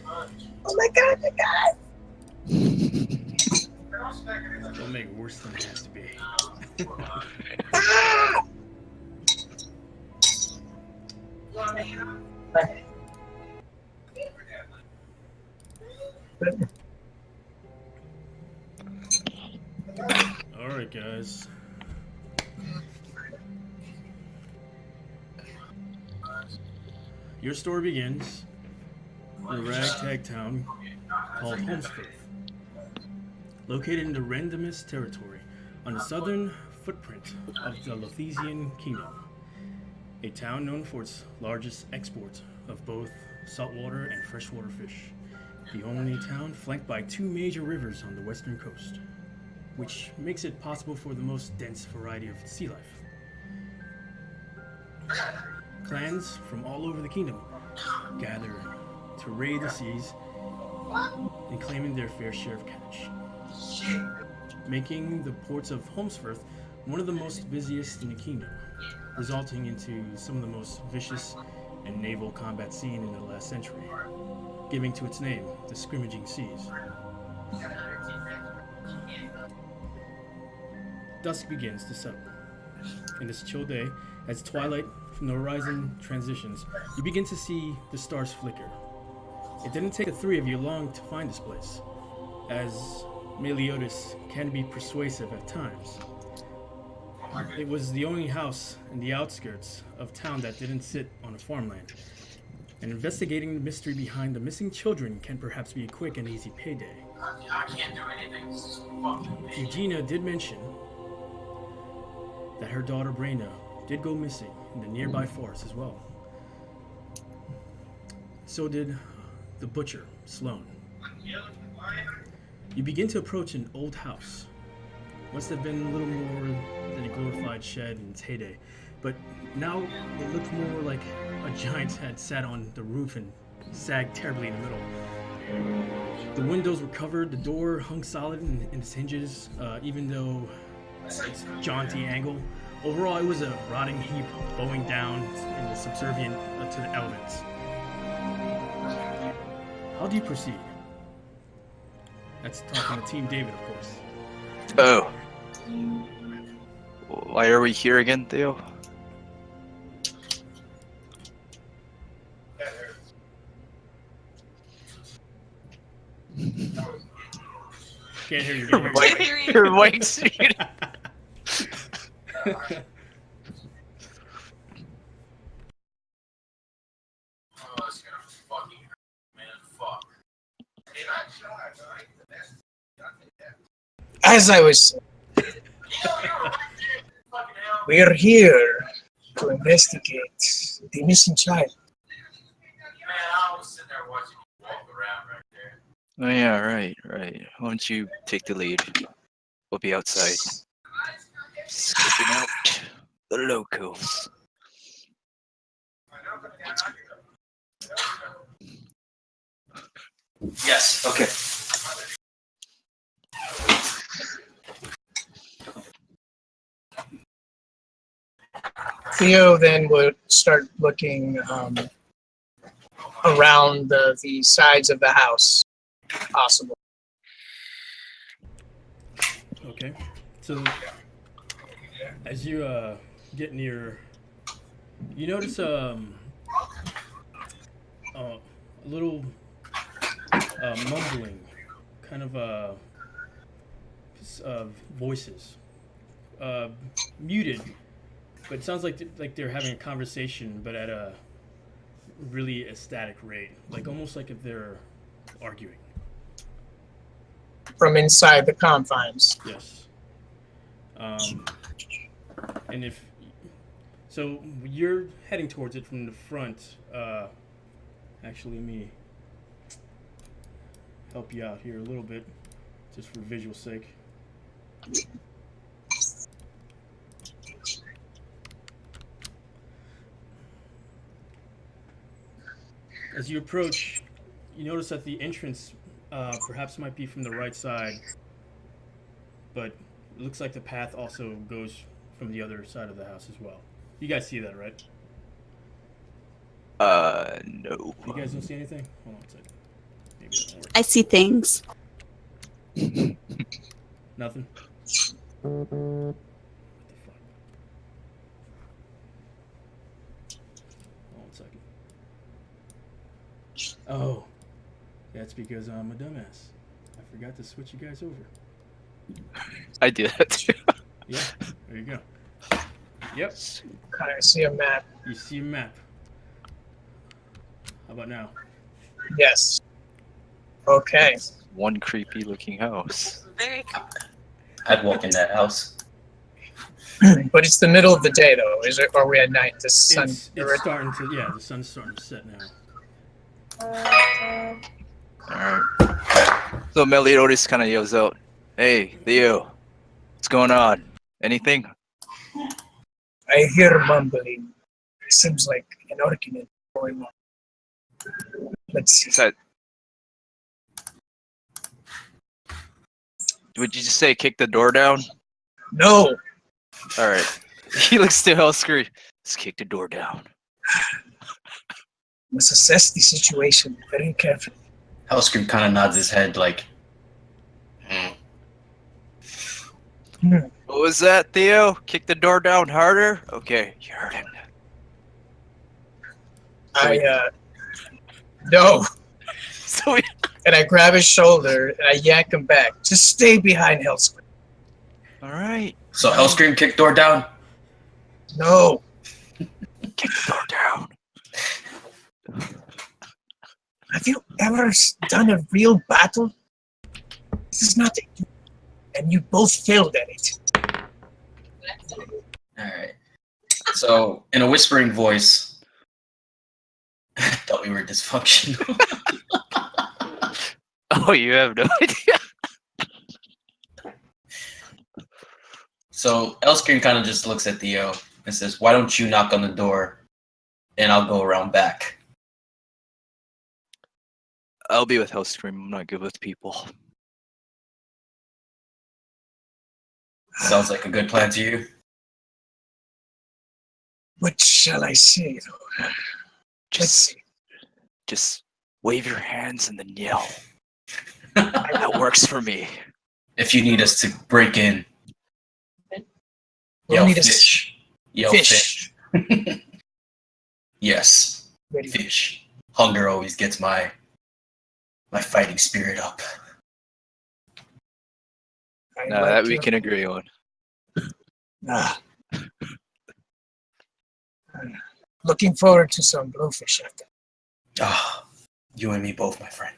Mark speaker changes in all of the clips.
Speaker 1: Oh my god, my god!
Speaker 2: Don't make it worse than it has to be.
Speaker 1: Ah!
Speaker 2: Alright, guys. Your story begins in a ragtag town called Homesfirth, located in the randomest territory on the southern footprint of the Lothesian Kingdom, a town known for its largest export of both saltwater and freshwater fish. The only town flanked by two major rivers on the western coast, which makes it possible for the most dense variety of sea life. Clans from all over the kingdom gather to raid the seas and claiming their fair share of catch, making the ports of Holmesfirth one of the most busiest in the kingdom, resulting into some of the most vicious and naval combat seen in the last century, giving to its name the Scrimmaging Seas. Dusk begins to settle. In this chill day, as twilight from the horizon transitions, you begin to see the stars flicker. It didn't take the three of you long to find this place, as Meliodas can be persuasive at times. It was the only house in the outskirts of town that didn't sit on a farmland, and investigating the mystery behind the missing children can perhaps be a quick and easy payday. Eugenia did mention that her daughter Brenda did go missing in the nearby forest as well. So did the butcher, Sloane. You begin to approach an old house. Must have been a little more than a glorified shed in its heyday, but now it looked more like a giant had sat on the roof and sagged terribly in the middle. The windows were covered, the door hung solid in its hinges, even though its jaunty angle. Overall, it was a rotting heap, bowing down and subservient to the elements. How do you proceed? That's talking to Team David, of course.
Speaker 3: Oh. Why are we here again, Theo?
Speaker 2: Can't hear you.
Speaker 3: Your mic's muted.
Speaker 1: As I was saying, we are here to investigate the missing child.
Speaker 3: Oh yeah, right. Why don't you take the lead? We'll be outside. Scoping out the locals.
Speaker 4: Yes, okay.
Speaker 1: Theo then would start looking around the sides of the house, if possible.
Speaker 2: Okay, so as you get near, you notice a little mumbling, kind of voices, muted, but it sounds like they're having a conversation, but at a really ecstatic rate, like almost like if they're arguing.
Speaker 1: From inside the confines.
Speaker 2: Yes. And if so, you're heading towards it from the front. Actually, let me help you out here a little bit, just for visual sake. As you approach, you notice that the entrance perhaps might be from the right side, but it looks like the path also goes from the other side of the house as well. You guys see that, right?
Speaker 3: No.
Speaker 2: You guys don't see anything? Hold on a second. Maybe it doesn't work.
Speaker 4: I see things.
Speaker 2: Nothing? What the fuck? Hold on a second. Oh. That's because I'm a dumbass. I forgot to switch you guys over.
Speaker 3: I do that too.
Speaker 2: Yeah, there you go. Yep,
Speaker 1: I see a map.
Speaker 2: you see a map. How about now?
Speaker 1: Yes. Okay.
Speaker 3: One creepy looking house.
Speaker 4: Very
Speaker 5: I'd walk in that house.
Speaker 1: But it's the middle of the day, though. Is it? Or are we at night? The sun.
Speaker 2: It's starting to, yeah, the sun's starting to set now.
Speaker 3: Alright. So Meliodas kind of yells out, "Hey, Theo, what's going on? Anything?"
Speaker 1: I hear mumbling. It seems like an argument going on. Let's see.
Speaker 3: Is that... Would you just say kick the door down?
Speaker 1: No.
Speaker 3: Alright. He looks to Hellscream. Let's kick the door down.
Speaker 1: Must assess the situation very carefully.
Speaker 5: Hellscream kind of nods his head like,
Speaker 3: What was that, Theo? Kick the door down harder? Okay, you heard him.
Speaker 1: No.
Speaker 3: So we...
Speaker 1: And I grab his shoulder and I yank him back. Just stay behind Hellscream.
Speaker 3: Alright.
Speaker 5: so Hellscream kicked door down.
Speaker 1: No.
Speaker 3: Kick the door down.
Speaker 1: Have you ever done a real battle? This is not a... And you both failed at it.
Speaker 5: Alright. So, in a whispering voice, I thought we were dysfunctional.
Speaker 3: Oh, you have no idea.
Speaker 5: So, Hellscream kind of just looks at Theo and says, "Why don't you knock on the door and I'll go around back?"
Speaker 3: I'll be with Hellscream. I'm not good with people.
Speaker 5: Sounds like a good plan to you.
Speaker 1: What shall I say, though? Let's
Speaker 3: Just,
Speaker 1: see.
Speaker 3: just wave your hands and then yell. That works for me.
Speaker 5: If you need us to break in,
Speaker 1: We'll
Speaker 5: yell
Speaker 1: need a
Speaker 5: fish. Yell
Speaker 1: fish.
Speaker 5: fish. Yes,
Speaker 1: Ready.
Speaker 5: fish. Hunger always gets my fighting spirit up.
Speaker 1: I
Speaker 3: No,
Speaker 1: like
Speaker 3: that we
Speaker 1: your-
Speaker 3: can agree on.
Speaker 1: Ah. Looking forward to some blowfish after.
Speaker 5: Ah, you and me both, my friend.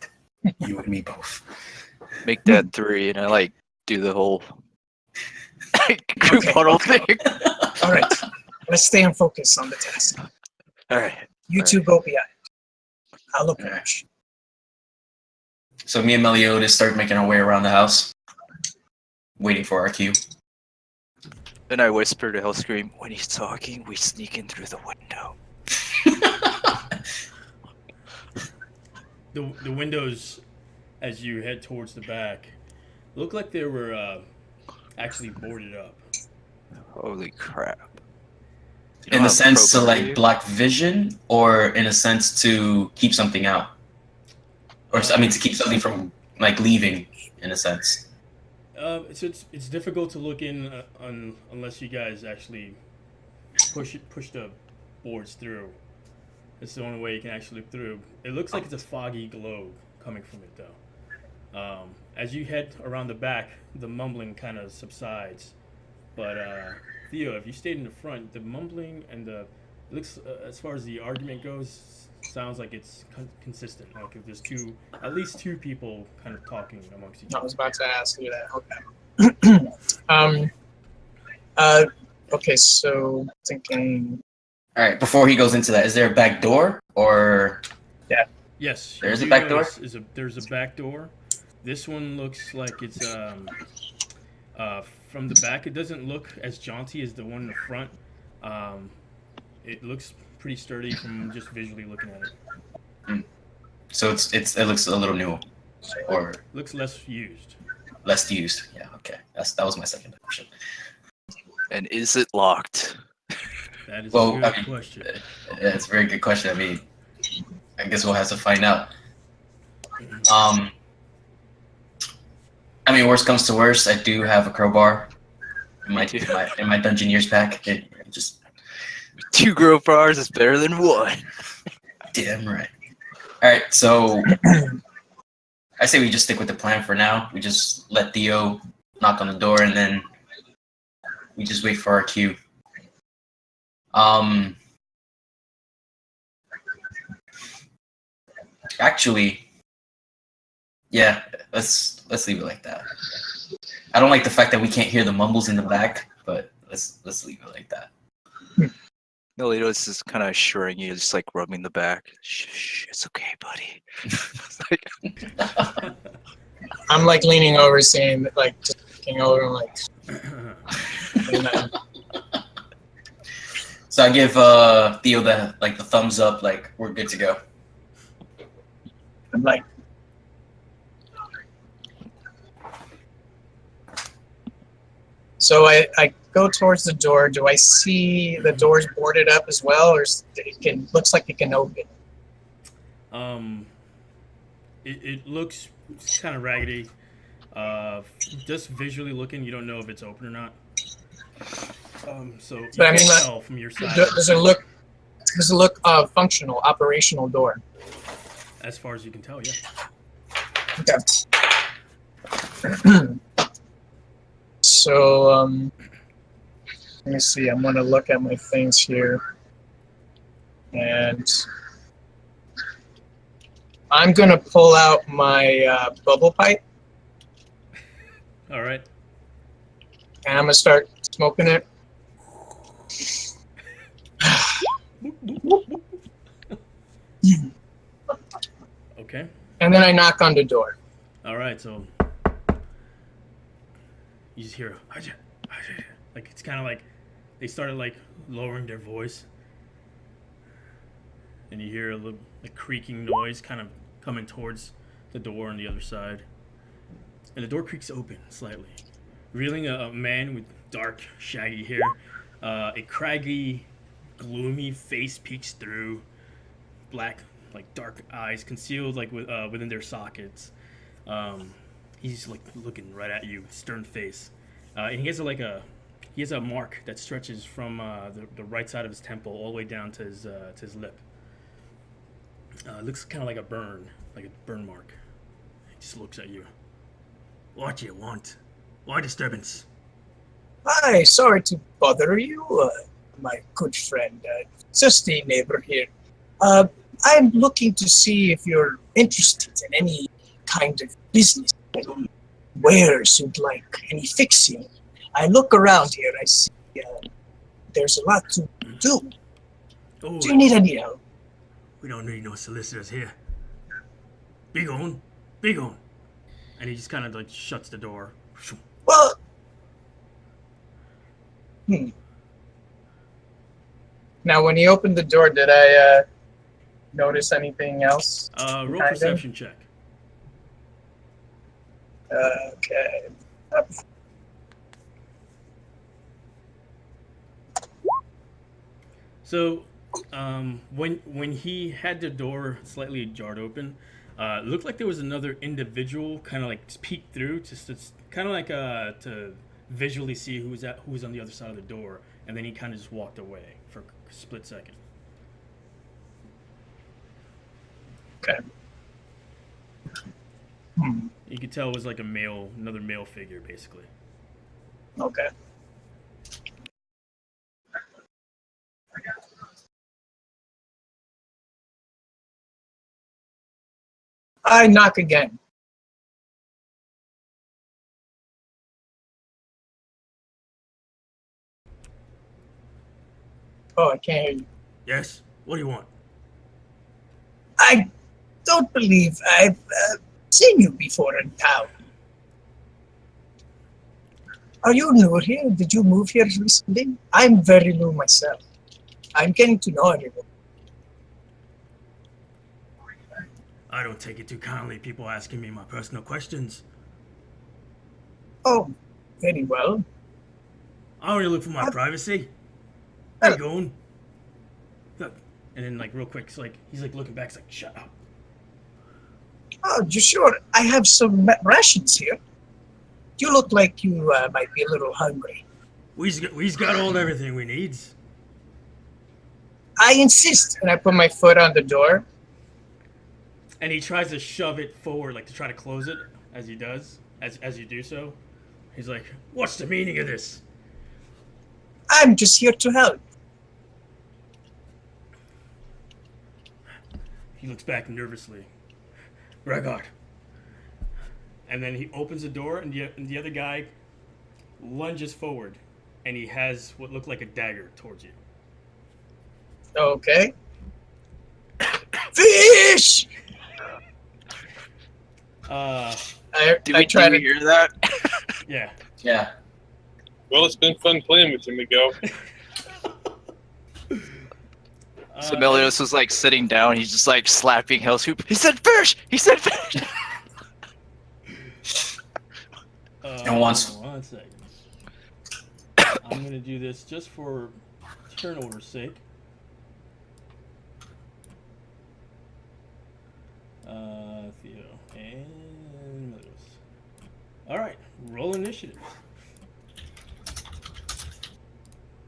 Speaker 5: You and me both.
Speaker 3: Make that 3, and I like do the whole group
Speaker 1: Okay.
Speaker 3: huddle thing.
Speaker 1: All right. Let's stay and focus on the task.
Speaker 3: All right.
Speaker 1: You
Speaker 3: All
Speaker 1: two go behind. I'll
Speaker 5: All right.
Speaker 1: approach.
Speaker 5: So me and Meliodas start making our way around the house, waiting for our cue.
Speaker 3: Then I whisper to Hellscream, "When he's talking, we sneak in through the window."
Speaker 2: The windows, as you head towards the back, look like they were actually boarded up.
Speaker 3: Holy crap. You
Speaker 5: In
Speaker 3: don't
Speaker 5: a
Speaker 3: have
Speaker 5: sense to
Speaker 3: program, do
Speaker 5: like
Speaker 3: you?
Speaker 5: block vision, or in a sense to keep something out, or I mean to keep something from like leaving, in a sense.
Speaker 2: It's difficult to look in unless you guys actually push the boards through. It's the only way you can actually look through. It looks like it's a foggy glow coming from it, though. As you head around the back, the mumbling kind of subsides. But Theo, if you stayed in the front, the mumbling and it looks, as far as the argument goes, sounds like it's consistent. Like if there's at least two people kind of talking amongst each
Speaker 1: I
Speaker 2: other.
Speaker 1: was about to ask you that. Okay. Okay, so thinking.
Speaker 5: All right. Before he goes into that, is there a back door or?
Speaker 2: Yes,
Speaker 5: There's
Speaker 2: you
Speaker 5: a back
Speaker 2: do
Speaker 5: door?
Speaker 2: notice there's a back door. This one looks like it's from the back. It doesn't look as jaunty as the one in the front. It looks pretty sturdy from just visually looking at it.
Speaker 5: So it looks a little new, or
Speaker 2: Looks less used.
Speaker 5: less used. Yeah. Okay. That was my second question.
Speaker 3: And is it locked?
Speaker 2: That is
Speaker 5: Well,
Speaker 2: a good question.
Speaker 5: That's a very good question. I mean, I guess we'll have to find out. I mean, worst comes to worst, I do have a crowbar in my
Speaker 3: Me too.
Speaker 5: in my Dungeoneer's pack. It just
Speaker 3: 2 crowbars is better than 1.
Speaker 5: damn right. All right, so I say we just stick with the plan for now. We just let Theo knock on the door, and then we just wait for our cue. Actually, yeah, let's leave it like that. I don't like the fact that we can't hear the mumbles in the back, but let's leave it like that.
Speaker 3: Meliodas is kind of assuring you, just like rubbing the back. Shh, it's okay, buddy. It's like,
Speaker 1: I'm like leaning over, saying like just looking over, and like. And,
Speaker 5: So I give Theo the thumbs up, like we're good to go.
Speaker 1: I'm like. So I go towards the door. Do I see the doors boarded up as well, or looks like it can open?
Speaker 2: It looks kind of raggedy. Just visually looking, you don't know if it's open or not. So you
Speaker 1: But I
Speaker 2: can
Speaker 1: mean, like,
Speaker 2: tell from your side.
Speaker 1: Does it look functional, operational door?
Speaker 2: As far as you can tell, yeah.
Speaker 1: Okay. So let me see. I'm gonna look at my things here, and I'm gonna pull out my bubble pipe,
Speaker 2: All right.
Speaker 1: and I'm gonna start smoking it.
Speaker 2: Okay.
Speaker 1: And then I knock on the door.
Speaker 2: All right. So you just hear like it's kind of like they started like lowering their voice, and you hear a little like creaking noise kind of coming towards the door on the other side, and the door creaks open slightly, revealing a man with dark, shaggy hair. A craggy, gloomy face peeks through, black, like dark eyes concealed like within their sockets. He's like looking right at you, stern face, and he has a mark that stretches from the right side of his temple all the way down to his lip. It looks kind of like a burn mark. He just looks at you. What do you want? Why disturbance?
Speaker 1: Hi, sorry to bother you, my good friend. Just a neighbor here. I'm looking to see if you're interested in any kind of business, any wares you'd like, any fixing. I look around here, I see there's a lot to do.
Speaker 2: Oh,
Speaker 1: Do you need any help?
Speaker 2: we don't need no solicitors here. Be gone. Be gone. And he just kind of like shuts the door.
Speaker 1: Well, Now, when he opened the door, did I notice anything else?
Speaker 2: Roll
Speaker 1: behind him?
Speaker 2: perception check.
Speaker 1: Okay.
Speaker 2: So, when he had the door slightly jarred open, it looked like there was another individual kind of like peeked through, just kind of like to visually see who was on the other side of the door, and then he kind of just walked away for a split second.
Speaker 1: Okay.
Speaker 2: You could tell it was like another male figure, basically.
Speaker 1: Okay. I knock again. Oh, I can't hear you.
Speaker 2: Yes. What do you want?
Speaker 1: I don't believe I've seen you before in town. Are you new here? Did you move here recently? I'm very new myself. I'm getting to know everyone.
Speaker 2: I don't take it too kindly. People asking me my personal questions.
Speaker 1: Oh, very well.
Speaker 2: I only look for my privacy.
Speaker 1: Uh,
Speaker 2: Hey, going. Look. And then, like, real quick, it's like he's like looking back. It's like, shut up.
Speaker 1: Oh, you sure? I have some rations here. You look like you might be a little hungry.
Speaker 2: We's got all everything we needs.
Speaker 1: I insist. And I put my foot on the door.
Speaker 2: And he tries to shove it forward, like to try to close it, as he does, as you do so. He's like, "What's the meaning of this?"
Speaker 1: I'm just here to help.
Speaker 2: He looks back nervously. Ragard. And then he opens the door, and the other guy lunges forward, and he has what looked like a dagger towards you.
Speaker 1: Okay. Fish!
Speaker 3: Did
Speaker 1: I
Speaker 3: we
Speaker 1: try to
Speaker 3: hear that?
Speaker 2: Yeah.
Speaker 5: Yeah.
Speaker 4: Well, it's been fun playing with you, Miguel.
Speaker 3: So Melios was like sitting down. He's just like slapping Hellshoop. He said fish. He said fish.
Speaker 5: And once-
Speaker 2: 1 second. I'm gonna do this just for turnover's sake. Theo and Melios. All right, roll initiative.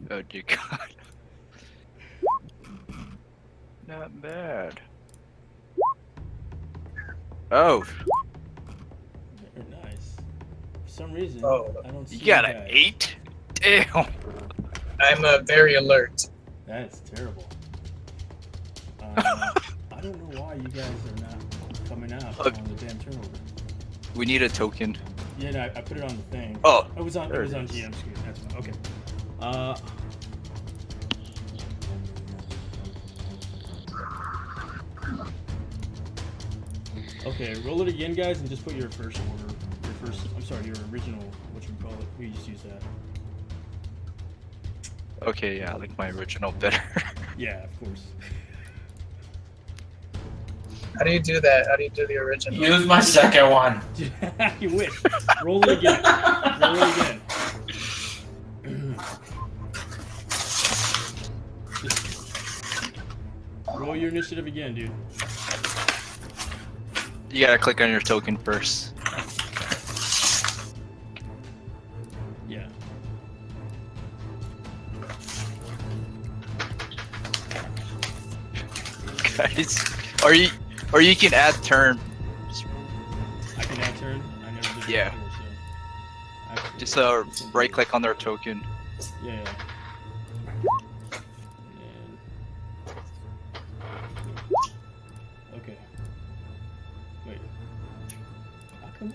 Speaker 3: Oh dear God. Not bad. Oh,
Speaker 2: Very nice. For some reason,
Speaker 1: Oh.
Speaker 2: I don't see
Speaker 3: you got an
Speaker 2: guys.
Speaker 3: 8? Damn.
Speaker 1: I'm very alert.
Speaker 2: That is terrible. I don't know why you guys are not coming out
Speaker 3: Look.
Speaker 2: on the damn turnover.
Speaker 3: We need a token.
Speaker 2: Yeah, no, I put it on the thing.
Speaker 3: Oh,
Speaker 2: It was on
Speaker 3: there it is.
Speaker 2: GM screen. That's fine. Okay. Okay, roll it again, guys, and just put your first order. Your original, what you call it. We just use that.
Speaker 3: Okay, yeah, I like my original better.
Speaker 2: Yeah, of course.
Speaker 1: How do you do that? How do you do the original?
Speaker 5: Use my second one.
Speaker 2: You wish. Roll it again. Roll it again. Roll your initiative again, dude.
Speaker 3: You gotta click on your token first.
Speaker 2: Yeah.
Speaker 3: Guys, or you can add turn.
Speaker 2: I can add turn. I never did that
Speaker 3: Yeah.
Speaker 2: before, so. Actually,
Speaker 3: Just right click on their token.
Speaker 2: Yeah. And okay. Wait. How come?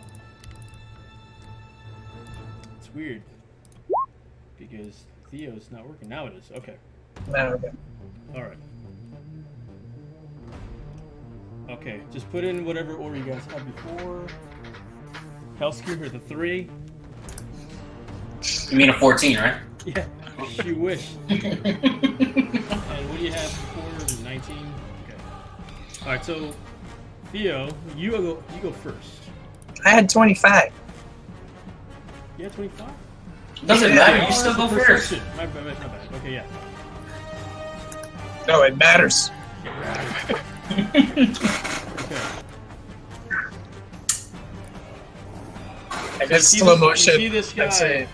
Speaker 2: It's weird. Because Theo's not working. Now it is. Okay.
Speaker 1: No, okay.
Speaker 2: Alright. Okay, just put in whatever order you guys had before. Hellscreamer the 3.
Speaker 5: You mean a 14, right?
Speaker 2: Yeah, you wish. And what do you have before? 19? Okay. Alright, so Theo, you go first.
Speaker 1: I had 25.
Speaker 2: Yeah, 25?
Speaker 5: Doesn't matter, you still go first.
Speaker 2: Perception. My bad. Okay, yeah.
Speaker 1: No, it matters.
Speaker 2: Okay.
Speaker 1: I did
Speaker 2: See
Speaker 1: slow
Speaker 2: this-
Speaker 1: motion.
Speaker 2: You see this
Speaker 1: That's
Speaker 2: guy,
Speaker 1: it.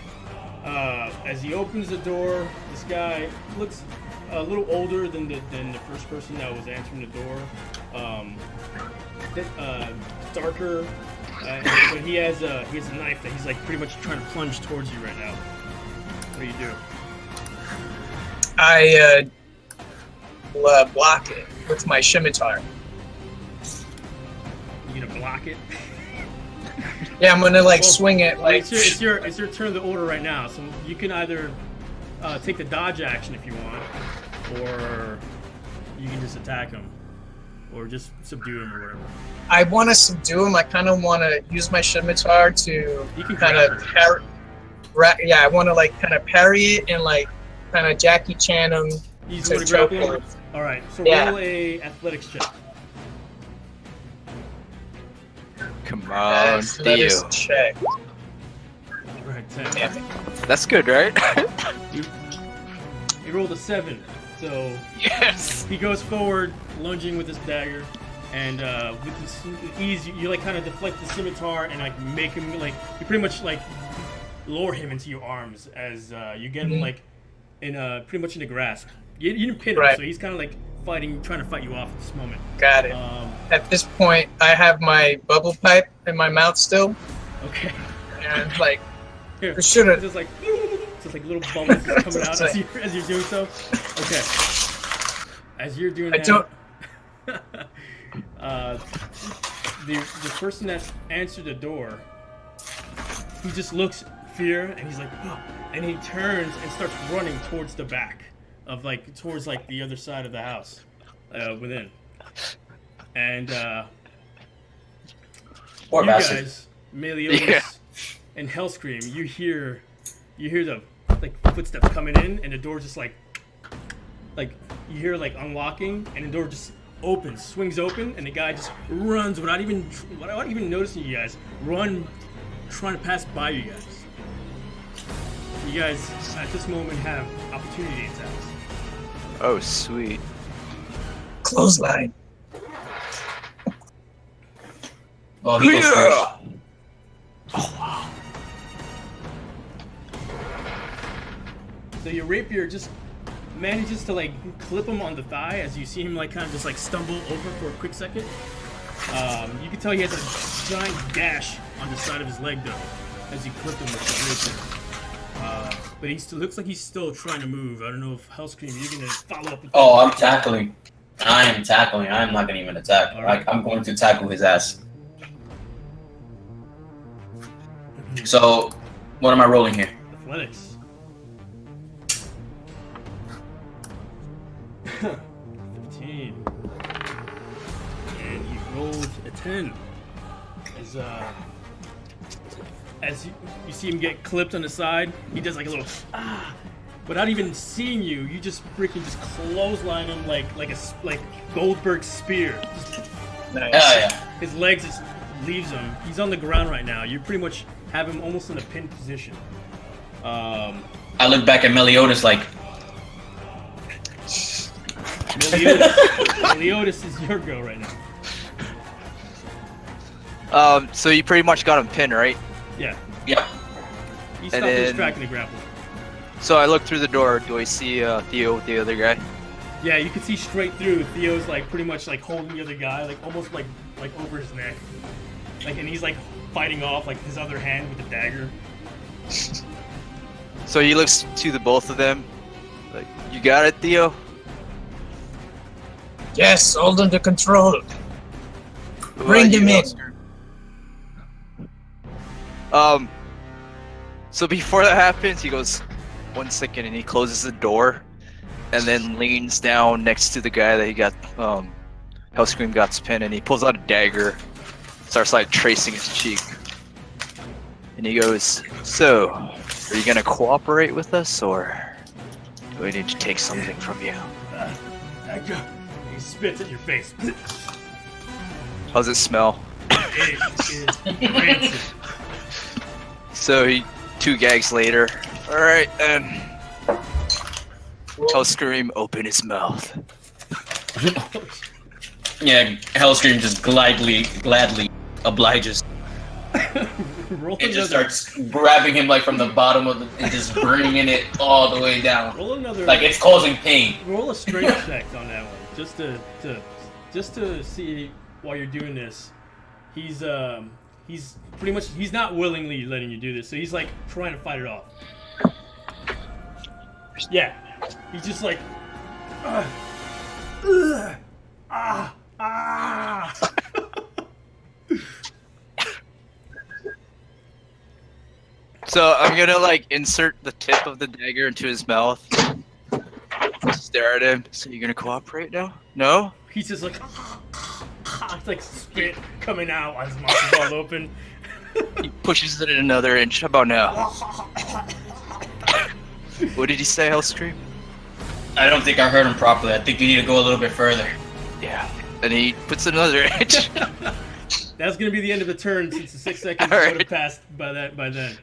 Speaker 2: as he opens the door, this guy looks a little older than the first person that was answering the door. Darker, but he has a knife that he's like pretty much trying to plunge towards you right now. What do you do?
Speaker 1: I block it with my scimitar.
Speaker 2: You gonna block it?
Speaker 1: Yeah, I'm gonna like
Speaker 2: Well,
Speaker 1: swing it
Speaker 2: Well,
Speaker 1: like.
Speaker 2: it's your turn of the order right now, so you can either take the dodge action if you want, or you can just attack him, or just subdue him or whatever.
Speaker 1: I want to subdue him. I kind of want to use my scimitar to
Speaker 2: You can
Speaker 1: kind
Speaker 2: grab
Speaker 1: of
Speaker 2: her.
Speaker 1: yeah, I want to like kind of parry it and like kind of Jackie Chan him
Speaker 2: He's
Speaker 1: to
Speaker 2: going to grapple
Speaker 1: chokehold.
Speaker 2: him. All right, so
Speaker 1: Yeah.
Speaker 2: roll a athletics check.
Speaker 3: Come on,
Speaker 1: That is
Speaker 3: Theo.
Speaker 1: check.
Speaker 2: All right, 10.
Speaker 1: Damn it.
Speaker 3: That's good, right?
Speaker 2: He rolled a 7, so
Speaker 3: Yes.
Speaker 2: he goes forward, lunging with his dagger. and with this ease, you like kind of deflect the scimitar and like make him like you pretty much like lower him into your arms as you get him like in pretty much in a grasp. You didn't pin him,
Speaker 1: Right.
Speaker 2: so he's kind of like trying to fight you off at this moment.
Speaker 1: Got it. At this point, I have my bubble pipe in my mouth still,
Speaker 2: Okay.
Speaker 1: and like,
Speaker 2: Here,
Speaker 1: I should have.
Speaker 2: just like little bumbles coming out as you're doing so. Okay. As you're doing
Speaker 1: I
Speaker 2: that,
Speaker 1: don't.
Speaker 2: the person that answered the door, he just looks fear and he's like, "Oh," and he turns and starts running towards the back of like towards like the other side of the house, within. And
Speaker 5: Poor
Speaker 2: you
Speaker 5: bastard.
Speaker 2: guys, Meliodas
Speaker 3: Yeah.
Speaker 2: and Hellscream, you hear the like footsteps coming in, and the door just like you hear like unlocking, and the door just opens, swings open, and the guy just runs without even noticing you guys. Run, trying to pass by you guys. You guys at this moment have opportunity attacks.
Speaker 3: Oh, sweet.
Speaker 1: Clothesline.
Speaker 5: Oh, he goes first.
Speaker 2: So your rapier just manages to like clip him on the thigh as you see him like kind of just like stumble over for a quick second. You can tell he has a giant gash on the side of his leg though, as you clip him with the rapier. But he still looks like he's still trying to move. I don't know if Hellscream, you're gonna follow up with
Speaker 5: Oh, I'm tackling. I am tackling. I'm not gonna even attack.
Speaker 2: All right.
Speaker 5: I'm going to tackle his ass. So, what am I rolling here?
Speaker 2: Athletics. 15. And he rolled a 10. As you see him get clipped on the side, he does like a little without even seeing you. You just freaking just clothesline him like Goldberg's spear.
Speaker 1: Nice.
Speaker 5: Yeah.
Speaker 2: His legs just leaves him. He's on the ground right now. You pretty much have him almost in a pin position.
Speaker 5: I look back at Meliodas like,
Speaker 2: Meliodas is your go right now.
Speaker 3: So you pretty much got him pinned, right?
Speaker 2: Yeah.
Speaker 5: yep.
Speaker 2: He
Speaker 3: And
Speaker 2: stopped
Speaker 3: then-
Speaker 2: distracting the grapple.
Speaker 3: So I look through the door. Do I see Theo with the other guy?
Speaker 2: Yeah, you can see straight through. Theo's like pretty much like holding the other guy, like almost like over his neck. Like, and he's like fighting off like his other hand with the dagger.
Speaker 3: So he looks to the both of them. Like, you got it, Theo?
Speaker 1: Yes, hold under control.
Speaker 3: What
Speaker 1: Bring
Speaker 3: about
Speaker 1: them
Speaker 3: you,
Speaker 1: in.
Speaker 3: Oscar? So before that happens, he goes 1 second and he closes the door and then leans down next to the guy that he got, Hellscream got pinned, and he pulls out a dagger, starts like tracing his cheek. And he goes, "So, are you gonna cooperate with us, or do we need to take something from you?"
Speaker 2: He spits at your face.
Speaker 3: How's it smell?
Speaker 2: It is rancid.
Speaker 3: So he, 2 gags later. Alright then. Hellscream, open his mouth.
Speaker 5: Yeah, Hellscream just gladly obliges.
Speaker 2: Roll
Speaker 5: It just
Speaker 2: another.
Speaker 5: starts grabbing him like from the bottom of the, and just bringing it all the way down.
Speaker 2: Roll another.
Speaker 5: Like it's causing pain.
Speaker 2: Roll a strength check on that one, just to see while you're doing this. He's pretty much he's not willingly letting you do this, so he's like trying to fight it off. Yeah, he's just like,
Speaker 3: So I'm gonna like insert the tip of the dagger into his mouth. Stare at him. So you're gonna cooperate now? No?
Speaker 2: He's just like, it's like spit coming out as his mouth is all open.
Speaker 3: He pushes it another inch. How about now? What did he say, Hellscream?
Speaker 5: I don't think I heard him properly. I think you need to go a little bit further.
Speaker 3: Yeah. And he puts another inch.
Speaker 2: That's gonna be the end of the turn since the 6 seconds
Speaker 3: All
Speaker 2: would
Speaker 3: right.
Speaker 2: have passed by then.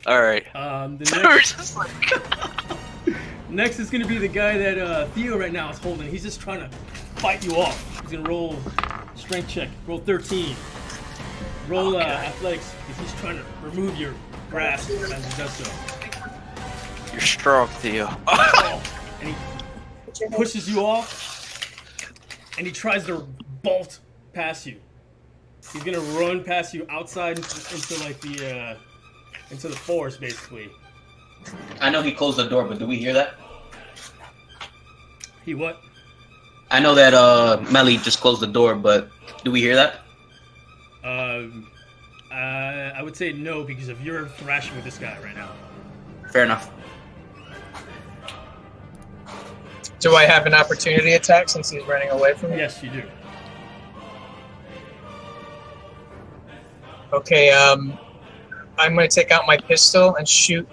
Speaker 3: Alright.
Speaker 2: The
Speaker 3: We're
Speaker 2: next,
Speaker 3: just like...
Speaker 2: next is gonna be the guy that Theo right now is holding. He's just trying to fight you off. He's gonna roll Strength check. Roll 13. Roll athletics because he's trying to remove your grasp as he does so.
Speaker 3: You're strong, Theo.
Speaker 2: And he pushes you off, and he tries to bolt past you. He's gonna run past you outside into like the into the forest, basically.
Speaker 5: I know he closed the door, but do we hear that?
Speaker 2: He what?
Speaker 5: I know that Melly just closed the door, but do we hear that?
Speaker 2: I would say no because of you're thrashing with this guy right now.
Speaker 5: Fair enough.
Speaker 1: Do I have an opportunity attack since he's running away from me?
Speaker 2: Yes, you do.
Speaker 1: Okay, I'm going to take out my pistol and shoot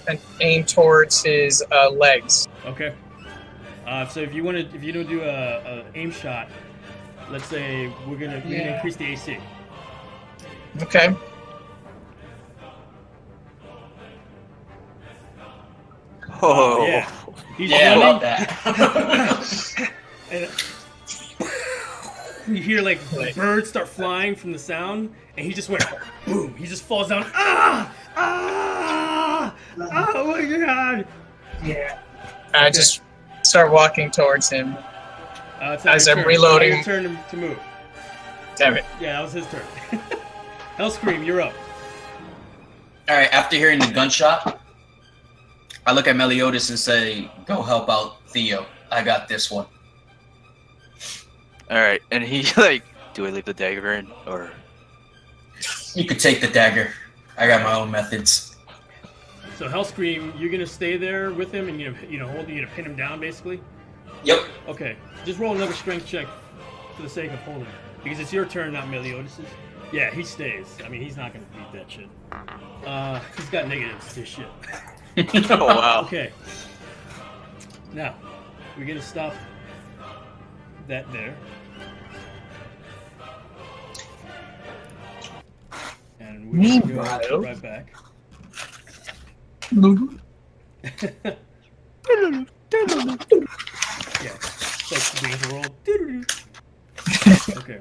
Speaker 1: and aim towards his legs.
Speaker 2: Okay. So if you don't do a aim shot, let's say we're gonna increase the AC.
Speaker 1: Okay.
Speaker 3: Oh,
Speaker 2: yeah. He's
Speaker 5: Yeah, I
Speaker 2: running,
Speaker 5: love that.
Speaker 2: and you hear like birds start flying from the sound, and he just went boom. He just falls down. Ah! Ah! Oh my god!
Speaker 1: Yeah. I just start walking towards him.
Speaker 2: It's not
Speaker 1: As
Speaker 2: your
Speaker 1: I'm
Speaker 2: turn.
Speaker 1: reloading-
Speaker 2: It's not your turn to move.
Speaker 1: Damn it.
Speaker 2: Yeah, that was his turn. Hellscream, you're up.
Speaker 5: All right. After hearing the gunshot, I look at Meliodas and say, "Go help out Theo. I got this one."
Speaker 3: all right. And he like, do I leave the dagger in or?
Speaker 5: You could take the dagger. I got my own methods.
Speaker 2: So Hellscream, you're gonna stay there with him, and you're gonna pin him down, basically.
Speaker 5: Yep.
Speaker 2: Okay, just roll another strength check for the sake of holding him, because it's your turn, not Meliodas's. Yeah, he stays. I mean, he's not gonna beat that shit. He's got negatives to shit.
Speaker 3: Oh wow.
Speaker 2: Okay. Now, we're gonna stop that there. And we're gonna
Speaker 1: Meanwhile-
Speaker 2: go right back. Yeah, it's like the beginning of the roll. Okay.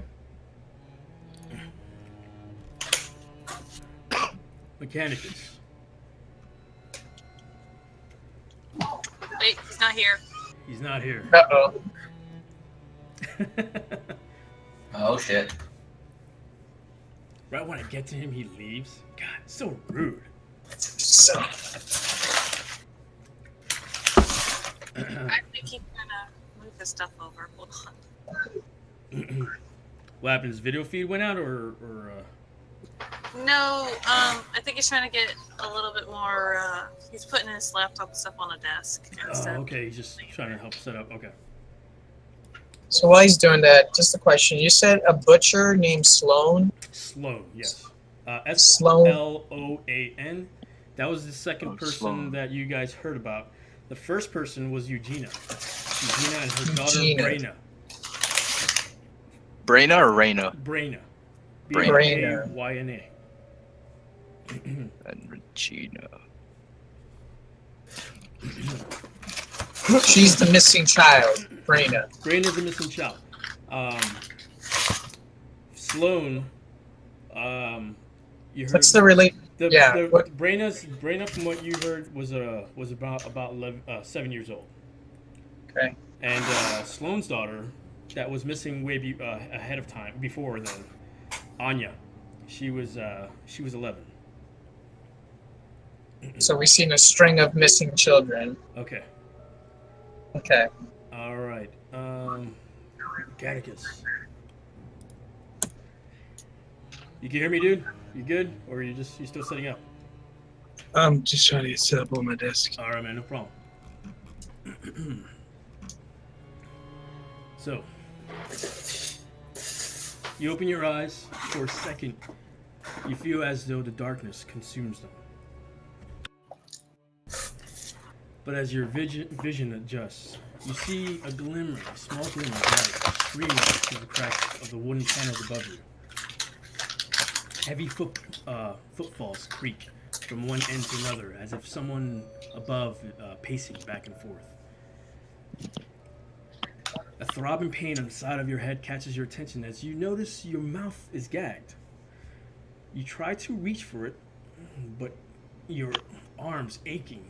Speaker 2: Mechanicus.
Speaker 6: Wait, he's not here.
Speaker 2: He's not here.
Speaker 1: Uh-oh.
Speaker 5: Oh shit.
Speaker 2: Right when I get to him, he leaves. God, so rude.
Speaker 1: So,
Speaker 6: I think he's gonna move his stuff over. Hold on.
Speaker 2: What happened? His video feed went out, or
Speaker 6: No, I think he's trying to get a little bit more. He's putting his laptop and stuff on a desk instead.
Speaker 2: Oh, okay, he's just trying to help set up. Okay.
Speaker 1: so while he's doing that, just a question. You said a butcher named Sloan?
Speaker 2: Sloan, yes.
Speaker 1: Sloan.
Speaker 2: Sloan. That was the second person
Speaker 3: Sloan.
Speaker 2: that you guys heard about. The first person was Eugenia. Eugenia and her daughter
Speaker 1: Eugenia.
Speaker 2: Brayna.
Speaker 3: Braina or Reina?
Speaker 2: Brayna.
Speaker 1: Brayna.
Speaker 2: B-R-A-Y-N-A.
Speaker 3: And Regina.
Speaker 1: She's the missing child, Brayna.
Speaker 2: Brayna's the missing child. Sloan. You heard.
Speaker 1: What's the relate? Yeah, what-
Speaker 2: Brayna, from what you heard, was about 7 years old.
Speaker 1: Okay.
Speaker 2: And Sloan's daughter, that was missing way ahead of time, before then, Anya, she was 11.
Speaker 1: So we've seen a string of missing children.
Speaker 2: Okay.
Speaker 1: Okay.
Speaker 2: All right. Gaticus. You can hear me, dude? You good? Or you still setting up?
Speaker 7: I'm just trying to get set up on my desk.
Speaker 2: All right, man. No problem. So, you open your eyes for a second. You feel as though the darkness consumes them. But as your vision adjusts, you see a glimmer, a small glimmer of light streaming through the cracks of the wooden panels above you. Heavy footfalls creak from one end to another, as if someone above pacing back and forth. A throbbing pain on the side of your head catches your attention as you notice your mouth is gagged. You try to reach for it, but your arms aching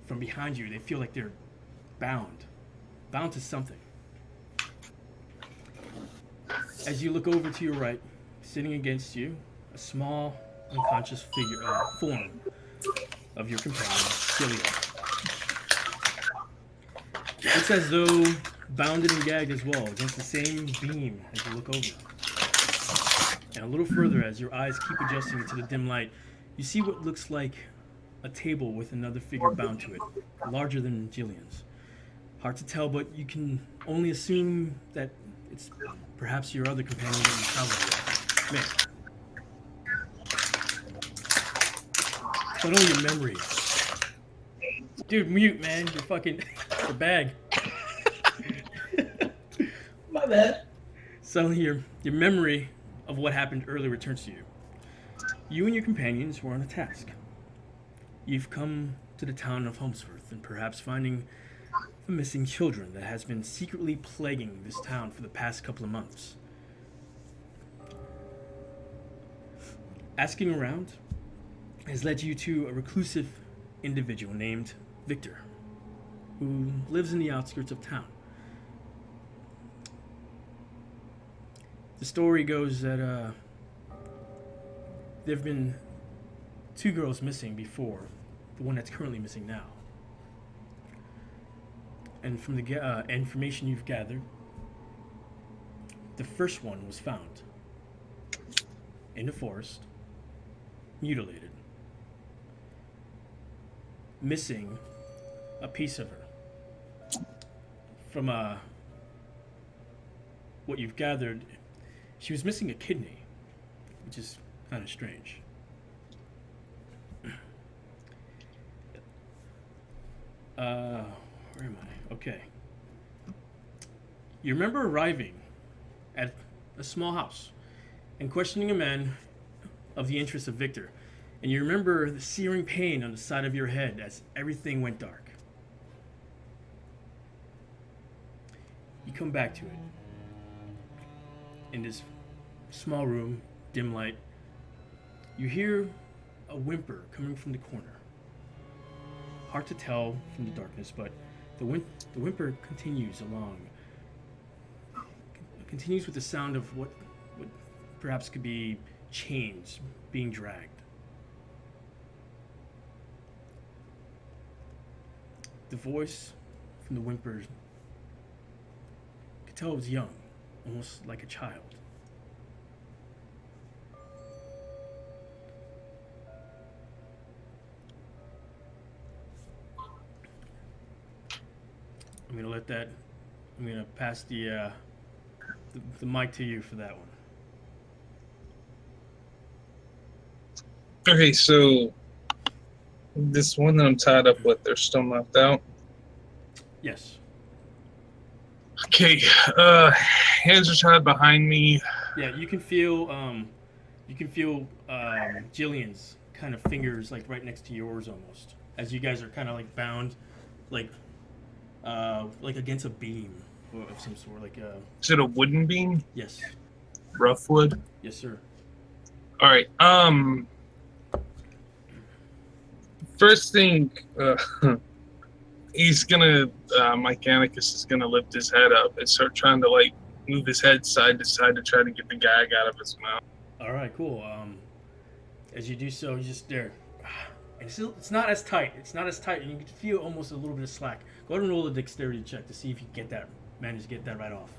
Speaker 2: from behind you. They feel like they're bound to something. As you look over to your right, sitting against you, a small, unconscious form of your companion, Gillian. It's as though bounded and gagged as well, against the same beam as you look over. And a little further, as your eyes keep adjusting to the dim light, you see what looks like a table with another figure bound to it, larger than Jillian's. Hard to tell, but you can only assume that it's perhaps your other companion that you traveled with. Man. But only your memory. Dude, mute, man. You're fucking... the bag.
Speaker 5: My bad.
Speaker 2: Suddenly, your memory of what happened earlier returns to you. You and your companions were on a task. You've come to the town of Homesworth and perhaps finding the missing children that has been secretly plaguing this town for the past couple of months. Asking around has led you to a reclusive individual named Victor, who lives in the outskirts of town. The story goes that there have been 2 girls missing before, the one that's currently missing now. And from the information you've gathered, the first one was found in the forest, mutilated, missing a piece of her. From what you've gathered, she was missing a kidney, which is kind of strange. Where am I? Okay. You remember arriving at a small house and questioning a man of the interest of Victor, and you remember the searing pain on the side of your head as everything went dark. You come back to it. In this small room, dim light, you hear a whimper coming from the corner. Hard to tell from the darkness, but the whimper continues along. Continues with the sound of what perhaps could be chains being dragged. The voice from the whimper, you could tell it was young, almost like a child. I'm gonna pass the mic to you for that one.
Speaker 7: Okay, so this one that I'm tied up with, they're still knocked out.
Speaker 2: Yes.
Speaker 7: Okay, hands are tied behind me.
Speaker 2: Yeah, you can feel Jillian's kind of fingers like right next to yours almost, as you guys are kind of like bound, like against a beam of some sort,
Speaker 7: Is it a wooden beam?
Speaker 2: Yes.
Speaker 7: Rough wood?
Speaker 2: Yes, sir.
Speaker 7: All right. First thing, he's gonna, Mechanicus is gonna lift his head up and start trying to like move his head side to side to try to get the gag out of his mouth.
Speaker 2: All right, cool. As you do so, you just there. And it's not as tight. It's not as tight, and you can feel almost a little bit of slack. Go ahead and roll a dexterity check to see if you manage to get that right off.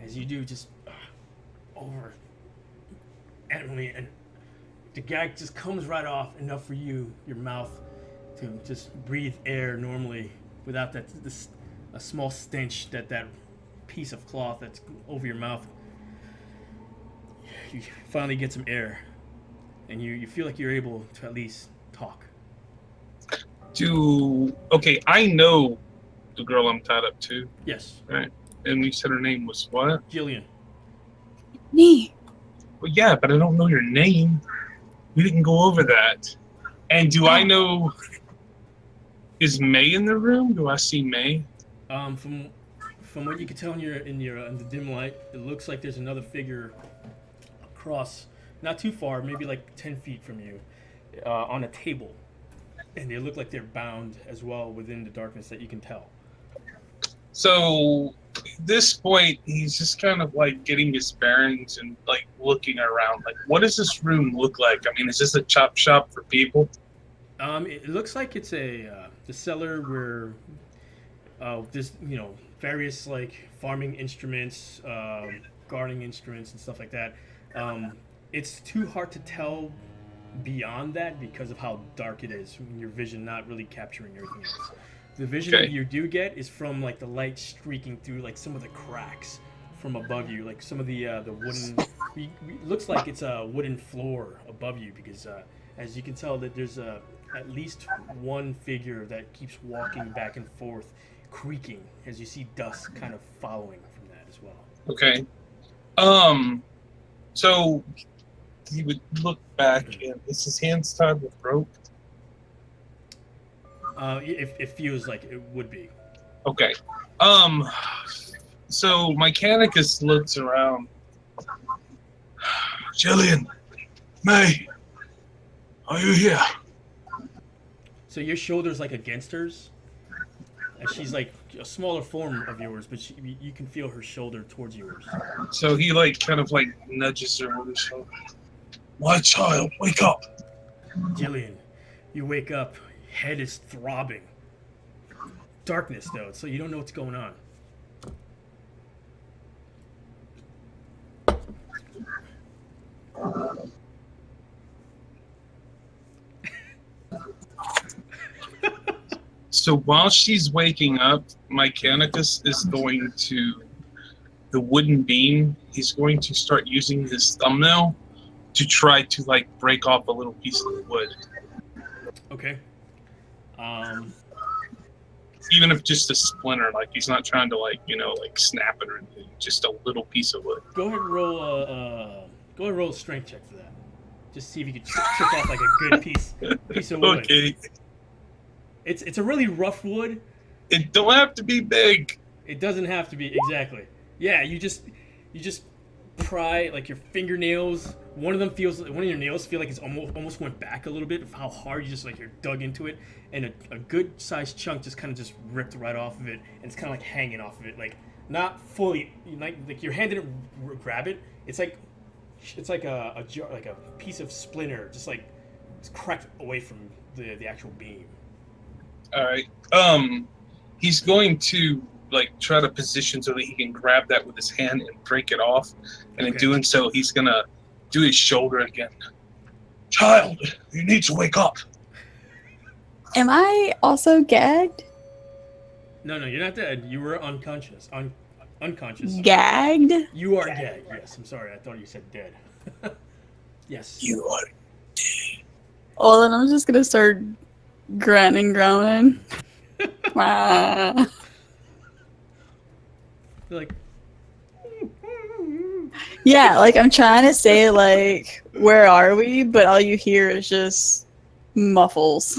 Speaker 2: As you do, just over adamantly, and the gag just comes right off enough for your mouth to just breathe air normally without a small stench that piece of cloth that's over your mouth. You finally get some air, and you feel like you're able to at least talk.
Speaker 7: Okay, I know the girl I'm tied up to.
Speaker 2: Yes.
Speaker 7: Right. And you said her name was what?
Speaker 2: Jillian.
Speaker 6: Me.
Speaker 7: Well, yeah, but I don't know your name. We didn't go over that. And do I know Is May in the room? Do I see May?
Speaker 2: From what you can tell in the dim light, it looks like there's another figure across, not too far, maybe like 10 feet from you, on a table, and they look like they're bound as well within the darkness that you can tell.
Speaker 7: So at this point, he's just kind of like getting his bearings and like looking around. Like, what does this room look like? I mean, is this a chop shop for people?
Speaker 2: It looks like it's the cellar where there's various like farming instruments, gardening instruments, and stuff like that. It's too hard to tell beyond that because of how dark it is. Your vision not really capturing everything else. The vision that you do get is from like the light streaking through like some of the cracks from above you, like some of the wooden. Looks like it's a wooden floor above you because as you can tell that there's at least one figure that keeps walking back and forth, creaking as you see dust kind of following from that as well.
Speaker 7: Okay. So he would look back, and is his hands tied with rope?
Speaker 2: It feels like it would be.
Speaker 7: Okay. So Mechanicus looks around. Jillian, May, are you here?
Speaker 2: So your shoulder's like against hers, and she's like a smaller form of yours, but you can feel her shoulder towards yours.
Speaker 7: So he like kind of like nudges her with his shoulder. My child, wake up!
Speaker 2: Jillian, you wake up, head is throbbing. Darkness though, so you don't know what's going on.
Speaker 7: So while she's waking up, Mechanicus is going to the wooden beam. He's going to start using his thumbnail to try to like break off a little piece of the wood.
Speaker 2: Okay.
Speaker 7: Even if just a splinter, like he's not trying to like snap it or anything, just a little piece of wood.
Speaker 2: Go ahead and roll a strength check for that. Just see if you can chip off like a good piece of wood.
Speaker 7: Okay.
Speaker 2: It's a really rough wood.
Speaker 7: It don't have to be big.
Speaker 2: It doesn't have to be, exactly. Yeah, you just pry like your fingernails. One of your nails feel like it's almost went back a little bit of how hard you're dug into it, and a good sized chunk just kind of just ripped right off of it, and it's kind of like hanging off of it, like not fully, like your hand didn't grab it. It's like a jar, like a piece of splinter, just like it's cracked away from the actual beam.
Speaker 7: All right. He's going to like try to position so that he can grab that with his hand and break it off. And in doing so, he's gonna do his shoulder again. Child, you need to wake up.
Speaker 8: Am I also gagged?
Speaker 2: No, you're not dead. You were unconscious. Unconscious.
Speaker 8: Gagged?
Speaker 2: You are gagged. Yes. I'm sorry. I thought you said dead. Yes.
Speaker 1: You are.
Speaker 8: Well, then I'm just gonna start grunting, groaning. Ah.
Speaker 2: You're like.
Speaker 8: Yeah, like I'm trying to say like, where are we? But all you hear is just muffles.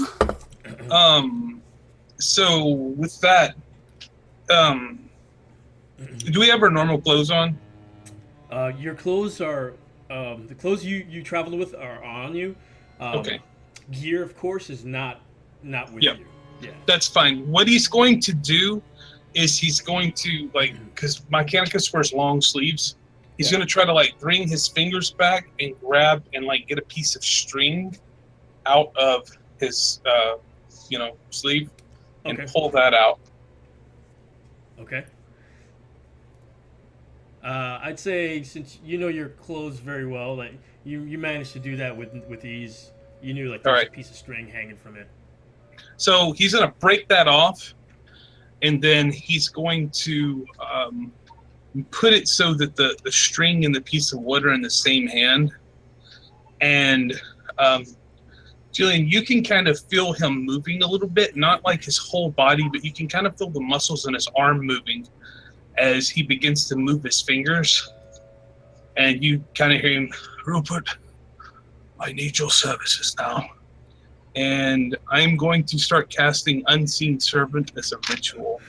Speaker 7: So with that, do we have our normal clothes on?
Speaker 2: Your clothes are the clothes you traveled with are on you.
Speaker 7: Okay.
Speaker 2: Gear, of course, is not with you. Yeah.
Speaker 7: That's fine. What he's going to do is he's going to because Mechanicus wears long sleeves. He's going to try to bring his fingers back and grab and get a piece of string out of his sleeve and pull that out.
Speaker 2: Okay. I'd say since you know your clothes very well, that you managed to do that with ease. You knew there's a piece of string hanging from it.
Speaker 7: So he's going to break that off, and then he's going to put it so that the string and the piece of wood are in the same hand. And Jillian, you can kind of feel him moving a little bit, not like his whole body, but you can kind of feel the muscles in his arm moving as he begins to move his fingers. And you kind of hear him, Rupert, I need your services now. and I'm going to start casting Unseen Servant as a ritual.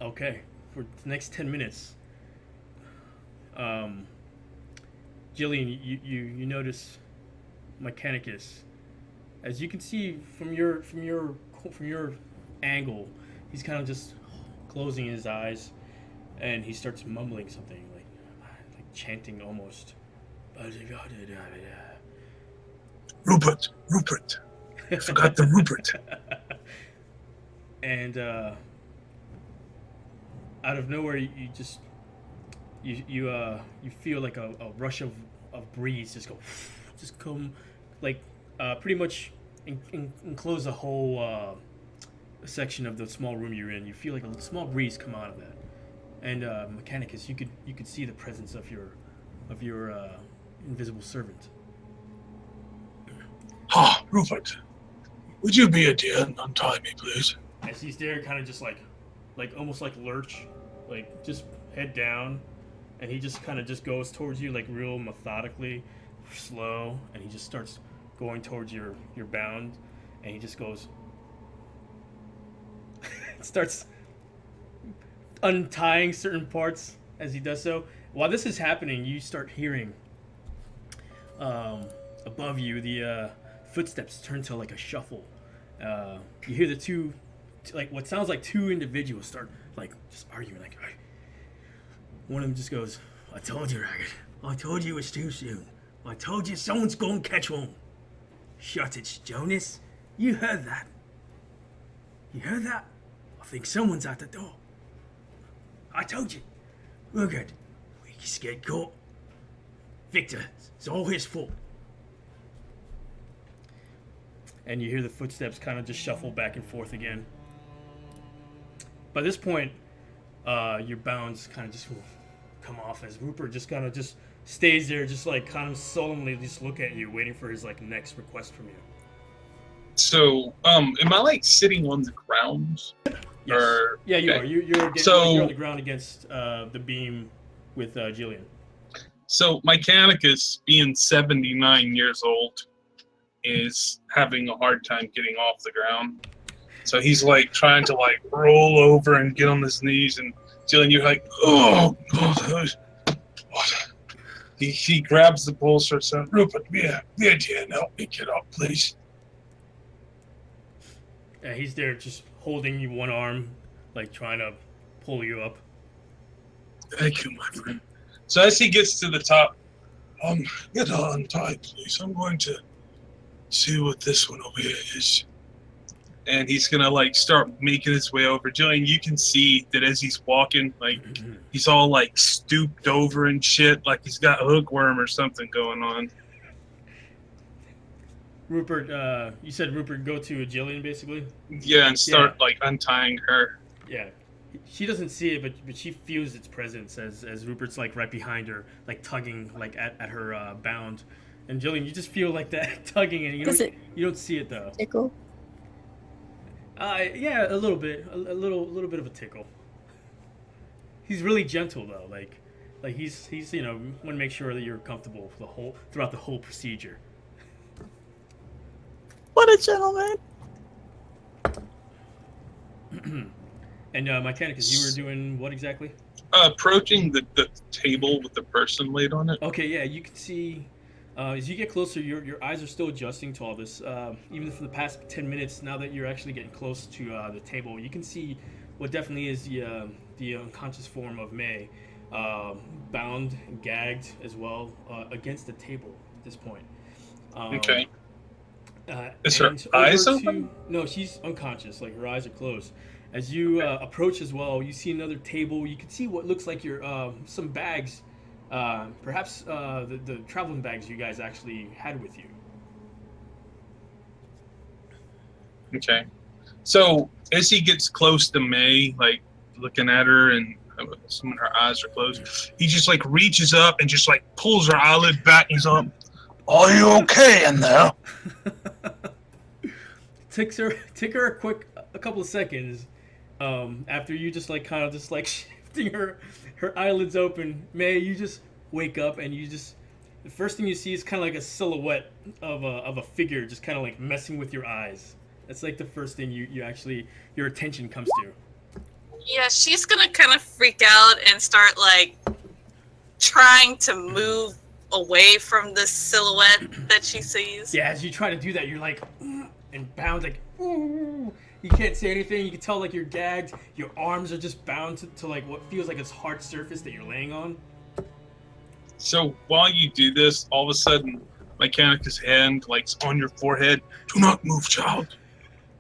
Speaker 2: Okay, for the next 10 minutes. Jillian, you notice Mechanicus. As you can see from your angle, he's kind of just closing his eyes, and he starts mumbling something like chanting almost.
Speaker 7: Rupert, I forgot the Rupert.
Speaker 2: And out of nowhere, you feel like a rush of breeze just come like pretty much enclose the whole section of the small room you're in. You feel like a small breeze come out of that, and Mechanicus, you could see the presence of your invisible servant.
Speaker 7: Ah, Rupert, would you be a dear and untie me, please?
Speaker 2: As he's there, kind of just like almost like lurch, like just head down, and he just kind of just goes towards you like real methodically, slow, and he just starts going towards your bound, and he just goes, starts untying certain parts as he does so. While this is happening, you start hearing above you the footsteps turn to like a shuffle. You hear the two, like what sounds like two individuals start like just arguing. Like one of them just goes, "I told you, Ragged. I told you it's too soon. I told you someone's gonna catch on. Shut it, Jonas. You heard that. You heard that? I think someone's at the door. I told you. We're good. We just get caught. Victor, it's all his fault." And you hear the footsteps kind of just shuffle back and forth again. By this point, your bounds kind of just come off as Rupert just kind of just stays there, just like kind of solemnly just look at you, waiting for his like next request from you.
Speaker 7: So, am I like sitting on the ground?
Speaker 2: Yes.
Speaker 7: Or,
Speaker 2: yeah, you
Speaker 7: okay.
Speaker 2: are. You're on the ground against the beam with Jillian.
Speaker 7: So, Mechanicus, being 79 years old, is having a hard time getting off the ground. So he's like trying to like roll over and get on his knees, and Jillian, you're like, oh God, what? He grabs the bolster, so Rupert, be a dear and help me get up, please.
Speaker 2: Yeah, he's there just holding you one arm, like trying to pull you up.
Speaker 7: Thank you, my friend. So as he gets to the top, get untied, please. I'm going to see what this one over here is. And he's gonna like start making his way over. Jillian, you can see that as he's walking, like he's all like stooped over and shit, like he's got a hookworm or something going on.
Speaker 2: Rupert, you said Rupert go to Jillian basically?
Speaker 7: Yeah, and start like untying her.
Speaker 2: Yeah. She doesn't see it, but she feels its presence as Rupert's like right behind her, like tugging like at her bound. And Jillian, you just feel like that tugging, and you don't see it though.
Speaker 8: Tickle?
Speaker 2: Yeah, a little bit, a little bit of a tickle. He's really gentle though, like he's want to make sure that you're comfortable for throughout the whole procedure.
Speaker 8: What a gentleman!
Speaker 2: And Mechanicus, you were doing what exactly?
Speaker 7: Approaching the table with the person laid on it.
Speaker 2: Okay, yeah, you can see. As you get closer, your eyes are still adjusting to all this. Even for the past 10 minutes, now that you're actually getting close to the table, you can see what definitely is the unconscious form of May, bound and gagged as well against the table at this point.
Speaker 7: Okay. Is her eyes open?
Speaker 2: No, she's unconscious. Like her eyes are closed. As you approach as well, you see another table. You can see what looks like some bags. Perhaps the traveling bags you guys actually had with you.
Speaker 7: Okay. So as he gets close to May, like looking at her, and some of her eyes are closed, he just like reaches up and just like pulls her eyelid back. And he's like, "Are you okay in there?"
Speaker 2: Took her a couple of seconds after you just like kind of just like shifting her eyelids open. May, you just wake up and you just the first thing you see is kind of like a silhouette of a figure just kind of like messing with your eyes. That's like the first thing you actually, your attention comes to.
Speaker 6: Yeah, she's gonna kind of freak out and start like trying to move away from this silhouette that she sees.
Speaker 2: Yeah, as you try to do that, you're like, and bound like, ooh. You can't say anything. You can tell like you're gagged. Your arms are just bound to like what feels like a hard surface that you're laying on.
Speaker 7: So while you do this, all of a sudden, Mechanicus' hand like on your forehead. Do not move, child.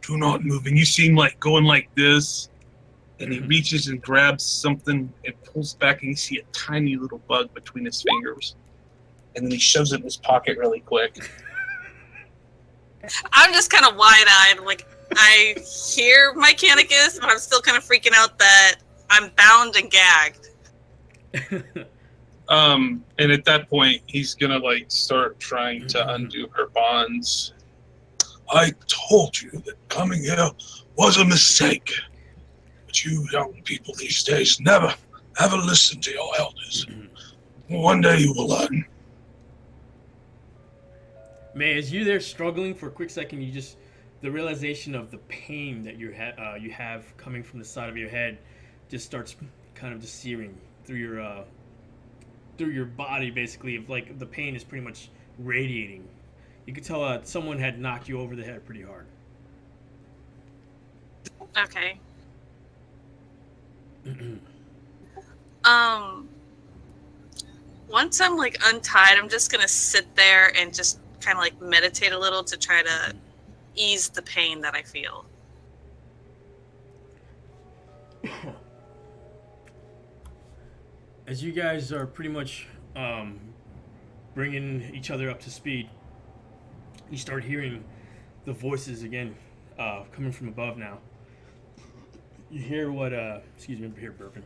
Speaker 7: Do not move. And you seem like going like this. And he reaches and grabs something and pulls back, and you see a tiny little bug between his fingers. And then he shoves it in his pocket really quick.
Speaker 6: I'm just kind of wide-eyed. Like, I hear Mechanicus, but I'm still kind of freaking out that I'm bound and gagged.
Speaker 7: And at that point, he's gonna like start trying to undo her bonds. I told you that coming here was a mistake. But you young people these days never listen to your elders. One day you will learn.
Speaker 2: May, as you're there struggling for a quick second, you just, the realization of the pain that you have coming from the side of your head just starts kind of just searing through your body, basically. Like the pain is pretty much radiating. You could tell someone had knocked you over the head pretty hard.
Speaker 6: Okay. Once I'm like untied, I'm just gonna sit there and just kind of like meditate a little to try to ease the pain that I feel.
Speaker 2: As you guys are pretty much bringing each other up to speed, you start hearing the voices again coming from above now. You hear what, excuse me, I'm here burping.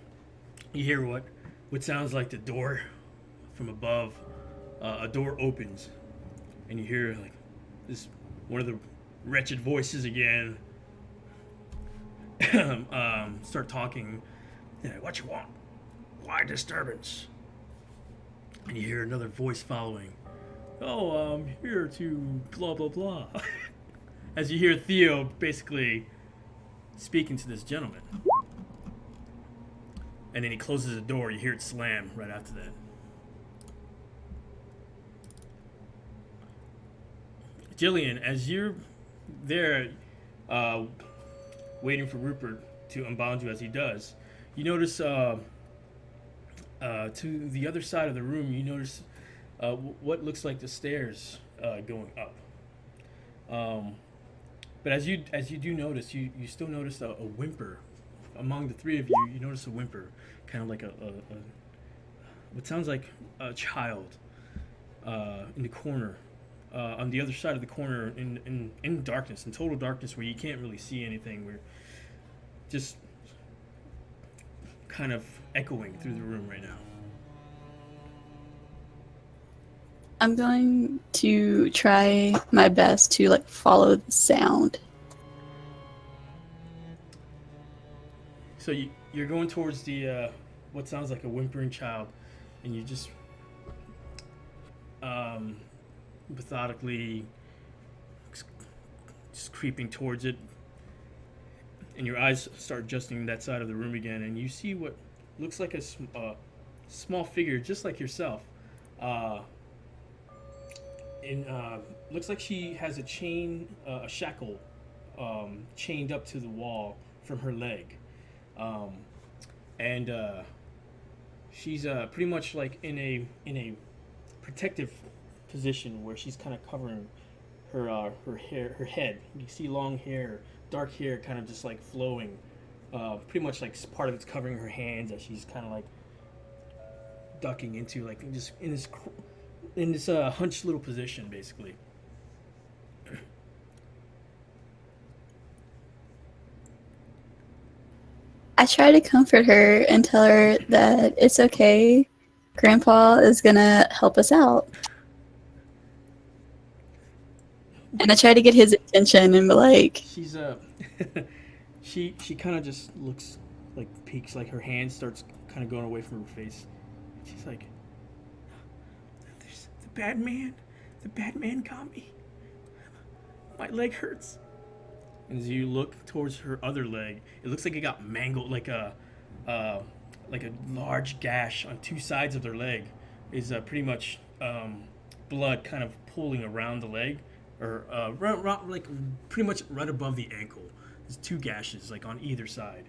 Speaker 2: You hear what sounds like the door from above. A door opens, and you hear like this one of the wretched voices again start talking. Yeah, what you want? Why disturbance? And you hear another voice following. Oh, I'm here to blah blah blah. As you hear Theo basically speaking to this gentleman. And then he closes the door, you hear it slam right after that. Jillian, as you're there waiting for Rupert to unbound you as he does, you notice to the other side of the room, you notice what looks like the stairs going up. But as you do notice, you still notice a whimper among the three of you. You notice a whimper, kind of like a what sounds like a child in the corner, on the other side of the corner, in darkness, in total darkness, where you can't really see anything. We're just kind of echoing through the room right now.
Speaker 8: I'm going to try my best to like follow the sound.
Speaker 2: So you're going towards the what sounds like a whimpering child, and you just methodically just creeping towards it, and your eyes start adjusting that side of the room again, and you see what looks like a small figure, just like yourself. Looks like she has a chain, a shackle, chained up to the wall from her leg, and she's pretty much like in a protective position where she's kind of covering her hair, her head. You see long hair, dark hair, kind of just like flowing, pretty much like part of it's covering her hands as she's kind of like ducking into like just in this hunched little position, basically.
Speaker 8: I try to comfort her and tell her that it's okay. Grandpa is gonna help us out. And I try to get his attention and be like,
Speaker 2: She's she kind of just looks like peeks, like her hand starts kind of going away from her face. She's like, The bad man got me. My leg hurts. As you look towards her other leg, it looks like it got mangled, like a large gash on two sides of their leg. Is pretty much blood kind of pooling around the leg, or like pretty much right above the ankle. There's two gashes like on either side.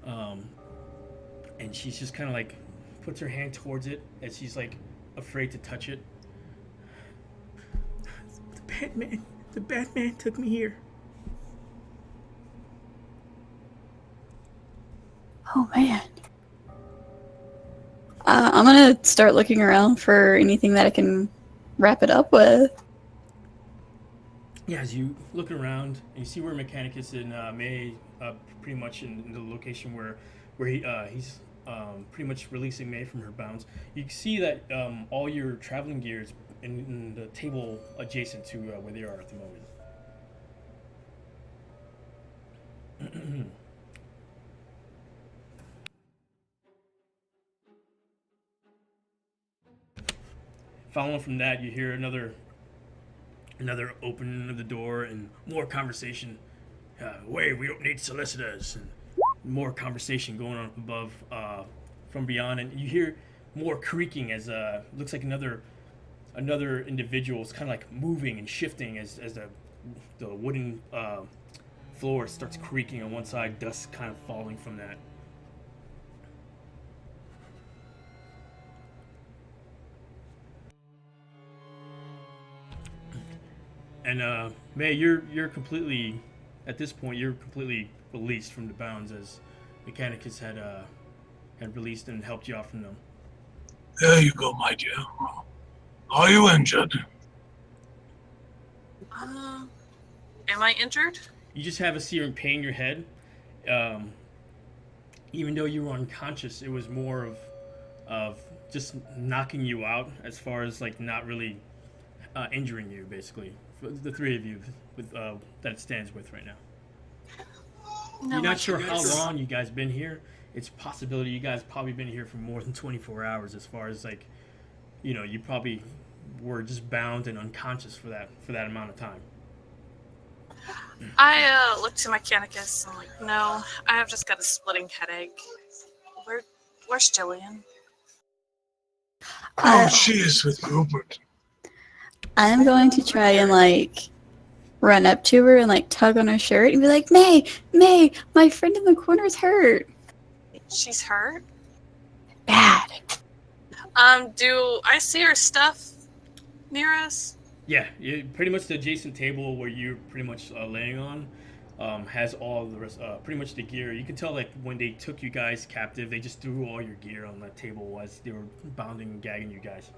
Speaker 2: And she's just kind of like puts her hand towards it as she's like afraid to touch it. The bad man took me here.
Speaker 8: Oh man. I'm gonna start looking around for anything that I can wrap it up with.
Speaker 2: Yeah, as you look around, and you see where Mechanicus and May, pretty much in the location where he's pretty much releasing May from her bounds. You can see that all your traveling gear is in the table adjacent to where they are at the moment. Following from that, you hear another opening of the door and more conversation. Wait, we don't need solicitors. And more conversation going on above, from beyond, and you hear more creaking as looks like another individual is kind of like moving and shifting as the wooden floor starts creaking on one side, dust kind of falling from that. And May, you're completely, at this point, you're completely released from the bounds as Mechanicus had released and helped you out from them.
Speaker 7: There you go, my dear. Are you injured?
Speaker 6: Am I injured?
Speaker 2: You just have a searing pain in your head. Even though you were unconscious, it was more of just knocking you out, as far as like not really injuring you, basically. For the three of you with that it stands with right now.
Speaker 6: No,
Speaker 2: You're not sure how long you guys been here. It's a possibility you guys probably been here for more than 24 hours, as far as like, you probably were just bound and unconscious for that amount of time.
Speaker 6: I look to Mechanicus and I'm like, no, I have just got a splitting headache. Where's Jillian?
Speaker 7: Oh, she is with Rupert.
Speaker 8: I'm going to try and like run up to her and like tug on her shirt and be like, May, my friend in the corner's hurt.
Speaker 6: She's hurt?
Speaker 8: Bad.
Speaker 6: Do I see her stuff near us?
Speaker 2: Yeah, pretty much the adjacent table where you're pretty much laying on has all the rest, pretty much the gear. You can tell like when they took you guys captive, they just threw all your gear on that table as they were bounding and gagging you guys.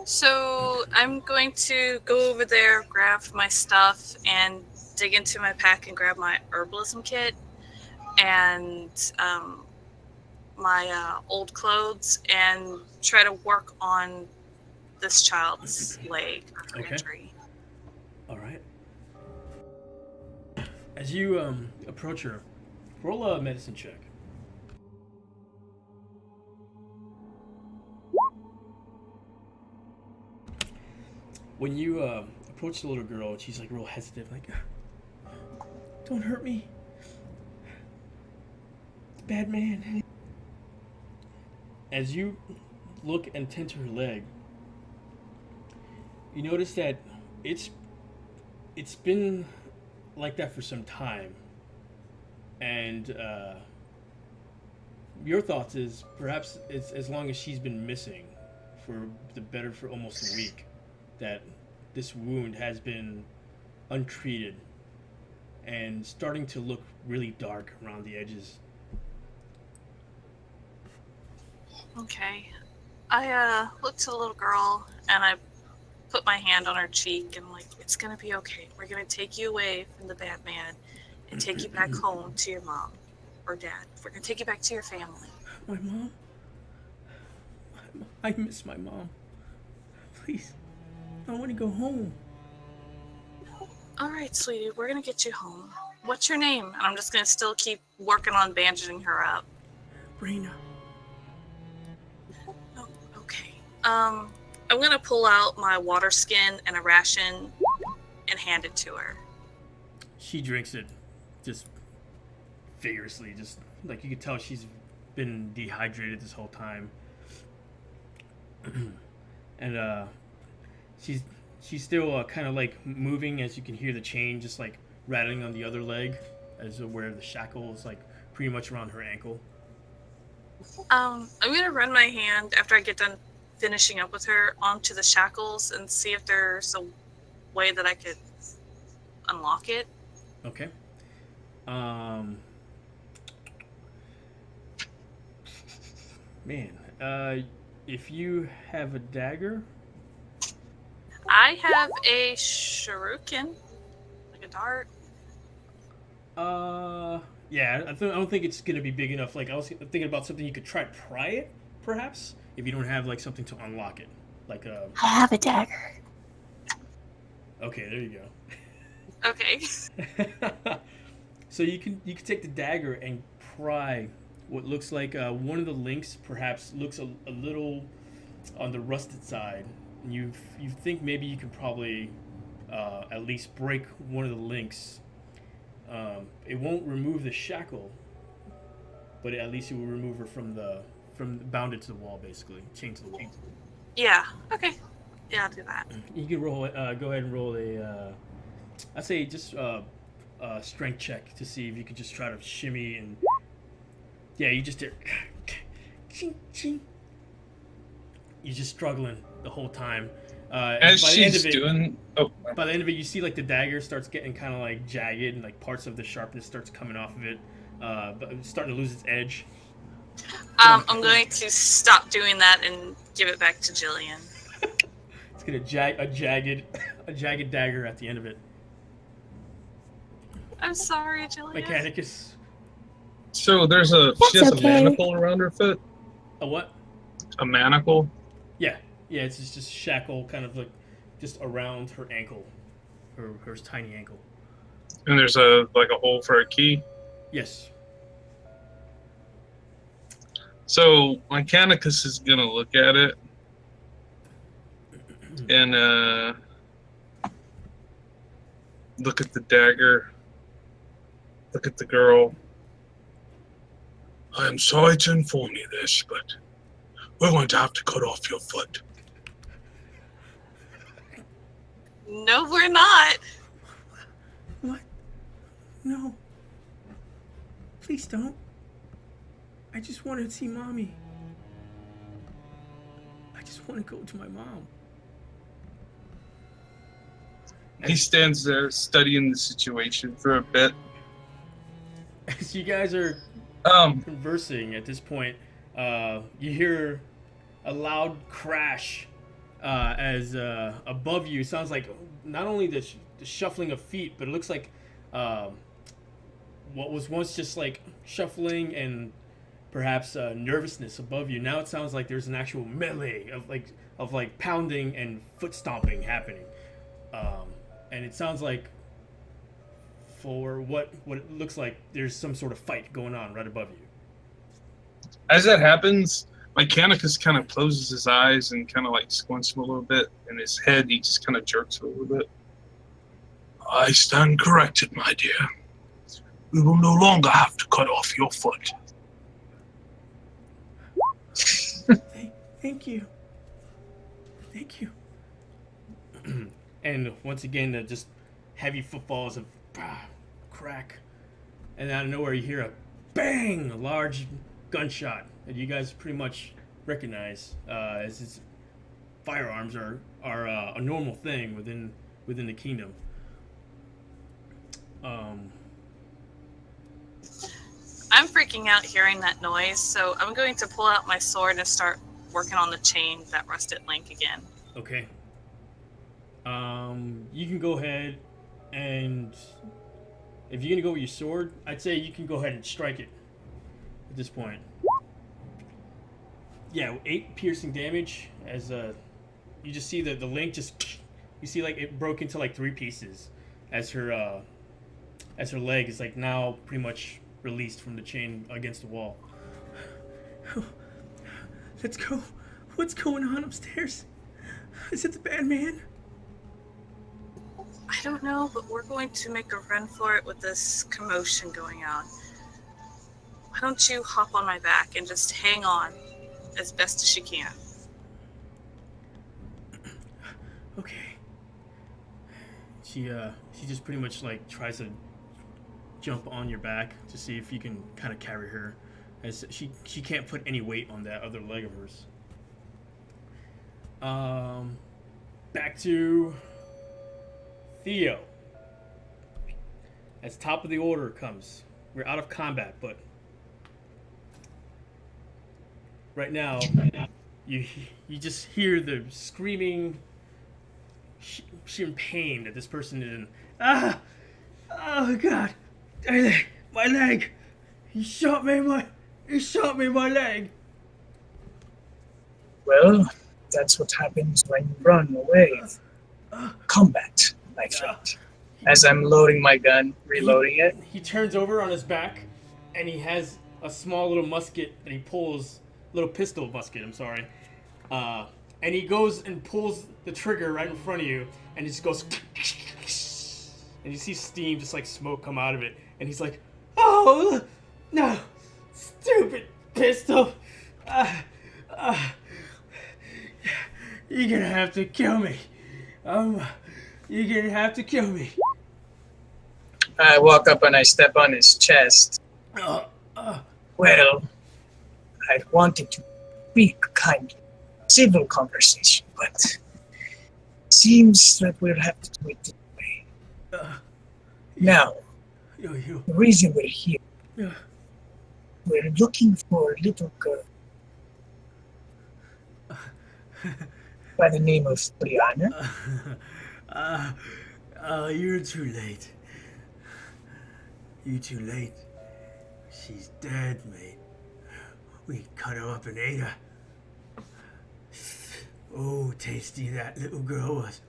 Speaker 6: So I'm going to go over there, grab my stuff, and dig into my pack and grab my herbalism kit and my old clothes and try to work on this child's leg or injury.
Speaker 2: All right. As you approach her, roll a medicine check. When you approach the little girl, she's like real hesitant, like, "Don't hurt me, bad man." As you look and tend to her leg, you notice that it's been like that for some time, and your thoughts is perhaps it's as long as she's been missing for almost a week, that this wound has been untreated and starting to look really dark around the edges.
Speaker 6: Okay. I look to the little girl and I put my hand on her cheek and like, it's gonna be okay. We're gonna take you away from the bad man and take you back home to your mom or dad. We're gonna take you back to your family.
Speaker 2: My mom? I miss my mom. Please, I want to go home.
Speaker 6: All right, sweetie, we're gonna get you home. What's your name? And I'm just gonna still keep working on bandaging her up.
Speaker 2: Raina.
Speaker 6: Oh, okay. I'm gonna pull out my water skin and a ration and hand it to her.
Speaker 2: She drinks it just vigorously, just like you can tell she's been dehydrated this whole time. And she's still kind of like moving, as you can hear the chain just like rattling on the other leg, as where the shackle is like pretty much around her ankle.
Speaker 6: I'm gonna run my hand after I get done finishing up with her onto the shackles and see if there's a way that I could unlock it.
Speaker 2: Okay. Man, if you have a dagger,
Speaker 6: I have a shuriken, like a dart.
Speaker 2: yeah, I don't think it's gonna be big enough. Like I was thinking about something you could try to pry it, perhaps, if you don't have like something to unlock it, like a.
Speaker 8: I have a dagger.
Speaker 2: Okay, there you go.
Speaker 6: Okay.
Speaker 2: So you can take the dagger and pry what looks like one of the links. Perhaps looks a little on the rusted side. You think maybe you can probably at least break one of the links. It won't remove the shackle, but at least it will remove her from bounded to the wall, basically chained to the wall.
Speaker 6: Yeah. Okay. Yeah, I'll do that.
Speaker 2: You can roll. Go ahead and roll a. I'd say just strength check to see if you could just try to shimmy and. Yeah, you just did. Ching, ching. You're just struggling the whole time.
Speaker 7: As she's doing. Oh.
Speaker 2: By the end of it, you see like the dagger starts getting kind of like jagged, and like parts of the sharpness starts coming off of it, but it's starting to lose its edge.
Speaker 6: I'm going to stop doing that and give it back to Jillian.
Speaker 2: It's gonna a jagged dagger at the end of it.
Speaker 6: I'm sorry, Jillian.
Speaker 2: Mechanicus.
Speaker 7: So she has
Speaker 8: okay.
Speaker 7: a manacle around her foot?
Speaker 2: A what?
Speaker 7: A manacle?
Speaker 2: Yeah, it's just shackle kind of like just around her ankle, her tiny ankle.
Speaker 7: And there's a hole for a key?
Speaker 2: Yes.
Speaker 7: So Mechanicus is gonna look at it and look at the dagger, look at the girl. I am sorry to inform you this, but we're going to have to cut off your foot.
Speaker 6: No, we're not.
Speaker 2: What? No. Please don't. I just want to see Mommy. I just want to go to my mom.
Speaker 7: He stands there studying the situation for a bit.
Speaker 2: As you guys are conversing at this point, you hear a loud crash as above you sounds like not only the shuffling of feet, but it looks like what was once just like shuffling and perhaps nervousness above you. Now it sounds like there's an actual melee of like pounding and foot stomping happening, and it sounds like for what it looks like there's some sort of fight going on right above you.
Speaker 7: As that happens, Mechanicus kind of closes his eyes and kind of like squints him a little bit, and his head, he just kind of jerks a little bit. I stand corrected, my dear. We will no longer have to cut off your foot.
Speaker 2: Thank you. Thank you. And once again, just heavy footfalls of crack. And out of nowhere, you hear a bang, a large gunshot that you guys pretty much recognize as firearms are a normal thing within the kingdom.
Speaker 6: I'm freaking out hearing that noise, so I'm going to pull out my sword and start working on the chain, that rusted link again.
Speaker 2: Okay. You can go ahead and if you're gonna go with your sword, I'd say you can go ahead and strike it at this point. Yeah, 8 piercing damage as you just see the link just you see like it broke into like 3 pieces as her leg is like now pretty much released from the chain against the wall. Let's go. What's going on upstairs? Is it the bad man?
Speaker 6: I don't know, but we're going to make a run for it with this commotion going on. Why don't you hop on my back and just hang on as best as you can?
Speaker 2: Okay. She just pretty much like tries to jump on your back to see if you can kind of carry her, as she can't put any weight on that other leg of hers. Back to Theo. As top of the order comes, we're out of combat, but right now you just hear the screaming, sheer pain that this person is in. Ah! Oh God! My leg! He shot me in my leg!
Speaker 1: Well, that's what happens when you run away. Combat, my friend. As I'm loading my gun, reloading it.
Speaker 2: He turns over on his back, and he has a small little musket that he pulls, little pistol musket, I'm sorry. And he goes and pulls the trigger right in front of you, and it just goes, and you see steam, just like smoke come out of it, and he's like, "Oh no, stupid pistol! You're gonna have to kill me. You're gonna have to kill me."
Speaker 1: I walk up and I step on his chest. Well, I wanted to speak kindly, civil conversation, but seems that we'll have to do it this way. Now, the reason we're here, we're looking for a little girl by the name of Brianna.
Speaker 2: You're too late. You're too late. She's dead, mate. We cut her up and ate her. Oh, tasty that little girl was.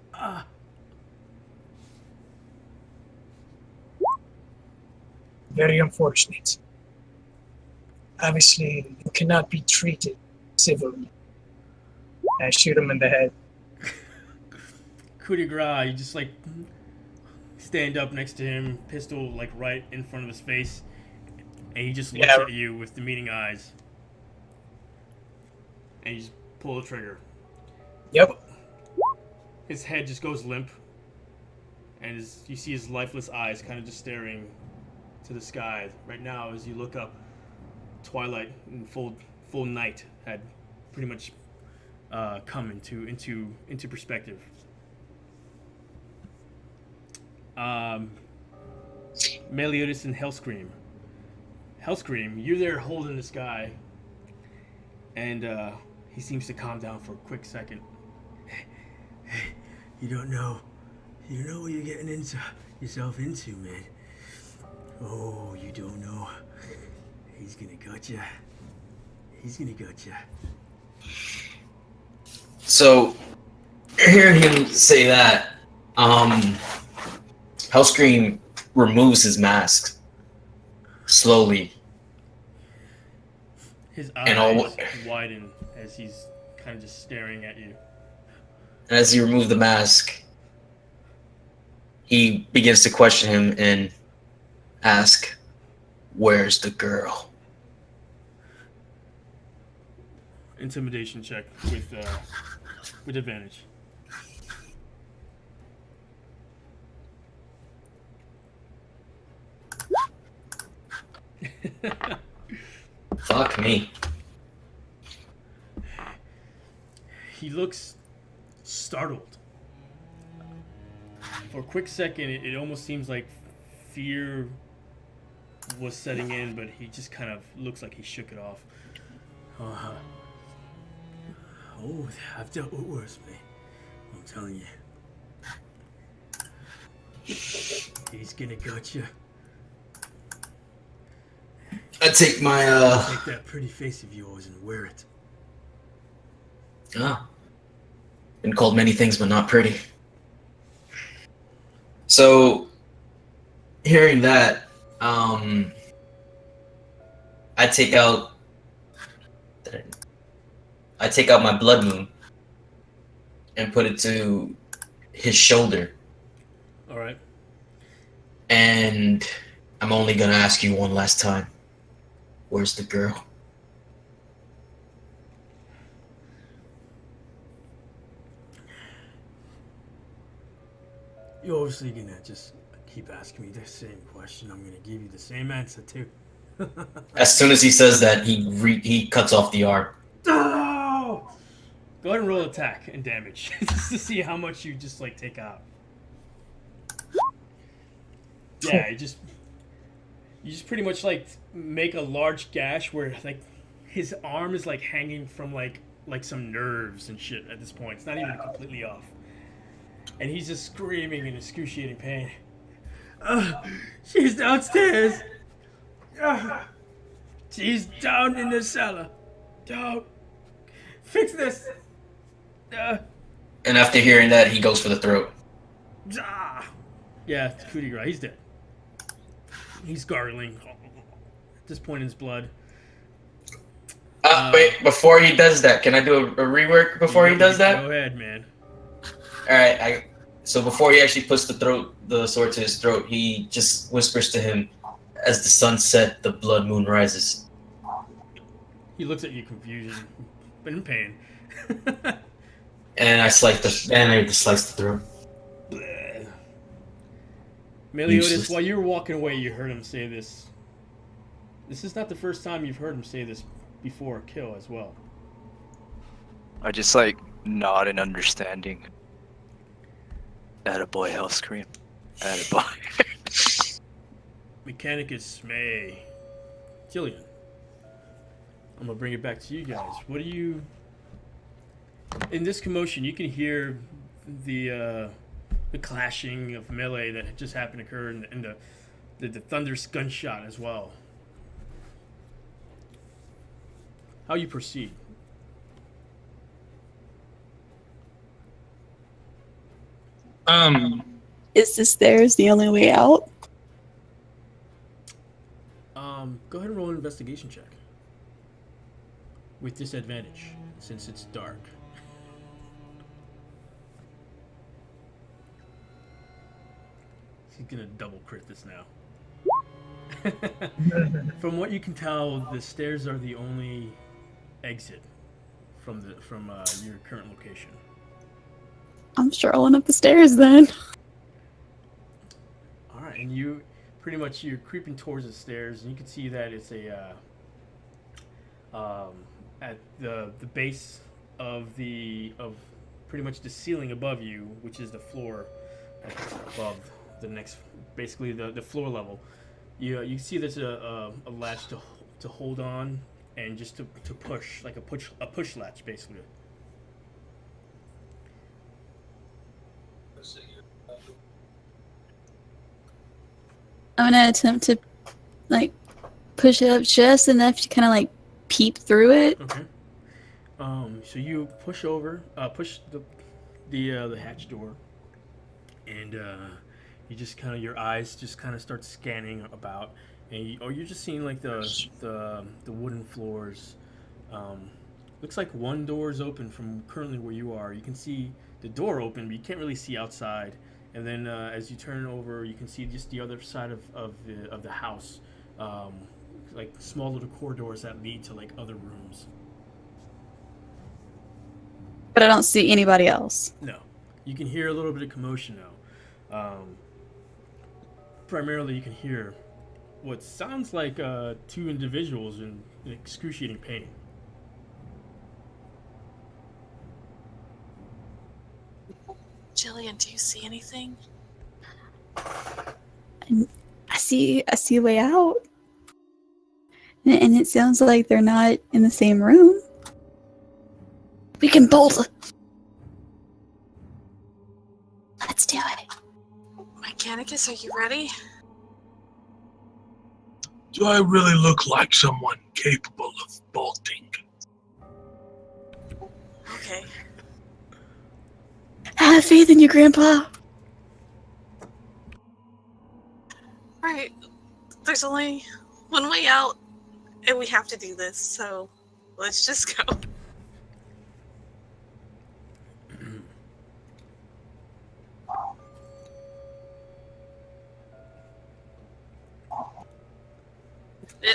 Speaker 1: Very unfortunate. Obviously, you cannot be treated civilly. I shoot him in the head.
Speaker 2: Coup de grace, you just like stand up next to him, pistol like right in front of his face, and he just looks at you with the meaning eyes. And you just pull the trigger.
Speaker 1: Yep.
Speaker 2: His head just goes limp, and you see his lifeless eyes kind of just staring to the sky. Right now, as you look up, twilight and full night had pretty much come into perspective. Meliodas and Hellscream. Hellscream, you're there holding this guy, and he seems to calm down for a quick second. Hey, you don't know what you're getting yourself into, man. Oh, you don't know. He's gonna gut ya.
Speaker 5: So, hearing him say that, Hellscream removes his mask slowly.
Speaker 2: His eyes widen as he's kind of just staring at you.
Speaker 5: And as he removes the mask, he begins to question him and ask, "Where's the girl?"
Speaker 2: Intimidation check with advantage.
Speaker 5: Fuck me.
Speaker 2: He looks startled. For a quick second, it almost seems like fear was setting in, but he just kind of looks like he shook it off. Oh, I've dealt with worse, mate. I'm telling you. He's gonna gut you.
Speaker 5: I take my
Speaker 2: Take that pretty face of yours and wear it.
Speaker 5: Been called many things, but not pretty. So, hearing that, I take out my blood moon, and put it to his shoulder.
Speaker 2: All right.
Speaker 5: And I'm only gonna ask you one last time. Where's the girl?
Speaker 2: You're obviously gonna just keep asking me the same question. I'm gonna give you the same answer too.
Speaker 5: As soon as he says that, he cuts off the arm.
Speaker 2: Oh! Go ahead and roll attack and damage just to see how much you just like take out. Yeah, you just pretty much like make a large gash where like his arm is like hanging from like some nerves and shit at this point. It's not even completely off. And he's just screaming in excruciating pain. She's downstairs. She's down in the cellar. Don't fix this.
Speaker 5: And after hearing that, he goes for the throat.
Speaker 2: Yeah, it's coup de grace. He's dead. He's gargling. At this point in his blood.
Speaker 5: Wait, before he does that, can I do a rework before he does that?
Speaker 2: Go ahead, man.
Speaker 5: Alright, so before he actually puts the sword to his throat, he just whispers to him, as the sun set, the blood moon rises.
Speaker 2: He looks at you confused, but in pain.
Speaker 5: And I slice the throat.
Speaker 2: Meliodas, while you were walking away, you heard him say this. This is not the first time you've heard him say this before a kill as well.
Speaker 3: I just like nod in understanding. Attaboy, Hellscream. Attaboy.
Speaker 2: Mechanicus May. Jillian. I'm gonna bring it back to you guys. What do you... In this commotion, you can hear the clashing of melee that just happened to occur and the thunderous gunshot as well. How you proceed?
Speaker 8: Is the stairs the only way out?
Speaker 2: Go ahead and roll an investigation check. With disadvantage, since it's dark. He's gonna double crit this now. From what you can tell, the stairs are the only exit from your current location.
Speaker 8: I'm strolling up the stairs then.
Speaker 2: All right, and you're creeping towards the stairs, and you can see that it's at the base of pretty much the ceiling above you, which is the floor above the next, basically the floor level. You see there's a latch to hold on and just to push, like a push latch basically.
Speaker 8: I'm gonna attempt to like push it up just enough to kind of like peep through it.
Speaker 2: Okay. So you push the hatch door, and you just kind of, your eyes just kind of start scanning about, and you're just seeing like the wooden floors. Looks like one door is open from currently where you are. You can see the door open, but you can't really see outside. And then as you turn over, you can see just the other side of the house, like small little corridors that lead to like other rooms.
Speaker 8: But I don't see anybody else.
Speaker 2: No, you can hear a little bit of commotion now. Primarily, you can hear what sounds like two individuals in excruciating pain.
Speaker 6: Jillian, do you see anything?
Speaker 8: I see a way out. And it sounds like they're not in the same room. We can bolt. Let's do it.
Speaker 6: Mechanicus, are you ready?
Speaker 7: Do I really look like someone capable of bolting?
Speaker 6: Okay.
Speaker 8: I have faith in you, Grandpa.
Speaker 6: Alright. There's only one way out, and we have to do this, so let's just go.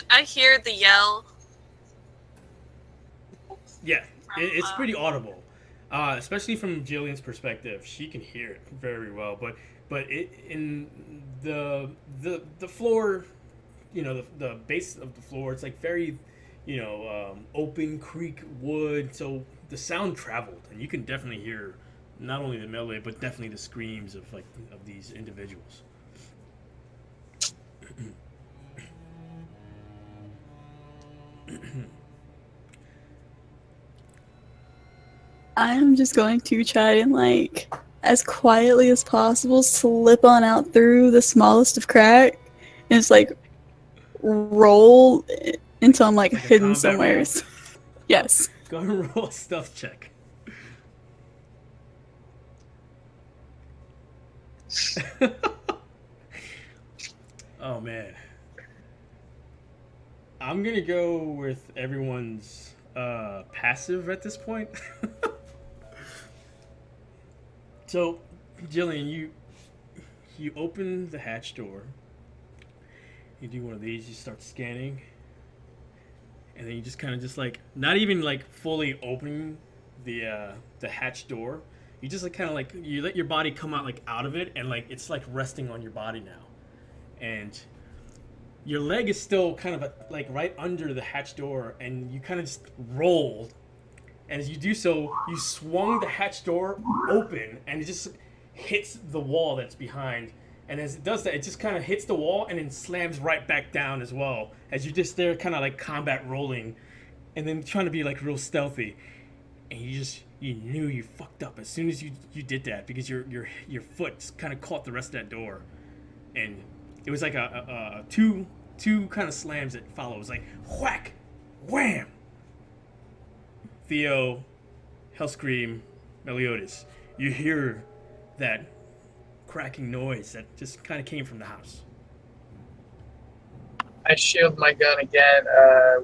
Speaker 6: I hear the yell.
Speaker 2: Yeah, it's pretty audible, especially from Jillian's perspective. She can hear it very well, but in the floor, the base of the floor, it's like very, open creek wood. So the sound traveled, and you can definitely hear not only the melee, but definitely the screams of these individuals.
Speaker 8: I'm just going to try and, like, as quietly as possible, slip on out through the smallest of crack and just, like, roll until I'm, like
Speaker 2: a
Speaker 8: hidden
Speaker 2: combat
Speaker 8: somewhere.
Speaker 2: roll?
Speaker 8: Yes.
Speaker 2: Go ahead and roll a stealth check. Oh man, I'm gonna go with everyone's passive at this point. So, Jillian, you open the hatch door. You do one of these. You start scanning, and then you just kind of like not even like fully opening the hatch door. You just like kind of like you let your body come out like out of it, and like it's like resting on your body now, and your leg is still kind of like right under the hatch door, and you kind of just rolled. And as you do so, you swung the hatch door open, and it just hits the wall that's behind. And as it does that, it just kind of hits the wall and then slams right back down as well. As you're just there, kind of like combat rolling, and then trying to be like real stealthy. And you knew you fucked up as soon as you did that, because your foot kind of caught the rest of that door, and it was like a two kind of slams that follow. It was like whack, wham. Theo, Hellscream, Meliodas, you hear that cracking noise that just kind of came from the house.
Speaker 1: I shield my gun again,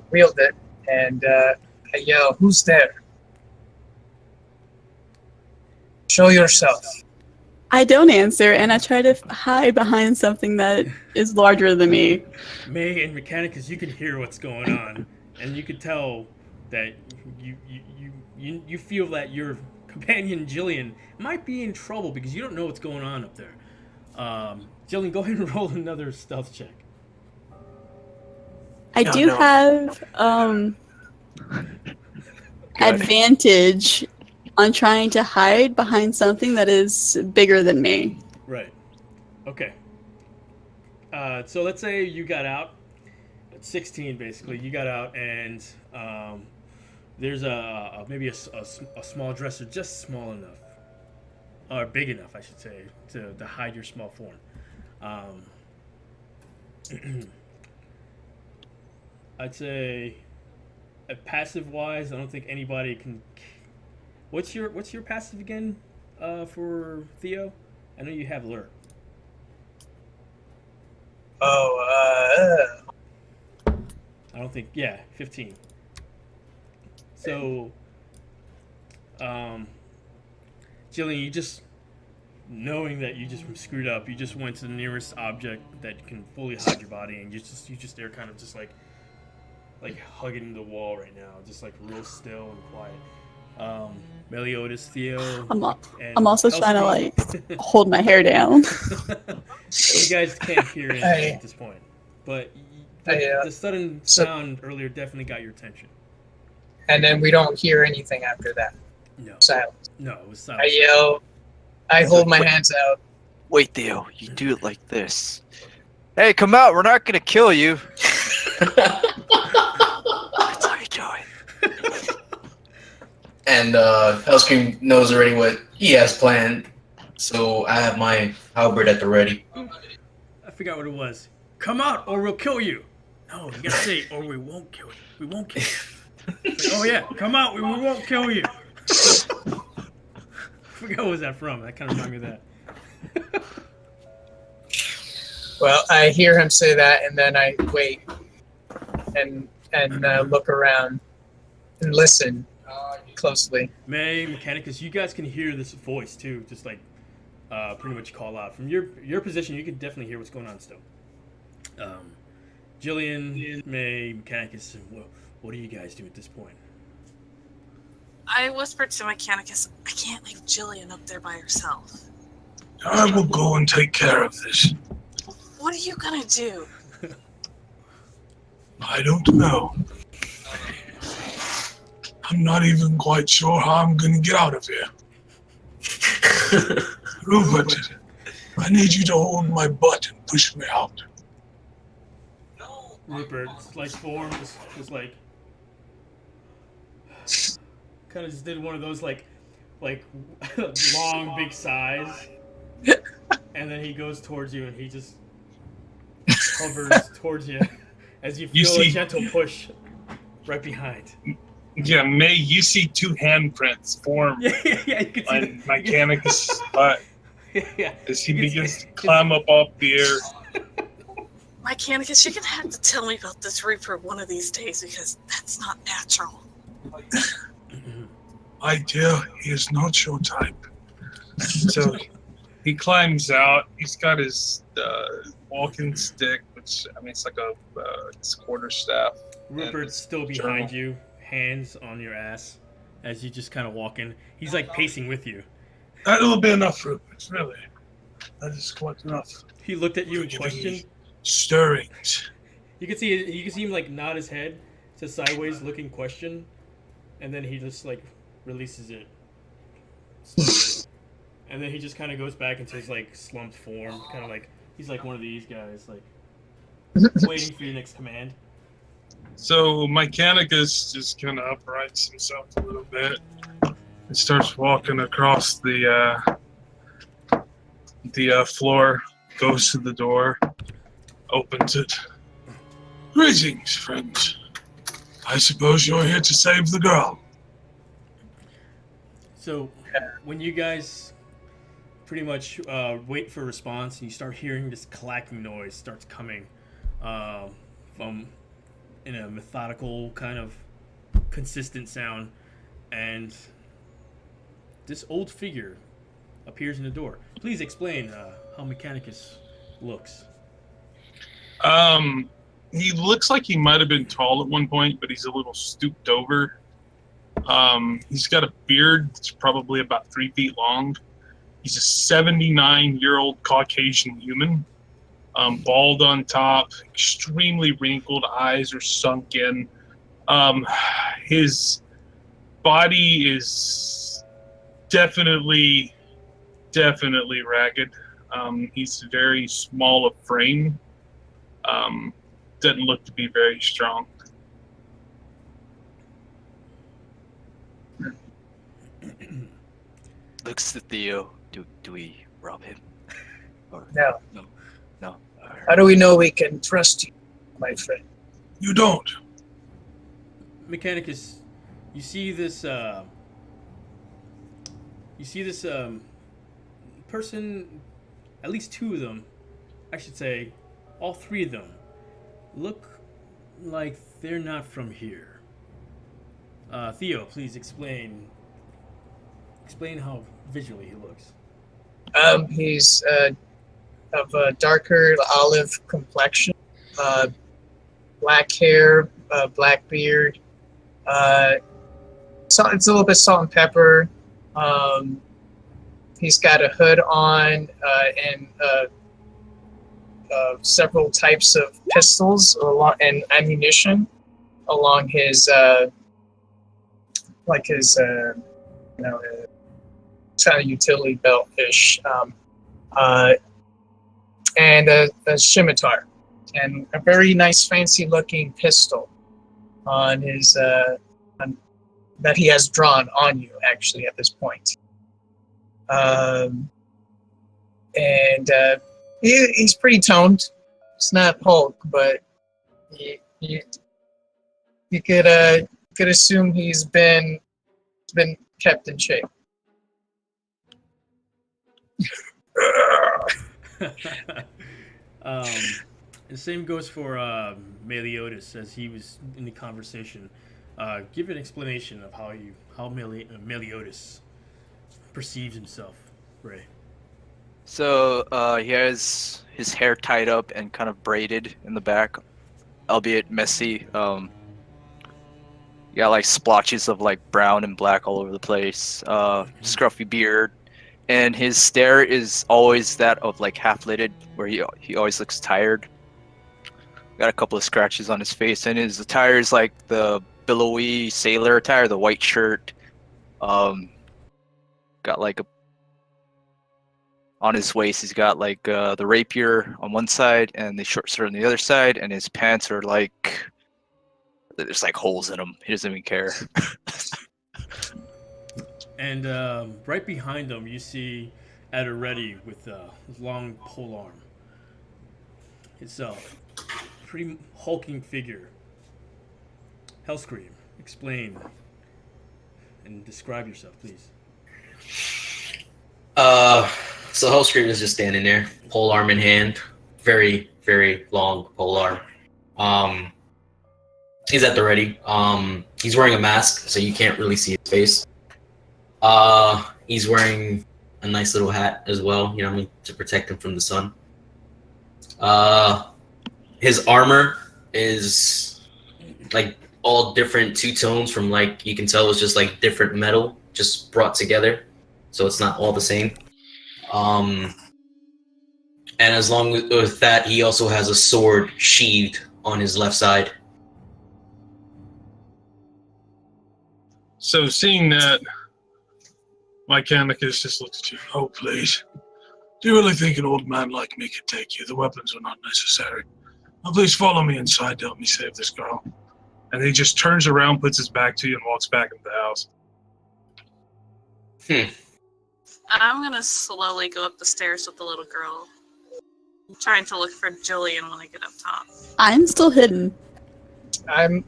Speaker 1: wield it, and I yell, "Who's there? Show yourself."
Speaker 8: I don't answer, and I try to hide behind something that is larger than me.
Speaker 2: May and Mechanicus, you can hear what's going on, and you can tell that you feel that your companion Jillian might be in trouble because you don't know what's going on up there. Jillian, go ahead and roll another stealth check.
Speaker 8: I do have advantage on trying to hide behind something that is bigger than me.
Speaker 2: Right. Okay. So let's say you got out at 16, basically. You got out, and there's maybe a small dresser, just small enough, or big enough, I should say, to hide your small form. I'd say, passive wise, I don't think anybody can. What's your passive again, for Theo? I know you have lure.
Speaker 1: Oh,
Speaker 2: I don't think. Yeah, 15. So, Jillian, you just knowing that you just screwed up, you just went to the nearest object that can fully hide your body, and you just there, kind of just like hugging the wall right now, just like real still and quiet. Meliodas, Theo.
Speaker 8: I'm also trying to like hold my hair down.
Speaker 2: You guys can't hear anything at this point, but the sudden sound earlier definitely got your attention.
Speaker 1: and then we don't hear anything after that.
Speaker 2: No.
Speaker 1: Silence.
Speaker 2: No, it was
Speaker 1: I
Speaker 2: silent.
Speaker 1: yell. I hold my hands out.
Speaker 3: Wait, Theo, you do it like this. Hey, come out, we're not gonna kill you. That's how you do it.
Speaker 5: And Hellscream knows already what he has planned, so I have my halberd at the ready.
Speaker 2: I forgot what it was. Come out or we'll kill you. No, you gotta say, or we won't kill you. We won't kill you. Like, oh yeah, come out, we won't kill you. I forgot what was that from. That kind of reminded me of that.
Speaker 1: Well, I hear him say that, and then I wait and look around and listen closely.
Speaker 2: May, Mechanicus, you guys can hear this voice too, just like pretty much call out. From your position, you can definitely hear what's going on still. Jillian, May, Mechanicus, what do you guys do at this point?
Speaker 6: I whispered to Mechanicus, I can't leave Jillian up there by herself.
Speaker 7: I will go and take care of this.
Speaker 6: What are you gonna do?
Speaker 7: I don't know. I'm not even quite sure how I'm gonna get out of here. Rupert, I need you to hold my butt and push me out.
Speaker 2: Rupert's like form was like kind of just did one of those like long big sighs, and then he goes towards you and he just hovers towards you as you feel a gentle push right behind.
Speaker 7: Yeah, May, you see two handprints form
Speaker 2: Yeah, you can see
Speaker 7: on Mechanicus' butt
Speaker 2: yeah.
Speaker 7: as he begins to climb up off the air.
Speaker 6: Mechanicus, you're gonna have to tell me about this Reaper one of these days because that's not natural.
Speaker 7: My dear, he is not your type. So he climbs out. He's got his walking stick, which, I mean, it's like a quarterstaff.
Speaker 2: Rupert's still behind you, hands on your ass, as you just kind of walk in. He's like pacing with you.
Speaker 7: That will be enough, Rupert, really. That is quite enough.
Speaker 2: He looked at you and questioned.
Speaker 7: Stirrings.
Speaker 2: You can see him like nod his head to sideways looking question, and then he just like releases it slowly. And then he just kind of goes back into his like slumped form, kind of like he's like one of these guys, like waiting for your next command.
Speaker 7: So Mechanicus just kind of uprights himself a little bit and starts walking across the floor, goes to the door, opens it. Greetings, friends. I suppose you're here to save the girl.
Speaker 2: So when you guys pretty much wait for a response and you start hearing this clacking noise starts coming from in a methodical kind of consistent sound, and this old figure appears in the door. Please explain how Mechanicus looks.
Speaker 7: He looks like he might have been tall at one point, but he's a little stooped over. He's got a beard that's probably about 3 feet long. He's a 79-year-old Caucasian human. Bald on top, extremely wrinkled, eyes are sunk in. His body is definitely ragged. He's very small of frame. Doesn't look to be very strong.
Speaker 3: Looks at Theo. Do we rob him? Or
Speaker 1: No.
Speaker 3: No.
Speaker 1: How do we know we can trust you, my friend?
Speaker 7: You don't.
Speaker 2: Mechanicus, you see this person, at least two of them, I should say, all three of them, look like they're not from here. Theo, please explain how visually he looks.
Speaker 1: He's of a darker olive complexion, black hair, black beard. So it's a little bit salt and pepper. He's got a hood on and several types of pistols and ammunition along his kind of utility belt-ish, and a scimitar, and a very nice, fancy-looking pistol on his that he has drawn on you, actually, at this point. He's pretty toned. It's not Hulk, but you could assume he's been kept in shape.
Speaker 2: The same goes for Meliodas, as he was in the conversation. Give an explanation of how Meliodas perceives himself, Ray.
Speaker 3: So he has his hair tied up and kind of braided in the back, albeit messy. You got like splotches of like brown and black all over the place. Scruffy beard, and his stare is always that of like half-lidded, where he always looks tired. Got a couple of scratches on his face, and his attire is like the billowy sailor attire, the white shirt. Got like on his waist, he's got like the rapier on one side and the short sword on the other side, and his pants are like there's like holes in them. He doesn't even care.
Speaker 2: And right behind him, you see at a ready with a long pole arm. It's a pretty hulking figure. Hellscream, explain and describe yourself, please.
Speaker 5: So Hellscream is just standing there, pole arm in hand, very, very long pole arm. He's at the ready. He's wearing a mask, so you can't really see his face. He's wearing a nice little hat as well, you know what I mean, to protect him from the sun. His armor is like all different two tones from like you can tell it's just like different metal just brought together, so it's not all the same. And as long with that, he also has a sword sheathed on his left side.
Speaker 7: So seeing that, my Kamicus just looks at you. Oh, please. Do you really think an old man like me could take you? The weapons are not necessary. Oh, please follow me inside to help me save this girl. And he just turns around, puts his back to you, and walks back into the house.
Speaker 6: I'm gonna slowly go up the stairs with the little girl, trying to look for Jillian when I get up top.
Speaker 8: I'm still hidden.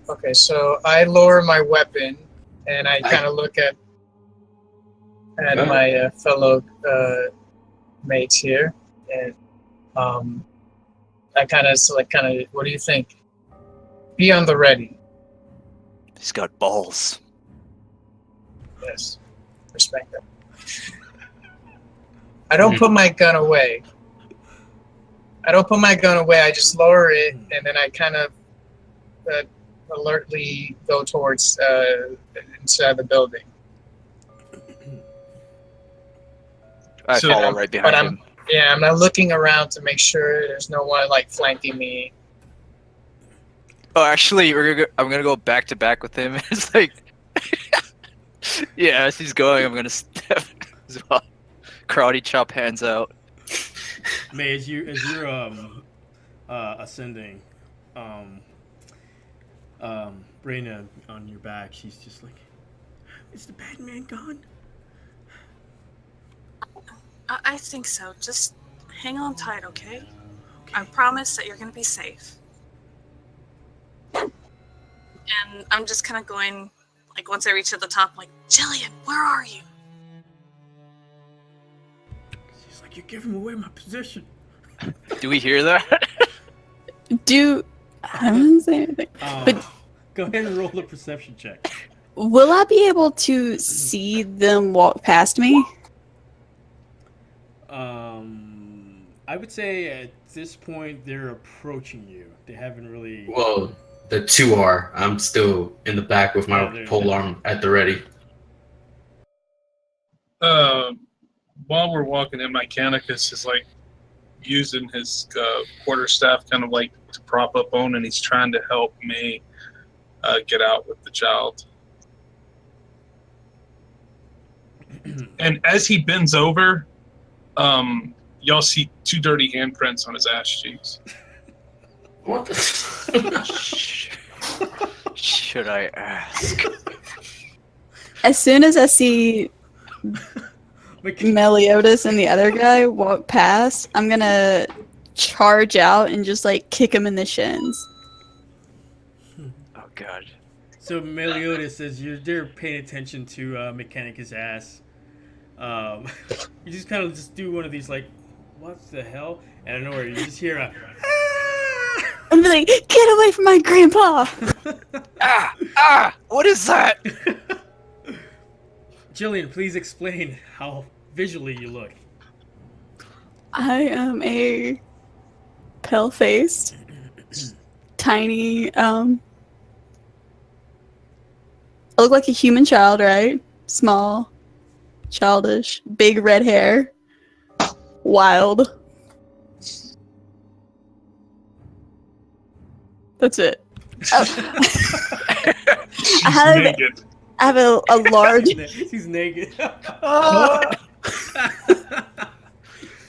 Speaker 1: Okay, so I lower my weapon and I kind of look at my fellow mates here, and I kind of what do you think? Be on the ready.
Speaker 3: He's got balls.
Speaker 1: Yes, respect that. I don't put my gun away. I just lower it, and then I kind of alertly go towards inside the building.
Speaker 3: I follow right behind him.
Speaker 1: Yeah, I'm not looking around to make sure there's no one like flanking me.
Speaker 3: Oh, actually, I'm gonna go back to back with him. It's like, yeah, as he's going, I'm gonna step as well. Karate chop, hands out.
Speaker 2: May, as you're ascending, Brayna on your back, she's just like, is the bad man gone?
Speaker 6: I think so. Just hang on tight, okay? I promise that you're gonna be safe. And I'm just kind of going, like, once I reach to the top, I'm like, Jillian, where are you?
Speaker 2: She's like, you're giving away my position.
Speaker 3: Do we hear that?
Speaker 8: I don't say anything. But
Speaker 2: go ahead and roll a perception check.
Speaker 8: will I be able to see them walk past me?
Speaker 2: I would say at this point they're approaching you. They haven't really.
Speaker 5: Well, the two are. I'm still in the back with my pole arm at the ready.
Speaker 7: While we're walking in, my Canicus is like using his quarterstaff kind of like to prop up on, and he's trying to help me get out with the child. And as he bends over, y'all see two dirty handprints on his ass cheeks.
Speaker 5: What the?
Speaker 3: Should I ask?
Speaker 8: As soon as I see Meliodas and the other guy walk past, I'm gonna charge out and just like kick him in the shins.
Speaker 3: Oh god.
Speaker 2: So Meliodas, as you're there paying attention to Mechanicus' ass, you just kind of just do one of these like, what the hell? And I don't know where you just hear a.
Speaker 8: I'm like, get away from my grandpa!
Speaker 3: What is that?
Speaker 2: Jillian, please explain how visually you look.
Speaker 8: I am a pale-faced, tiny. I look like a human child, right? Small, childish, big red hair, wild. That's it. Oh.
Speaker 7: She's
Speaker 8: have-
Speaker 7: naked.
Speaker 8: I have a large,
Speaker 2: She's naked.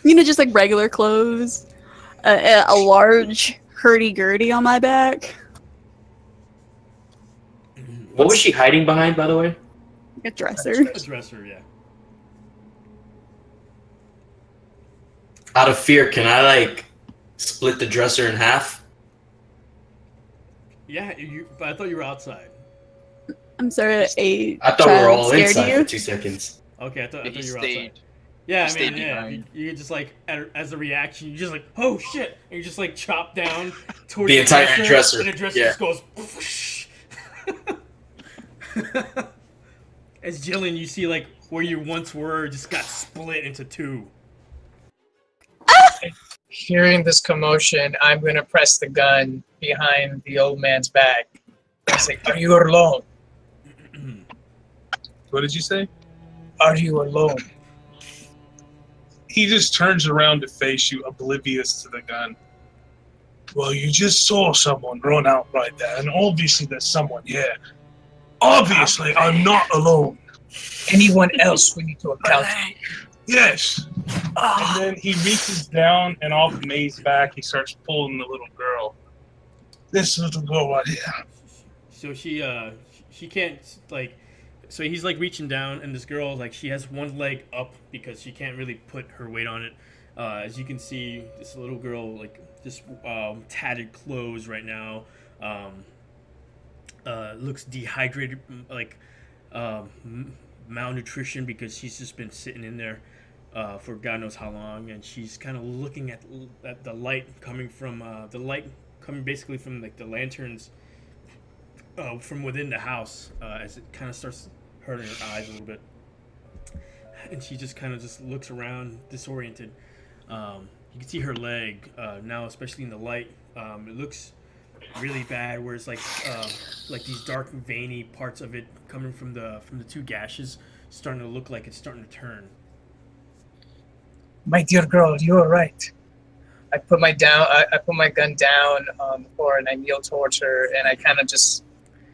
Speaker 8: just like regular clothes. A large hurdy-gurdy on my back.
Speaker 5: What was she hiding behind, by the way?
Speaker 8: A dresser.
Speaker 2: A dresser, yeah.
Speaker 5: Out of fear, can I like split the dresser in half?
Speaker 2: Yeah, but I thought you were outside.
Speaker 8: I'm sorry, a
Speaker 5: I thought we were
Speaker 8: child
Speaker 5: all
Speaker 8: scared
Speaker 5: inside
Speaker 8: you.
Speaker 5: for 2 seconds.
Speaker 2: Okay, I thought
Speaker 3: He
Speaker 2: you were
Speaker 3: stayed.
Speaker 2: outside. Yeah,
Speaker 3: He stayed
Speaker 2: yeah.
Speaker 3: behind.
Speaker 2: You just like, as a reaction, you just like, oh shit, and you just like chop down towards
Speaker 5: The entire dresser,
Speaker 2: and the dresser
Speaker 5: yeah.
Speaker 2: just goes. Whoosh. As Jillian, you see like where you once were just got split into two.
Speaker 1: Hearing this commotion, I'm gonna press the gun behind the old man's back. He's like, "Are you alone?
Speaker 7: What did you say?
Speaker 1: Are you alone?"
Speaker 7: He just turns around to face you, oblivious to the gun. Well, you just saw someone run out right there, and obviously there's someone here. Obviously, I'm not alone.
Speaker 1: Anyone else we need to account for?
Speaker 7: Yes. And then he reaches down, and off May's back, he starts pulling the little girl. This little girl right here.
Speaker 2: So she can't like, so he's like reaching down, and this girl like she has one leg up because she can't really put her weight on it. As you can see, this little girl like just tattered clothes right now. Looks dehydrated, like malnutrition because she's just been sitting in there for God knows how long, and she's kind of looking at the light coming from basically from like the lanterns from within the house as it kind of starts hurting her eyes a little bit, and she just kind of just looks around disoriented. You can see her leg now, especially in the light. It looks really bad, where it's like these dark veiny parts of it coming from the two gashes starting to look like it's starting to turn.
Speaker 1: My dear girl, you are right. I put my gun down on the floor and I kneel towards her and I kind of just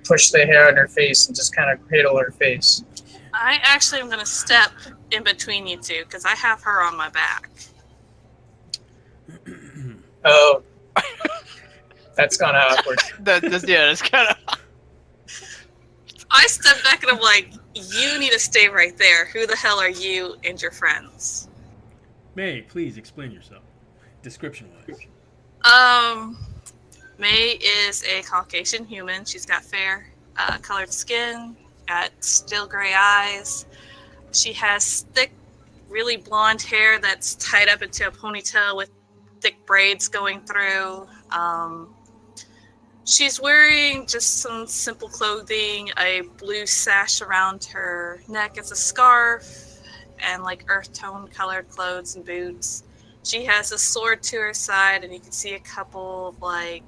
Speaker 1: push the hair on her face and just kind of cradle her face.
Speaker 6: I actually am going to step in between you two because I have her on my back.
Speaker 1: Oh, that's kind of awkward.
Speaker 3: That's kind of.
Speaker 6: I step back and I'm like, you need to stay right there. Who the hell are you and your friends?
Speaker 2: May, please explain yourself, description-wise.
Speaker 6: May is a Caucasian human. She's got fair colored skin, got still gray eyes. She has thick, really blonde hair that's tied up into a ponytail with thick braids going through. She's wearing just some simple clothing, a blue sash around her neck as a scarf, and like earth tone colored clothes and boots. She has a sword to her side, and you can see a couple of like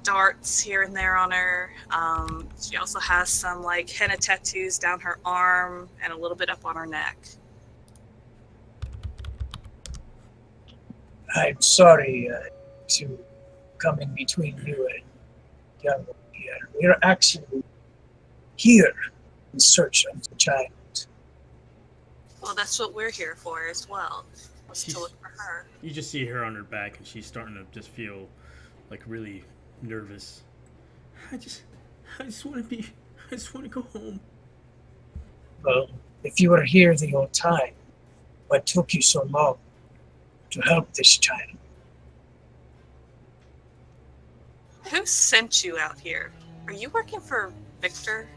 Speaker 6: darts here and there on her. She also has some like henna tattoos down her arm and a little bit up on her neck.
Speaker 1: I'm sorry to come in between you and young one here. We're actually here in search of the child.
Speaker 6: Well, that's what we're here for as well, was to look for her.
Speaker 2: You just see her on her back, and she's starting to just feel like really nervous. I just want to go home.
Speaker 1: Well, if you were here the whole time, what took you so long to help this child?
Speaker 6: Who sent you out here? Are you working for Victor?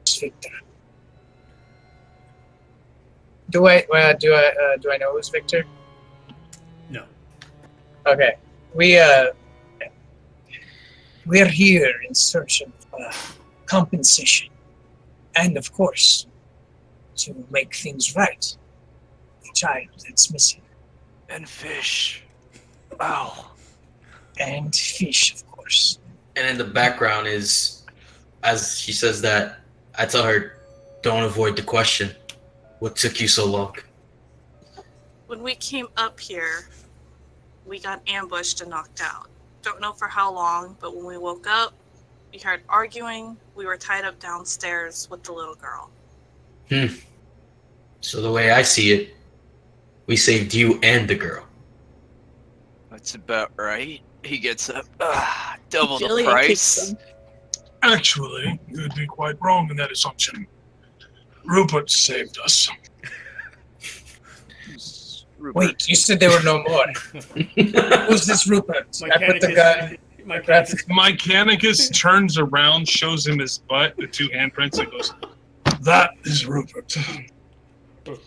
Speaker 1: It's Victor. Do I know who's Victor?
Speaker 2: No.
Speaker 1: Okay. We're here in search of compensation, and of course, to make things right. The child that's missing.
Speaker 3: And fish. Wow.
Speaker 1: And fish, of course.
Speaker 5: And in the background is, as she says that, I tell her, don't avoid the question. What took you so long?
Speaker 6: When we came up here, we got ambushed and knocked out. Don't know for how long, but when we woke up, we heard arguing. We were tied up downstairs with the little girl.
Speaker 5: So the way I see it, we saved you and the girl.
Speaker 3: That's about right. He gets up double the
Speaker 8: Jillian kicks
Speaker 3: price.
Speaker 8: him.
Speaker 9: Actually, you'd be quite wrong in that assumption. Rupert saved us.
Speaker 3: Rupert.
Speaker 1: Wait, you said there were no more. Who's this Rupert? I put the guy.
Speaker 7: Mechanicus turns around, shows him his butt, the two handprints, and goes,
Speaker 9: That is Rupert.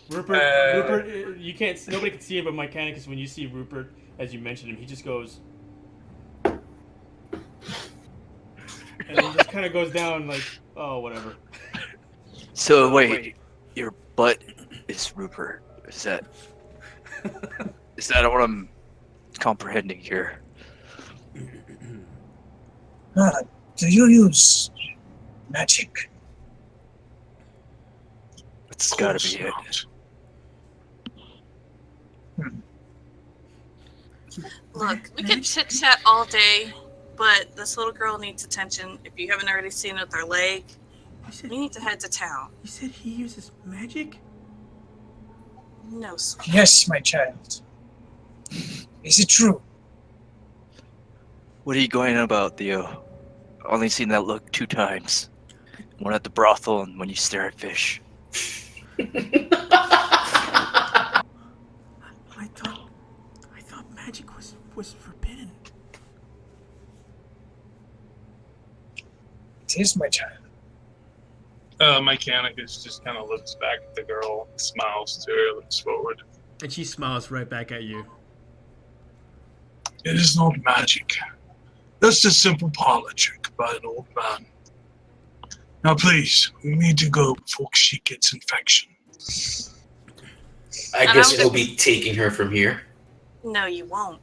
Speaker 2: Rupert, you can't. Nobody can see it, but Mechanicus, when you see Rupert, as you mentioned him, he just goes, and then just kind of goes down like, oh, whatever.
Speaker 3: So wait, your butt is Rupert. Is that what I'm comprehending here?
Speaker 1: Do you use magic?
Speaker 3: It's gotta be it.
Speaker 6: Look, we could chit chat all day, but this little girl needs attention. If you haven't already seen it with her leg, we need to head to town.
Speaker 2: You said he uses magic?
Speaker 6: No, sweetie.
Speaker 1: Yes, my child. Is it true?
Speaker 3: What are you going on about, Theo? Only seen that look 2 times. One at the brothel and when you stare at fish.
Speaker 2: I thought magic was forbidden.
Speaker 1: It is, my child.
Speaker 7: Mechanicus just kind of looks back at the girl, smiles to her, looks forward.
Speaker 2: And she smiles right back at you.
Speaker 9: It is not magic. That's a simple parlor trick by an old man. Now please, we need to go before she gets infection.
Speaker 5: I guess we'll be taking her from here.
Speaker 6: No, you won't.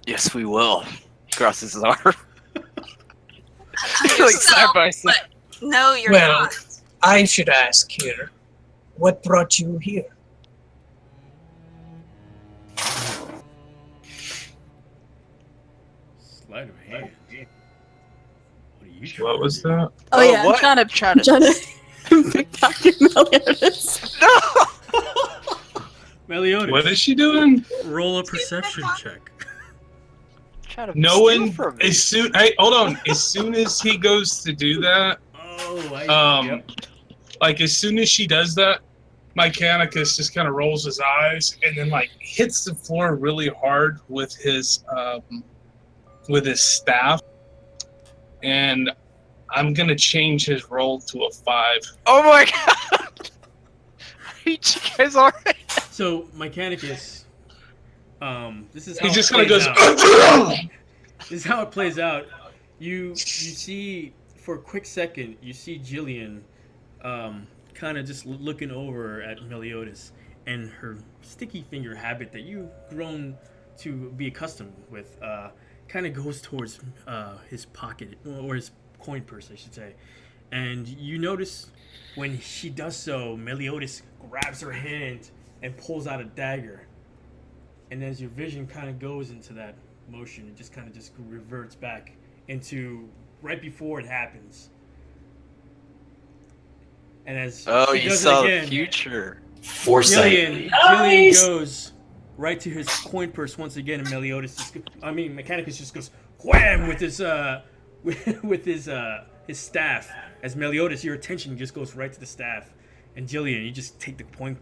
Speaker 3: Yes, we will. He crosses his arm.
Speaker 6: Like
Speaker 3: side by side.
Speaker 6: But no, you're
Speaker 1: Well,
Speaker 6: not.
Speaker 1: I should ask here, what brought you here?
Speaker 2: Sleight of hand. What are you trying
Speaker 7: What
Speaker 2: to
Speaker 7: was
Speaker 2: do?
Speaker 7: that?
Speaker 8: Oh yeah,
Speaker 3: what?
Speaker 8: I'm trying to pickpocket Meliodas.
Speaker 2: Meliodas,
Speaker 7: What is she doing?
Speaker 2: roll a perception check.
Speaker 3: Try to
Speaker 7: No
Speaker 3: steal
Speaker 7: one.
Speaker 3: from me.
Speaker 7: As soon, hey, hold on. As soon as he goes to do that,
Speaker 2: Oh,
Speaker 7: like as soon as she does that, Mechanicus just kind of rolls his eyes and then like hits the floor really hard with his staff. And I'm gonna change his roll to a 5.
Speaker 3: Oh my god! You guys alright?
Speaker 2: So Mechanicus, this is how
Speaker 7: He
Speaker 2: it
Speaker 7: just kind of
Speaker 2: plays
Speaker 7: goes.
Speaker 2: out. This is how it plays out. You see for a quick second, you see Jillian, kind of just looking over at Meliodas, and her sticky finger habit that you've grown to be accustomed with, kind of goes towards his pocket, or his coin purse, I should say. And you notice when she does so, Meliodas grabs her hand and pulls out a dagger. And as your vision kind of goes into that motion, it just kind of just reverts back into right before it happens. And as
Speaker 3: Oh,
Speaker 2: she
Speaker 3: you
Speaker 2: does
Speaker 3: saw
Speaker 2: it
Speaker 3: the
Speaker 2: again,
Speaker 3: future.
Speaker 5: Foresight.
Speaker 2: Jillian goes right to his coin purse once again, and Meliodas Mechanicus just goes wham with his with his staff. As Meliodas, your attention just goes right to the staff, and Jillian, you just take the coin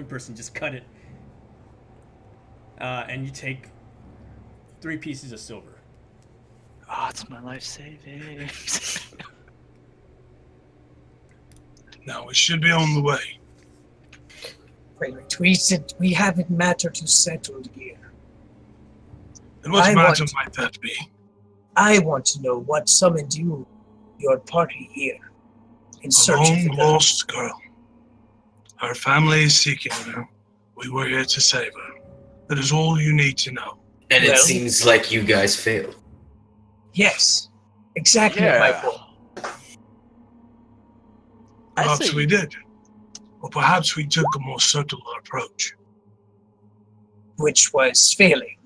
Speaker 2: purse and just cut it, and you take 3 pieces of silver.
Speaker 3: Oh, it's my life savings.
Speaker 9: Now we should be on the way.
Speaker 1: Wait, we have a matter to settle here.
Speaker 9: And what
Speaker 1: I
Speaker 9: matter
Speaker 1: want-
Speaker 9: might that be?
Speaker 1: I want to know what summoned your party here, in
Speaker 9: A
Speaker 1: search of the
Speaker 9: long
Speaker 1: girl.
Speaker 9: lost girl. Her family is seeking her. We were here to save her. That is all you need to know.
Speaker 5: And it
Speaker 1: Well-
Speaker 5: seems like you guys failed.
Speaker 1: Yes, exactly,
Speaker 3: Yeah.
Speaker 1: Michael.
Speaker 3: I
Speaker 9: Perhaps
Speaker 3: say-
Speaker 9: we did. Or perhaps we took a more subtle approach.
Speaker 1: Which was failing.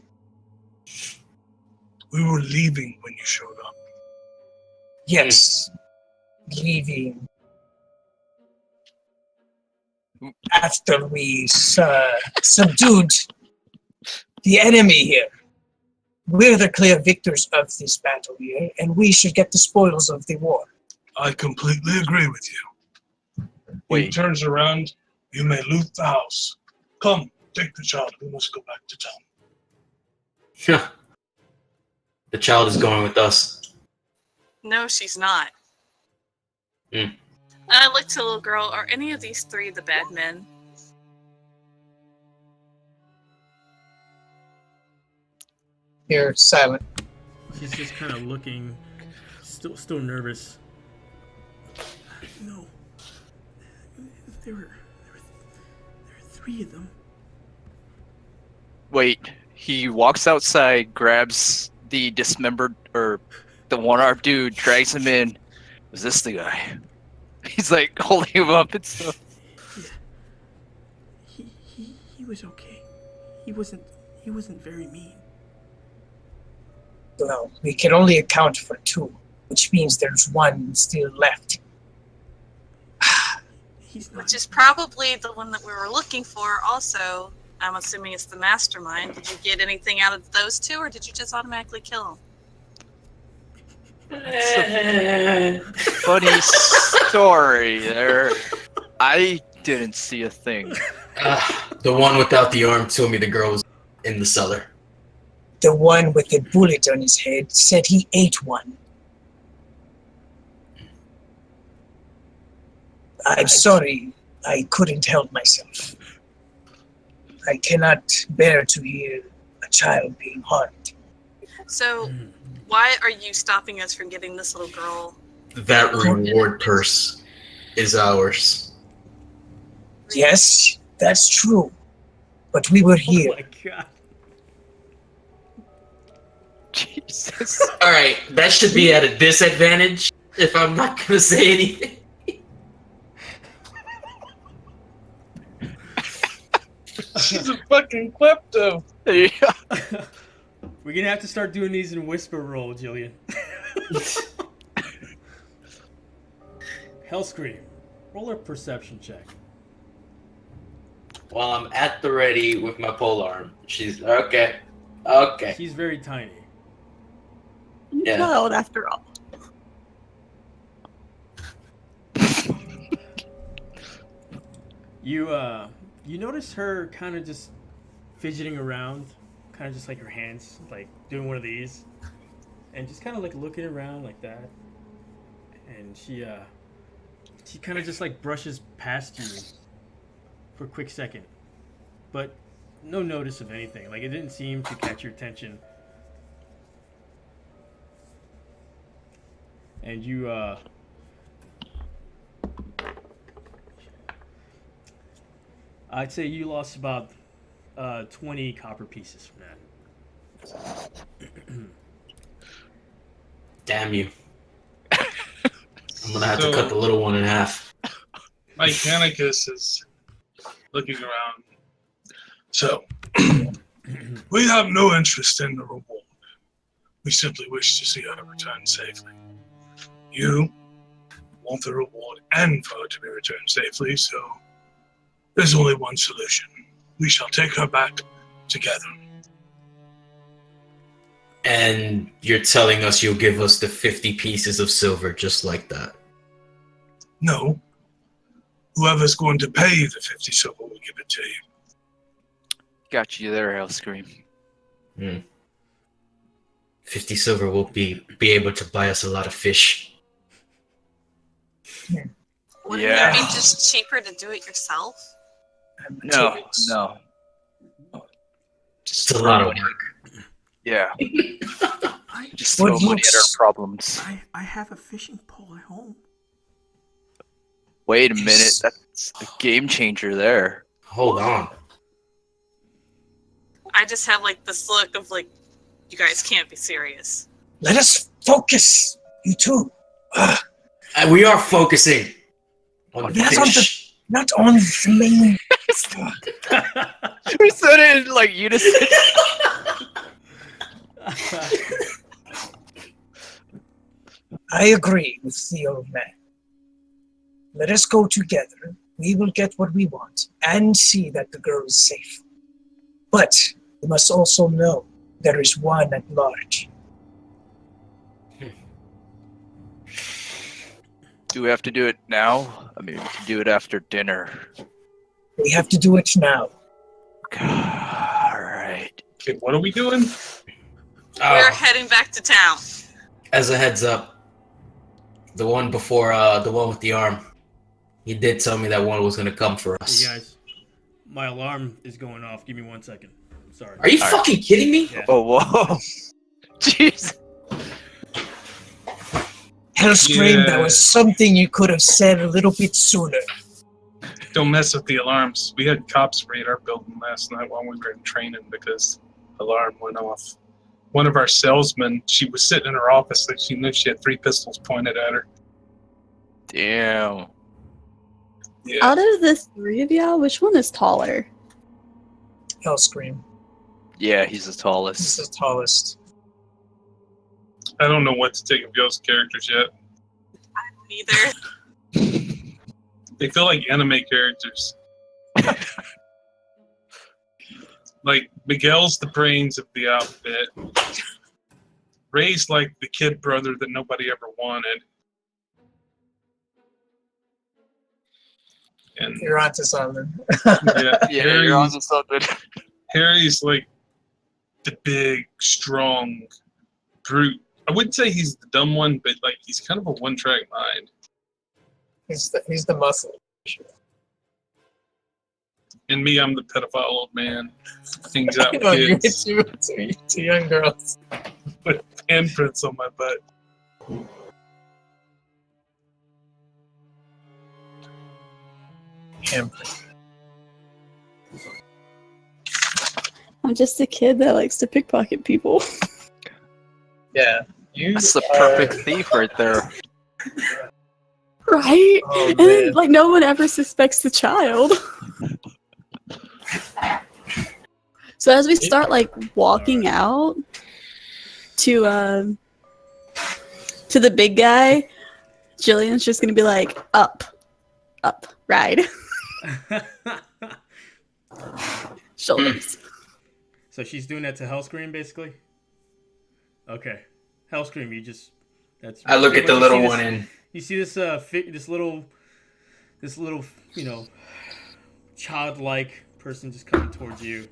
Speaker 9: We were leaving when you showed up.
Speaker 1: Yes, leaving after we subdued the enemy here. We're the clear victors of this battle here, and we should get the spoils of the war.
Speaker 9: I completely agree with you. He
Speaker 3: Wait.
Speaker 9: turns around. You may loot the house. Come, take the child. We must go back to town.
Speaker 5: The child is going with us.
Speaker 6: No, she's not.
Speaker 5: Hmm.
Speaker 6: I looked to the little girl. Are any of these three the bad men?
Speaker 1: You're silent.
Speaker 2: She's just kind of looking, still nervous. No, there were three of them.
Speaker 3: Wait, he walks outside, grabs the dismembered or the one-armed dude, drags him in. Was this the guy? He's like holding him up and stuff.
Speaker 2: Yeah. He was okay. He wasn't very mean.
Speaker 1: Well, we can only account for two, which means there's one still left.
Speaker 2: He's not.
Speaker 6: Which is probably the one that we were looking for. Also, I'm assuming it's the mastermind. Did you get anything out of those two, or did you just automatically kill him?
Speaker 3: Funny story there. I didn't see a thing.
Speaker 5: The one without the arm told me the girl was in the cellar.
Speaker 1: The one with the bullet on his head said he ate one. I'm sorry, I couldn't help myself. I cannot bear to hear a child being harmed.
Speaker 6: So, why are you stopping us from getting this little girl?
Speaker 5: That reward purse is ours.
Speaker 1: Yes, that's true. But we were
Speaker 2: Oh
Speaker 1: here.
Speaker 2: my god.
Speaker 3: Jesus.
Speaker 5: Alright, that should be at a disadvantage if I'm not gonna say anything.
Speaker 7: She's a fucking klepto.
Speaker 3: Yeah.
Speaker 2: We're gonna have to start doing these in whisper roll, Jillian. Hellscream. Roll a perception check.
Speaker 5: While I'm at the ready with my polearm, she's okay. Okay.
Speaker 2: She's very tiny.
Speaker 5: Yeah.
Speaker 8: Child, after all.
Speaker 2: You notice her kind of just fidgeting around, kind of just like her hands, like doing one of these, and just kind of like looking around like that. And she kind of just like brushes past you for a quick second, but no notice of anything. Like it didn't seem to catch your attention. And you I'd say you lost about 20 copper pieces from that.
Speaker 5: Damn you. I'm gonna have to cut the little one in half.
Speaker 7: Mechanicus is looking around.
Speaker 9: So, we have no interest in the reward. We simply wish to see her return safely. You want the reward and for her to be returned safely, so there's only one solution. We shall take her back together.
Speaker 5: And you're telling us you'll give us the 50 pieces of silver just like that?
Speaker 9: No. Whoever's going to pay you the 50 silver will give it to you.
Speaker 3: Got you there, Hellscream.
Speaker 5: 50 silver will be able to buy us a lot of fish.
Speaker 6: Wouldn't
Speaker 3: Yeah.
Speaker 6: it be just cheaper to do it yourself?
Speaker 3: No.
Speaker 5: It's a lot of work.
Speaker 3: Yeah. Just
Speaker 1: What
Speaker 3: throw money at our
Speaker 1: looks-
Speaker 3: problems.
Speaker 2: I have a fishing pole at home.
Speaker 3: Wait a minute. That's a game changer there.
Speaker 5: Hold on.
Speaker 6: I just have like this look of like, you guys can't be serious.
Speaker 1: Let us focus, you two.
Speaker 5: We are focusing on the
Speaker 1: That's on
Speaker 5: fish.
Speaker 1: Not on the main.
Speaker 3: We said it in like unison.
Speaker 1: I agree with the old man. Let us go together. We will get what we want and see that the girl is safe. But we must also know there is one at large.
Speaker 3: Do we have to do it now? I mean, we can do it after dinner.
Speaker 1: We have to do it now.
Speaker 3: Alright.
Speaker 7: Okay, what are we doing?
Speaker 6: We're heading back to town.
Speaker 5: As a heads up, the one before, the one with the arm, he did tell me that one was gonna come for us.
Speaker 2: Hey guys, my alarm is going off. Give me 1 second. Sorry.
Speaker 5: Are you fucking kidding me?
Speaker 2: Yeah.
Speaker 3: Oh, whoa. Jeez.
Speaker 1: Hellscream, that
Speaker 7: Yeah.
Speaker 1: was something you could have said a little bit sooner.
Speaker 7: Don't mess with the alarms. We had cops raid our building last night while we were in training because the alarm went off. One of our salesmen, she was sitting in her office and she knew she had 3 pistols pointed at her.
Speaker 3: Damn.
Speaker 7: Yeah.
Speaker 8: Out of the three of y'all, which one is taller?
Speaker 1: Hellscream.
Speaker 3: Yeah, he's the
Speaker 1: He's
Speaker 3: tallest.
Speaker 1: the tallest.
Speaker 7: I don't know what to take of y'all's characters yet.
Speaker 6: Neither.
Speaker 7: They feel like anime characters. Like, Miguel's the brains of the outfit. Ray's like the kid brother that nobody ever wanted. And
Speaker 1: You're onto something.
Speaker 7: yeah,
Speaker 3: Yeah, you're on to something.
Speaker 7: Harry's like the big, strong brute. I wouldn't say he's the dumb one, but like he's kind of a one-track mind.
Speaker 1: He's the muscle.
Speaker 7: And me, I'm the pedophile old man. Things out with
Speaker 1: Oh, you
Speaker 7: kids
Speaker 1: two young girls.
Speaker 7: with handprints on my butt.
Speaker 8: I'm just a kid that likes to pickpocket people.
Speaker 1: Yeah. You
Speaker 3: That's the perfect thief right there.
Speaker 8: Right?
Speaker 1: Oh,
Speaker 8: And
Speaker 1: man.
Speaker 8: then, like, no one ever suspects the child. So as we start, like, walking out to the big guy, Jillian's just gonna be like, up, ride. Shoulders.
Speaker 2: So she's doing that to Hellscream, basically? Okay. Hellscream, you just... That's.
Speaker 5: I look at the
Speaker 2: you
Speaker 5: little
Speaker 2: see
Speaker 5: one
Speaker 2: this-
Speaker 5: and
Speaker 2: You see this, this little, you know, childlike person just coming towards you.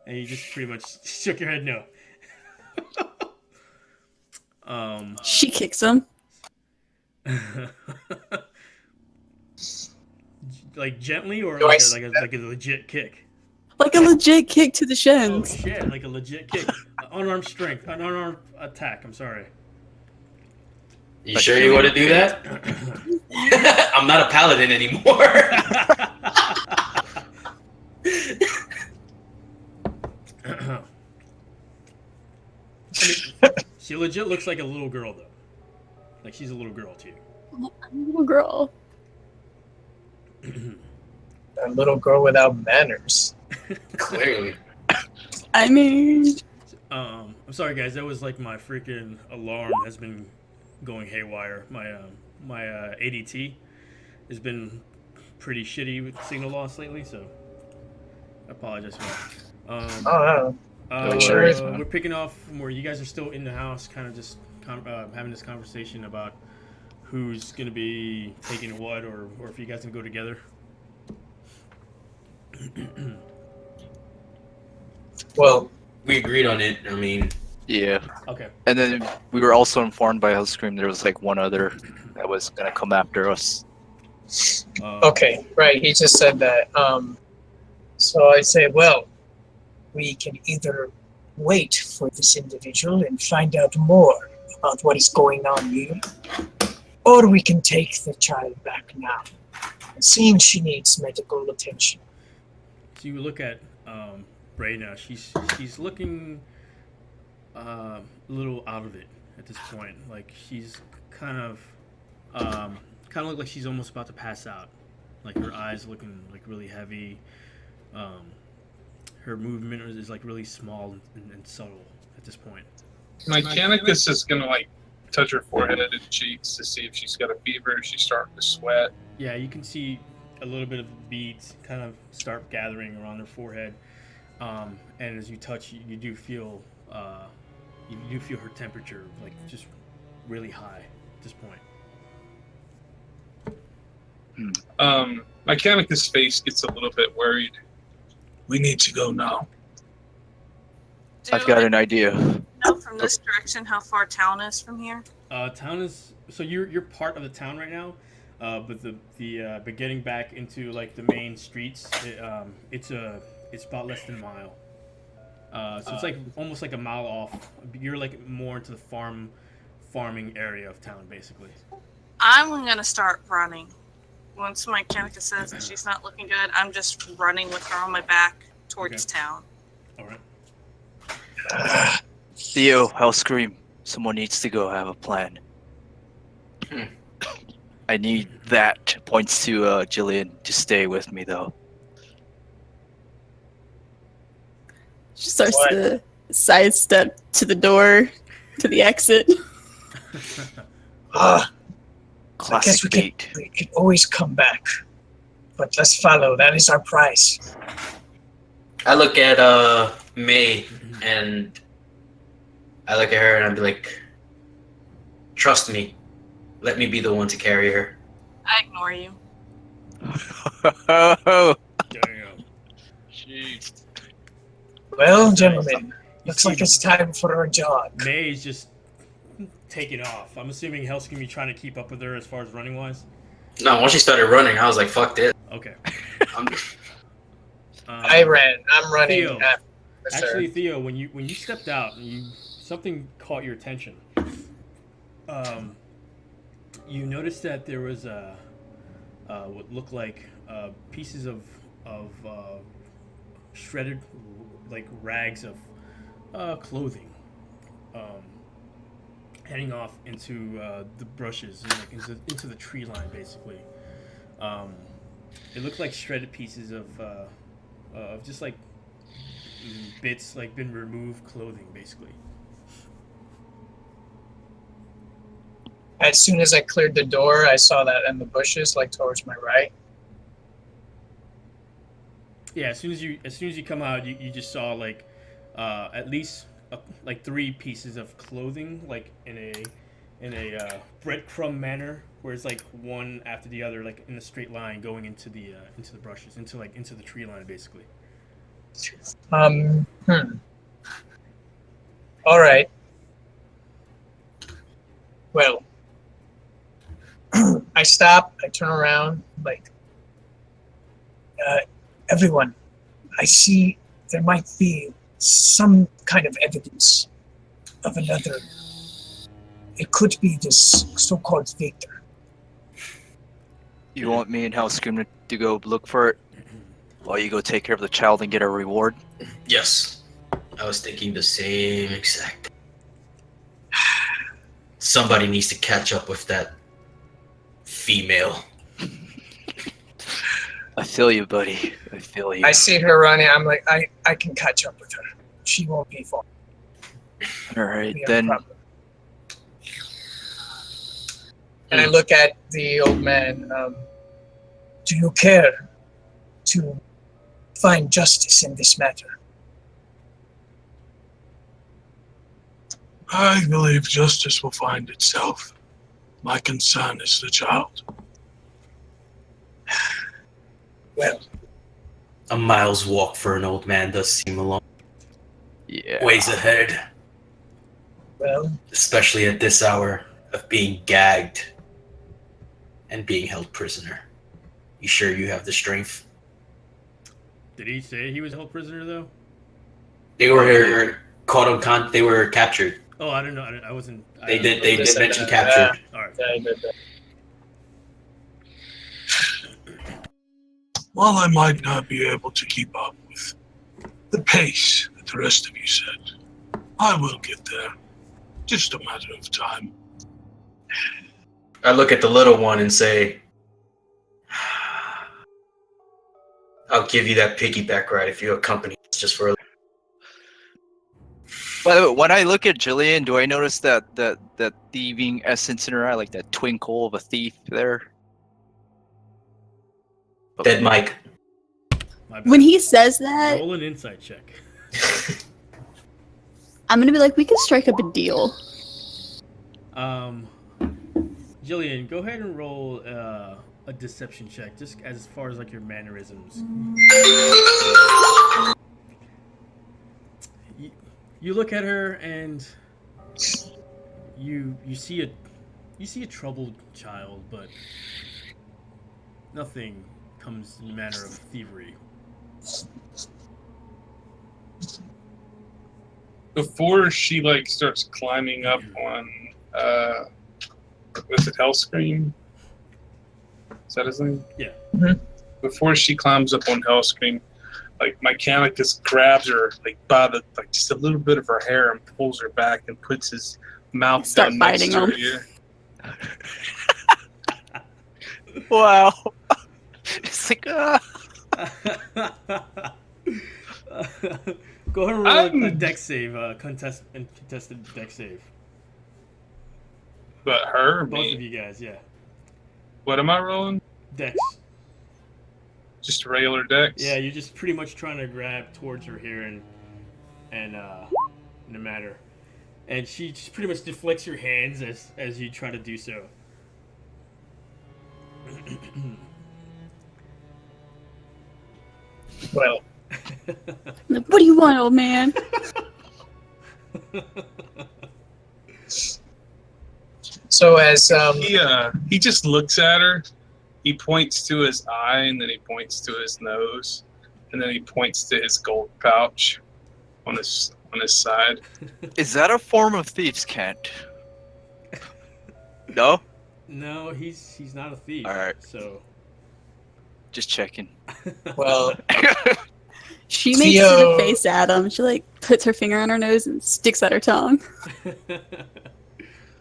Speaker 2: And you just pretty much shook your head no.
Speaker 8: She kicks him.
Speaker 2: Like gently or
Speaker 1: Do I
Speaker 2: like
Speaker 1: see
Speaker 2: a legit kick?
Speaker 8: Like a legit kick to the
Speaker 2: Oh
Speaker 8: shins.
Speaker 2: shit, like a legit kick. Unarmed strength, an unarmed attack, I'm sorry.
Speaker 5: you sure you want to do that? I'm not a paladin anymore.
Speaker 2: She legit looks like a little girl though. Like she's a little girl to you.
Speaker 8: I'm a little girl.
Speaker 1: A little girl without manners.
Speaker 5: Clearly.
Speaker 8: I mean,
Speaker 2: I'm sorry guys, that was like my freaking alarm has been going haywire. My ADT has been pretty shitty with signal loss lately, so I apologize for that.
Speaker 1: Oh, no.
Speaker 7: Sure is.
Speaker 2: We're picking off from where you guys are still in the house, kind of just having this conversation about who's gonna be taking what, or if you guys can go together.
Speaker 1: Well,
Speaker 5: We agreed on it. I mean,
Speaker 3: Yeah.
Speaker 2: Okay.
Speaker 3: And then we were also informed by Hellscream there was like one other that was gonna come after us.
Speaker 1: okay, right. He just said that. So I say, well, we can either wait for this individual and find out more about what is going on here, or we can take the child back now. It seems she needs medical attention.
Speaker 2: So you look at Brayna. She's looking a little out of it at this point. Like she's kind of look like she's almost about to pass out. Like her eyes looking like really heavy. Her movement is like really small and subtle at this point.
Speaker 7: Mechanicus is gonna like touch her forehead and cheeks to see if she's got a fever, if she's starting to sweat.
Speaker 2: Yeah, you can see a little bit of beads kind of start gathering around her forehead, and as you touch, you do feel her temperature like just really high at this point.
Speaker 7: Mechanicus' face gets a little bit worried.
Speaker 9: We need to go now.
Speaker 3: I've got an idea.
Speaker 6: Know from this direction how far town is from here?
Speaker 2: Town is so you're part of the town right now, but but getting back into like the main streets, it's about less than a mile. So it's like almost like a mile off. You're like more into the farming area of town, basically.
Speaker 6: I'm gonna start running. Once my Kanika says that she's not looking good, I'm just running with her on my back towards town.
Speaker 2: All right.
Speaker 3: Theo, I'll scream. Someone needs to go have a plan. I need that. Points to Jillian to stay with me, though.
Speaker 8: She starts to sidestep to the door, to the exit.
Speaker 1: I
Speaker 3: Classic
Speaker 1: guess
Speaker 3: bait.
Speaker 1: we could always come back. But let's follow. That is our prize.
Speaker 5: I look at May and I look at her and I'm like, trust me. Let me be the one to carry her.
Speaker 6: I ignore you.
Speaker 3: Oh,
Speaker 2: Damn.
Speaker 3: jeez.
Speaker 1: Well, gentlemen, looks like it's time for our jog.
Speaker 2: May's just taking off. I'm assuming Hell's gonna be trying to keep up with her as far as running wise.
Speaker 5: No, once she started running, I was like, fuck this.
Speaker 2: Okay.
Speaker 5: I'm
Speaker 1: I ran. I'm running.
Speaker 2: Theo.
Speaker 1: After,
Speaker 2: Actually, Theo, when you stepped out, something caught your attention. You noticed that there was what looked like pieces of shredded like rags of clothing, heading off into the brushes and like into the tree line, basically. It looked like shredded pieces of just like bits, like been removed clothing, basically.
Speaker 1: As soon as I cleared the door, I saw that in the bushes, like towards my right.
Speaker 2: Yeah, as soon as you come out, you just saw like at least like 3 pieces of clothing, like in a breadcrumb manner, where it's like one after the other, like in a straight line going into the brushes, into the tree line, basically.
Speaker 1: All right. Well, I stop. I turn around. Like, everyone, I see there might be some kind of evidence of another. It could be this so-called Victor.
Speaker 3: You want me and Hellscream to go look for it while you go take care of the child and get a reward?
Speaker 5: Yes. I was thinking the same exact. Somebody needs to catch up with that female.
Speaker 3: I feel you, buddy. I feel you.
Speaker 1: I see her running. I'm like, I can catch up with her. She won't be far.
Speaker 3: All right,
Speaker 1: Be a
Speaker 3: then.
Speaker 1: problem. And I look at the old man. Do you care to find justice in this matter?
Speaker 9: I believe justice will find itself. My concern is the child.
Speaker 1: Well,
Speaker 5: A mile's walk for an old man does seem a long
Speaker 3: Yeah.
Speaker 5: ways ahead,
Speaker 1: well,
Speaker 5: especially at this hour of being gagged and being held prisoner. You sure you have the strength?
Speaker 2: Did he say he was held prisoner though?
Speaker 5: They were caught on they were captured.
Speaker 2: Oh, I don't know. I wasn't.
Speaker 5: They did
Speaker 1: Listen,
Speaker 5: mention captured.
Speaker 2: All right.
Speaker 1: I did that.
Speaker 9: While I might not be able to keep up with the pace that the rest of you said. I will get there. Just a matter of time.
Speaker 5: I look at the little one and say, I'll give you that piggyback ride if you accompany us just for a
Speaker 3: By the way, when I look at Jillian, do I notice that thieving essence in her eye, like that twinkle of a thief there?
Speaker 5: dead Mike.
Speaker 2: My bad.
Speaker 8: When he says that,
Speaker 2: Roll an insight check.
Speaker 8: I'm gonna be like, we can strike up a deal.
Speaker 2: Jillian, go ahead and roll a deception check, just as far as like your mannerisms. You look at her and you see a troubled child, but nothing comes in the manner of thievery.
Speaker 7: Before she like starts climbing up on was it Hellscream? Is that his name?
Speaker 2: Yeah.
Speaker 1: Mhm.
Speaker 7: Before she climbs up on Hellscream, like Mechanicus grabs her like by the like just a little bit of her hair and pulls her back and puts his mouth
Speaker 8: Start
Speaker 7: down next
Speaker 8: biting
Speaker 7: to her
Speaker 8: him.
Speaker 7: ear.
Speaker 3: Wow. It's like,
Speaker 2: Go ahead and roll a dex save, contested dex save.
Speaker 7: But her, or
Speaker 2: Both
Speaker 7: me?
Speaker 2: of you guys, yeah.
Speaker 7: What am I rolling?
Speaker 2: Dex.
Speaker 7: Just a regular dex?
Speaker 2: Yeah, you're just pretty much trying to grab towards her here and in a matter. And she just pretty much deflects your hands as you try to do so.
Speaker 1: Well,
Speaker 8: Like, what do you want, old man?
Speaker 1: so as
Speaker 7: He just looks at her. He points to his eye, and then he points to his nose, and then he points to his gold pouch on his side.
Speaker 3: is that a form of thieves' cant? No?
Speaker 2: No, he's not a thief.
Speaker 3: All right.
Speaker 2: So
Speaker 3: Just checking.
Speaker 1: well,
Speaker 8: She makes
Speaker 1: Theo-
Speaker 8: a face at him. She like puts her finger on her nose and sticks out her tongue.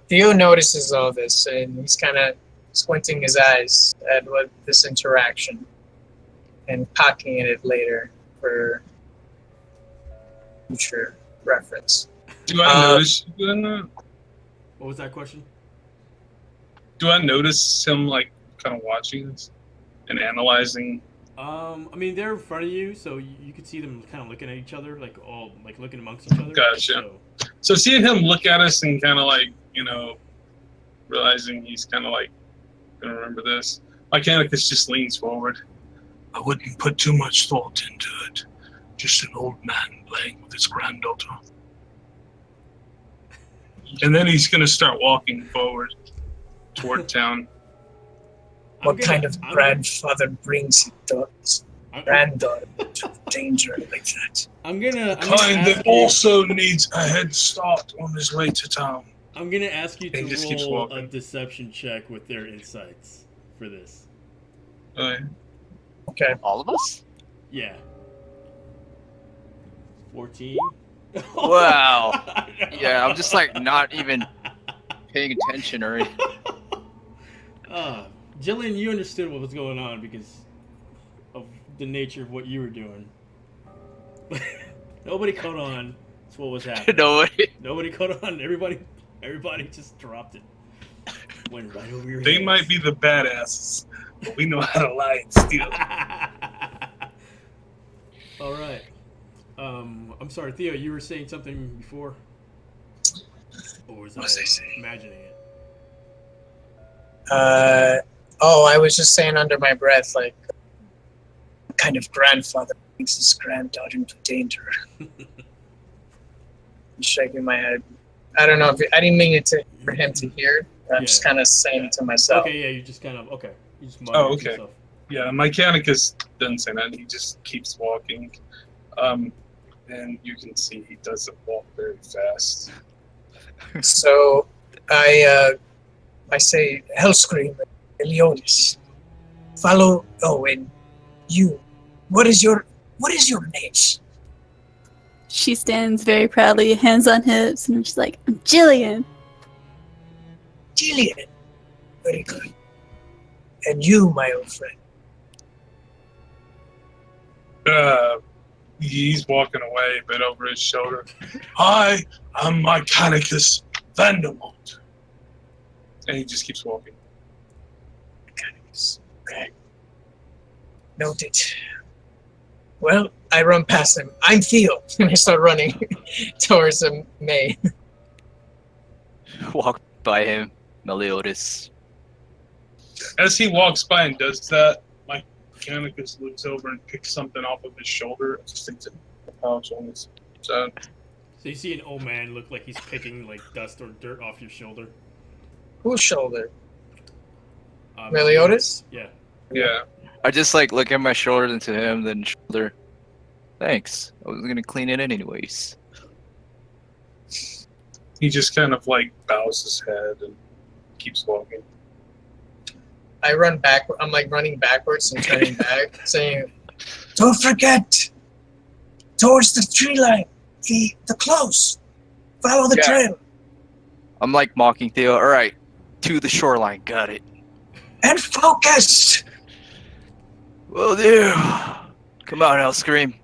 Speaker 1: Theo notices all this, and he's kind of squinting his eyes at what this interaction, and cocking it later for future reference.
Speaker 7: Do I notice you doing that?
Speaker 2: What was that question?
Speaker 7: Do I notice him like kind of watching this and analyzing?
Speaker 2: I mean, they're in front of you, so you could see them kind of looking at each other, like all like looking amongst each other.
Speaker 7: Gotcha.
Speaker 2: So,
Speaker 7: So seeing him look at us and kind of like, you know, realizing he's kind of like gonna remember this, Mechanicus just leans forward.
Speaker 9: I wouldn't put too much thought into it. Just an old man playing with his granddaughter.
Speaker 7: And then he's gonna start walking forward toward town.
Speaker 1: What kind of grandfather brings his granddaughter to danger like that?
Speaker 2: I'm gonna
Speaker 9: Kind
Speaker 2: ask
Speaker 9: that
Speaker 2: you,
Speaker 9: also needs a head start on his way to town.
Speaker 2: I'm gonna ask you
Speaker 7: And just
Speaker 2: to
Speaker 7: keeps
Speaker 2: roll a
Speaker 7: walking.
Speaker 2: deception check with their insights for this.
Speaker 1: Okay.
Speaker 3: All of us?
Speaker 2: Yeah. 14.
Speaker 3: Wow. Yeah, I'm just like not even paying attention or anything.
Speaker 2: Jillian, you understood what was going on because of the nature of what you were doing. Nobody caught on to what was happening. Nobody caught on. Everybody just dropped it. Went right over your
Speaker 7: They
Speaker 2: heads.
Speaker 7: might be the badasses, but we know how to lie and steal.
Speaker 2: All right. I'm sorry, Theo. You were saying something before, or was
Speaker 1: What was I saying?
Speaker 2: imagining it?
Speaker 1: I was just saying under my breath, like, what kind of grandfather brings his granddaughter into danger? Shaking my head. I don't know if I didn't mean it for him to hear. I'm just kind of saying to myself.
Speaker 2: Okay, yeah, you just kind of You just muttered
Speaker 7: Oh,
Speaker 2: to
Speaker 7: okay.
Speaker 2: yourself.
Speaker 7: Yeah, Mechanicus doesn't say that. He just keeps walking. And you can see he doesn't walk very fast.
Speaker 1: So I say, Hellscream, Leonis, follow. Oh, and you, what is your name?
Speaker 8: She stands very proudly, hands on hips, and she's like, I'm Jillian.
Speaker 1: Jillian. Very good. And you, my old friend.
Speaker 9: He's walking away a bit over his shoulder. I am Mechanicus Vandermont. And he just keeps walking.
Speaker 1: Okay. Noted. Well, I run past him. I'm Theo, and I start running towards May.
Speaker 3: Walk by him, Meliodas.
Speaker 9: As he walks by and does that, Mechanicus looks over and picks something off of his shoulder and sticks it in the pouch on his side.
Speaker 2: So you see an old man look like he's picking like dust or dirt off your shoulder.
Speaker 1: Whose shoulder? Meliodas?
Speaker 2: Yeah.
Speaker 9: Yeah.
Speaker 3: I just like look at my shoulder and to him, then shoulder. Thanks. I was gonna clean it anyways.
Speaker 9: He just kind of like bows his head and keeps walking.
Speaker 1: I run back. I'm like running backwards and turning back, saying, "Don't forget, towards the tree line, the close. Follow the trail
Speaker 3: I'm like mocking Theo. All right, to the shoreline. Got it.
Speaker 1: and focus."
Speaker 3: Will do. Come on, I'll scream.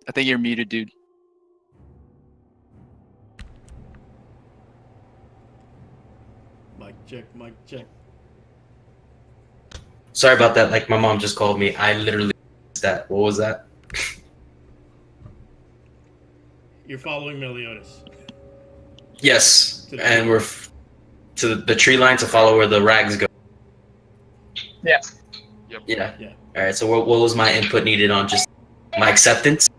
Speaker 3: I think you're muted, dude.
Speaker 2: Mic check, mic check.
Speaker 5: Sorry about that. Like my mom just called me. I literally that. What was that?
Speaker 2: You're following Meliodas.
Speaker 5: Yes,
Speaker 2: To the
Speaker 5: and we're to the tree line to follow where the rags go.
Speaker 1: Yeah.
Speaker 5: Yeah.
Speaker 2: Yeah.
Speaker 5: All right. So what was my input needed on just my acceptance?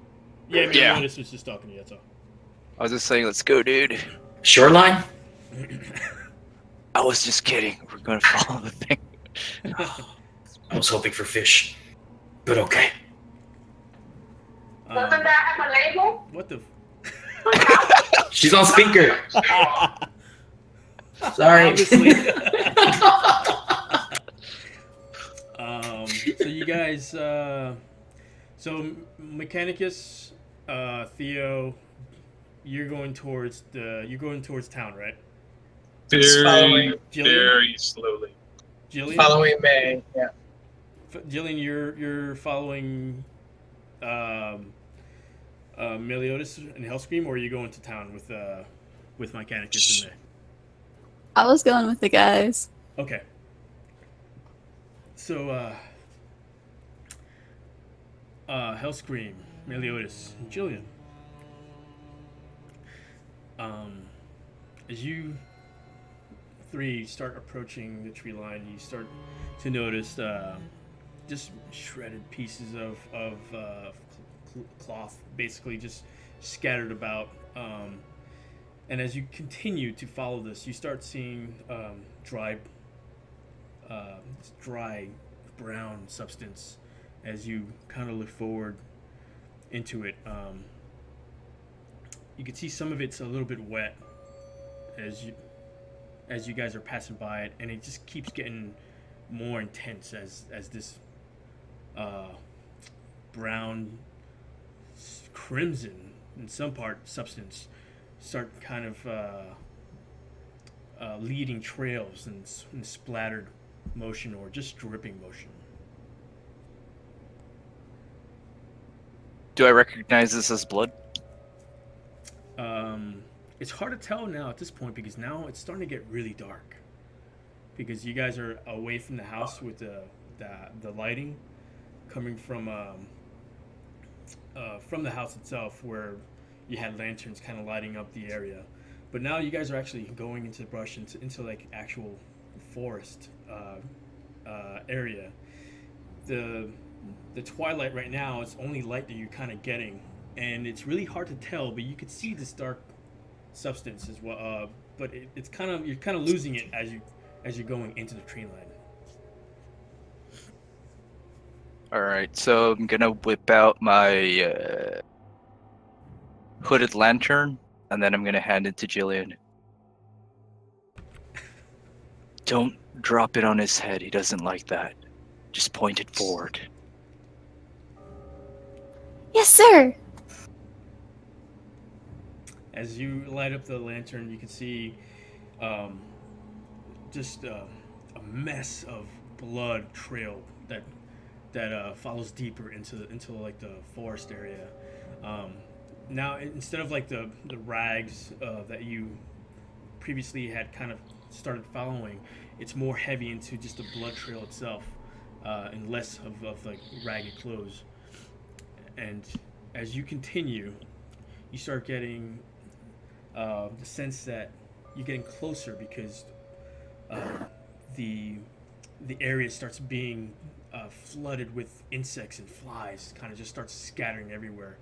Speaker 2: Yeah,
Speaker 3: Yeah.
Speaker 2: Meliodas was just talking to you, that's all.
Speaker 3: I was just saying, let's go, dude.
Speaker 5: Shoreline?
Speaker 3: I was just kidding. We're gonna follow the thing.
Speaker 5: I was hoping for fish, but okay.
Speaker 2: Doesn't that have a label? What the?
Speaker 5: She's on speaker. Sorry.
Speaker 2: Obviously. So you guys, so Mechanicus, Theo, you're going towards town, right?
Speaker 1: Following
Speaker 9: Very slowly.
Speaker 2: Jillian,
Speaker 1: Following May. Yeah.
Speaker 2: Jillian, you're following Meliodas and Hellscream, or are you going to town with Mechanicus in there?
Speaker 8: I was going with the guys.
Speaker 2: Okay. So, Hellscream, Meliodas, and Jillian. As you three start approaching the tree line, you start to notice just shredded pieces of cloth, basically just scattered about. And as you continue to follow this, you start seeing dry brown substance as you kind of look forward into it. You can see some of it's a little bit wet as you guys are passing by it, and it just keeps getting more intense as this brown, crimson in some part substance start kind of leading trails in splattered motion or just dripping motion.
Speaker 3: Do I recognize this as blood?
Speaker 2: It's hard to tell now at this point because now it's starting to get really dark because you guys are away from the house with the lighting coming from the house itself, where you had lanterns kind of lighting up the area. But now you guys are actually going into the brush, into like actual forest area. The twilight right now is only light that you're kind of getting, and it's really hard to tell, but you could see this dark substance as well. But you're kind of losing it as you're going into the tree line.
Speaker 3: All right, so I'm gonna whip out my hooded lantern, and then I'm gonna hand it to Jillian. Don't drop it on his head. He doesn't like that. Just point it forward.
Speaker 8: Yes, sir.
Speaker 2: As you light up the lantern, you can see just a mess of blood trail that follows deeper into like the forest area. Now, instead of like the rags that you previously had kind of started following, it's more heavy into just the blood trail itself, and less of like ragged clothes. And as you continue, you start getting the sense that you're getting closer because the area starts being flooded with insects and flies. Kind of just starts scattering everywhere,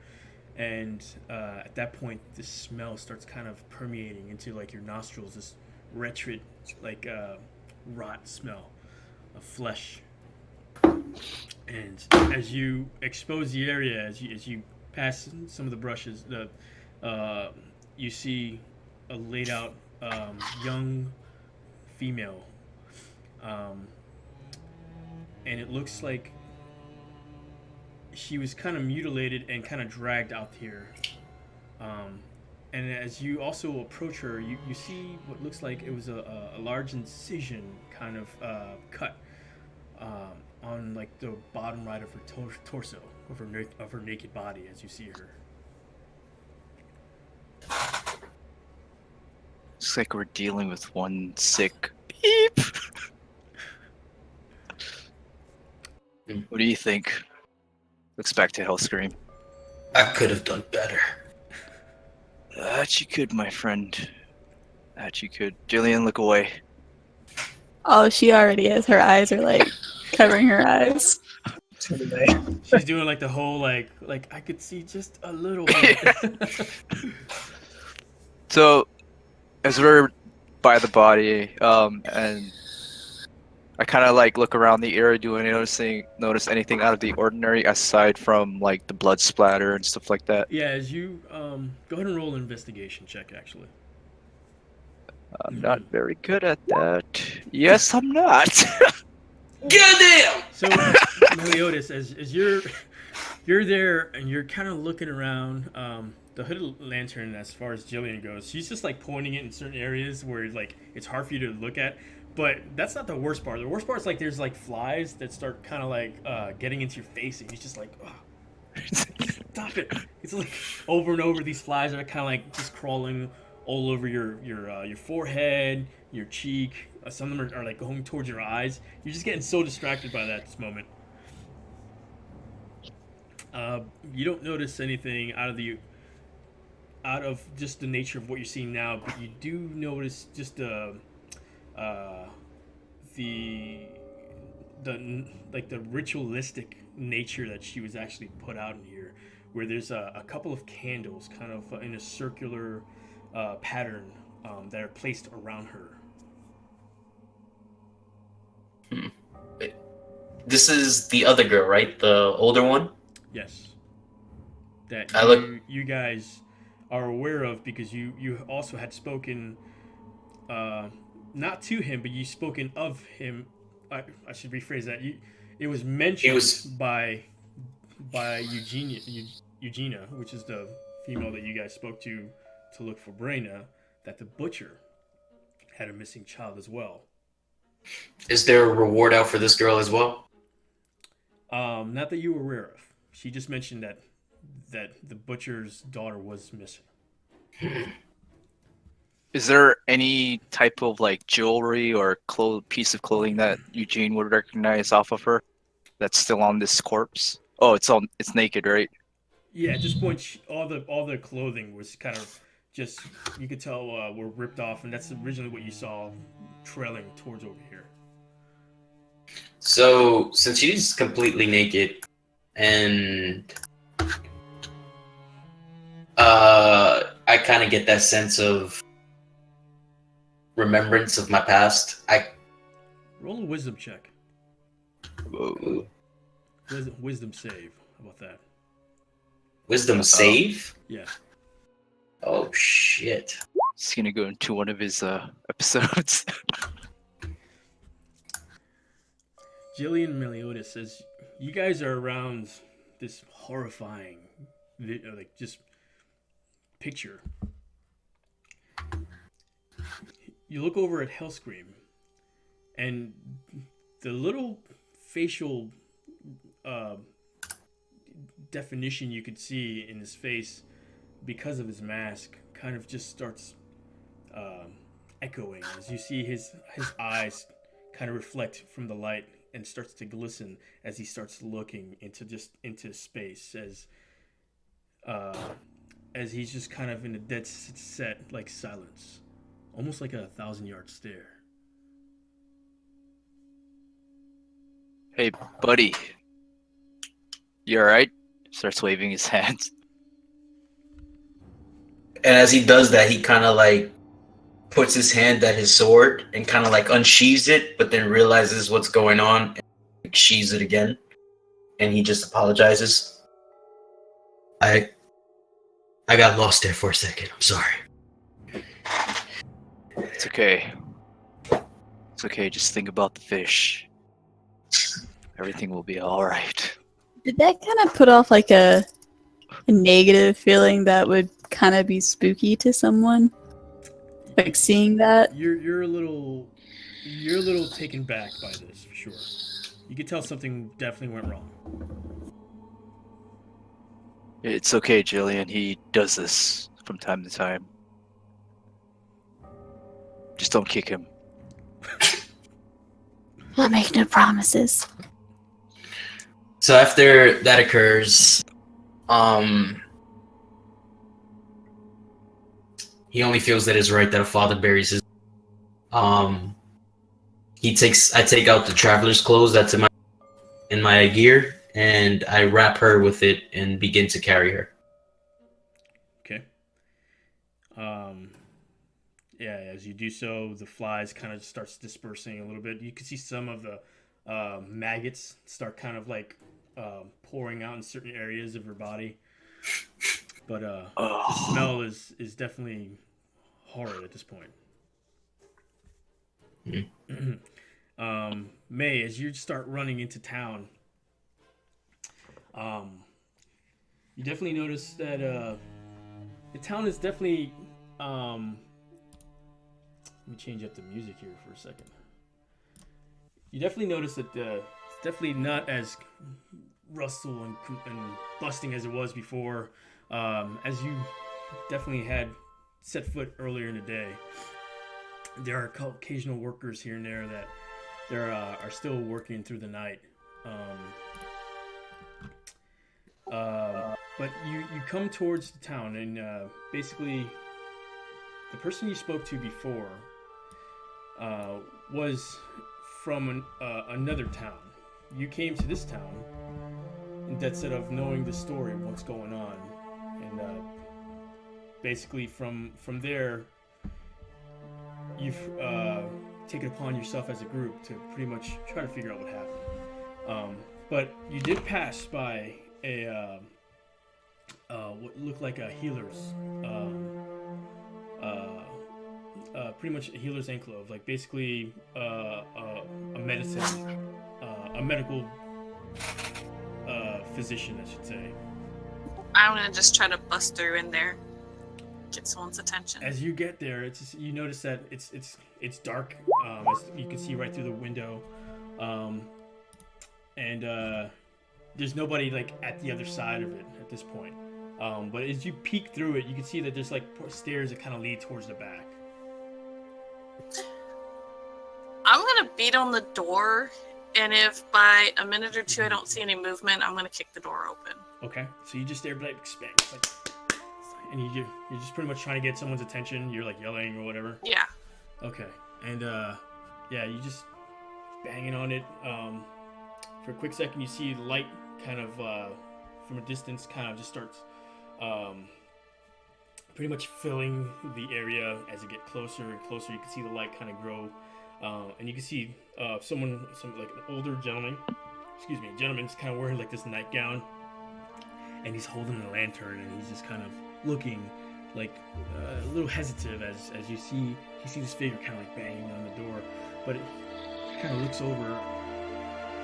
Speaker 2: and at that point, the smell starts kind of permeating into like your nostrils. This wretched, like rot smell of flesh. And as you expose the area, as you pass some of the brushes, you see a laid out young female, and it looks like she was kind of mutilated and kind of dragged out here. And as you also approach her, you see what looks like it was a large incision kind of cut on like the bottom right of her torso, of her naked body as you see her.
Speaker 3: Looks like we're dealing with one sick beep. What do you think? Looks back to Hellscream.
Speaker 5: I could have done better.
Speaker 3: That you could, my friend. That you could. Jillian, look away.
Speaker 8: Oh, she already is. Her eyes are like covering her eyes.
Speaker 2: She's doing like the whole like I could see just a little bit.
Speaker 3: So, as we're by the body, and I kind of like look around the area. Do I notice anything out of the ordinary aside from like the blood splatter and stuff like that?
Speaker 2: Yeah, as you go ahead and roll an investigation check, actually.
Speaker 3: I'm not very good at that. Yes, I'm not.
Speaker 5: Goddamn!
Speaker 2: So, Meliodas, as you're there and you're kind of looking around, the hooded lantern, as far as Jillian goes, she's just like pointing it in certain areas where like it's hard for you to look at. But that's not the worst part. The worst part is like there's like flies that start kind of like getting into your face, and he's just like, oh, stop it! It's like over and over. These flies are kind of like just crawling all over your forehead, your cheek. Some of them are like going towards your eyes. You're just getting so distracted by that at this moment. You don't notice anything out of just the nature of what you're seeing now, but you do notice just the ritualistic nature that she was actually put out in here, where there's a couple of candles kind of in a circular pattern that are placed around her.
Speaker 5: This is the other girl, right? The older one?
Speaker 2: Yes. That you guys are aware of because you also had spoken, not to him, but you spoken of him. I should rephrase that. It was mentioned by Eugenia, which is the female that you guys spoke to look for Brena, that the butcher had a missing child as well.
Speaker 5: Is there a reward out for this girl as well?
Speaker 2: Not that you were aware of. She just mentioned that the butcher's daughter was missing.
Speaker 3: Is there any type of like jewelry or piece of clothing that Eugene would recognize off of her that's still on this corpse? Oh, it's naked, right?
Speaker 2: Yeah, at this point, all the clothing was kind of just, you could tell were ripped off, and that's originally what you saw trailing towards over here.
Speaker 5: So, since she's completely naked, and I kind of get that sense of remembrance of my past.
Speaker 2: Roll a wisdom check.
Speaker 5: Whoa.
Speaker 2: Wisdom save. How about that?
Speaker 5: Wisdom save?
Speaker 2: Yeah.
Speaker 5: Oh shit.
Speaker 3: He's gonna go into one of his episodes.
Speaker 2: Jillian Meliodas, as you guys are around this horrifying, like, just picture, you look over at Hellscream, and the little facial definition you could see in his face because of his mask kind of just starts echoing as you see his eyes kind of reflect from the light and starts to glisten as he starts looking into space as he's just kind of in a dead set like silence, almost like a 1,000-yard stare.
Speaker 3: Hey, buddy. You alright? Starts waving his hands.
Speaker 5: And as he does that, he kind of like puts his hand at his sword and kind of like unsheathes it, but then realizes what's going on and sheathes it again. And he just apologizes. I got lost there for a second. I'm sorry.
Speaker 3: It's okay. It's okay. Just think about the fish. Everything will be alright.
Speaker 8: Did that kind of put off like a negative feeling that would kind of be spooky to someone? Like seeing that?
Speaker 2: You're a little taken back by this, for sure. You could tell something definitely went wrong.
Speaker 3: It's okay, Jillian. He does this from time to time. Just don't kick him.
Speaker 8: We'll make no promises.
Speaker 5: So after that occurs, he only feels that it's right that a father buries his. I take out the traveler's clothes that's in my gear, and I wrap her with it and begin to carry her.
Speaker 2: Okay. Yeah, as you do so, the flies kind of starts dispersing a little bit. You can see some of the maggots start kind of like pouring out in certain areas of her body. But the smell is definitely horrid at this point.
Speaker 5: Mm-hmm.
Speaker 2: May, as you start running into town, you definitely notice that the town is definitely let me change up the music here for a second. You definitely notice that it's definitely not as rustle and busting as it was before. As you definitely had set foot earlier in the day, there are occasional workers here and there that are still working through the night. But you come towards the town, and basically the person you spoke to before was from another town. You came to this town instead of knowing the story of what's going on, and basically from there you've taken upon yourself as a group to pretty much try to figure out what happened. But you did pass by a what looked like a healer's pretty much a healer's enclave, like basically a medicine, a medical physician, I should say.
Speaker 6: I'm gonna just try to bust through in there, get someone's attention.
Speaker 2: As you get there, it's just, you notice that it's dark. As you can see right through the window, and there's nobody like at the other side of it at this point. But as you peek through it, you can see that there's like stairs that kind of lead towards the back.
Speaker 6: I'm gonna beat on the door, and if by a minute or two I don't see any movement, I'm gonna kick the door open.
Speaker 2: Okay, so you just dare like expand, like, and you're just pretty much trying to get someone's attention. You're like yelling or whatever.
Speaker 6: Yeah.
Speaker 2: Okay, and yeah, you just banging on it. For a quick second, you see light kind of from a distance, kind of just starts pretty much filling the area. As it gets closer and closer, you can see the light kind of grow, and you can see some like an older gentleman. Excuse me, gentleman's kind of wearing like this nightgown, and he's holding a lantern, and he's just kind of looking like a little hesitant as you see this figure kind of like banging on the door, but he kind of looks over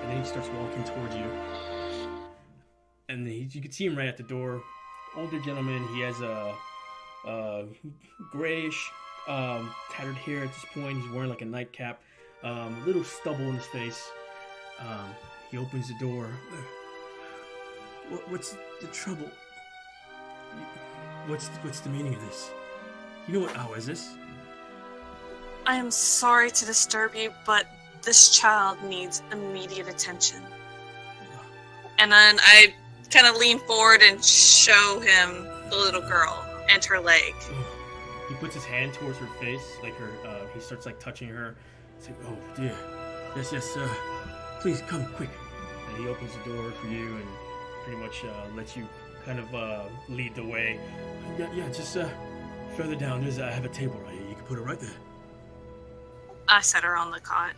Speaker 2: and then he starts walking towards you. And you can see him right at the door. Older gentleman. He has a grayish, tattered hair at this point. He's wearing like a nightcap. A little stubble in his face. He opens the door. What's the trouble? What's the meaning of this? You know what hour is this?
Speaker 6: I am sorry to disturb you, but this child needs immediate attention. And then I kind of lean forward and show him the little girl and her leg.
Speaker 2: He puts his hand towards her face, like her. He starts like touching her. It's like, oh dear, yes, please come quick. And he opens the door for you and pretty much lets you kind of lead the way. Yeah, just further down. I have a table right here. You can put it right there.
Speaker 6: I set her on the cot.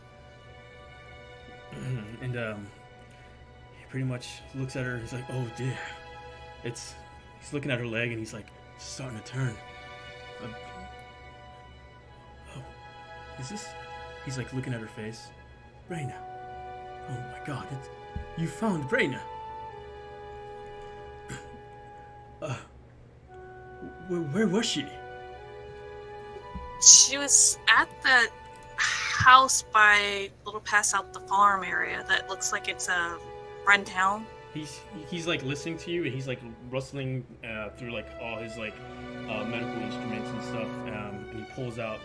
Speaker 2: And he pretty much looks at her. He's like, oh dear. He's looking at her leg and he's like, it's starting to turn. Oh, is this? He's like looking at her face. Raina. Oh my God, you found Raina. Where was she?
Speaker 6: She was at the house by a little past out the farm area that looks like it's a run down.
Speaker 2: He's like listening to you and he's like rustling through like all his like medical instruments and stuff, and he pulls out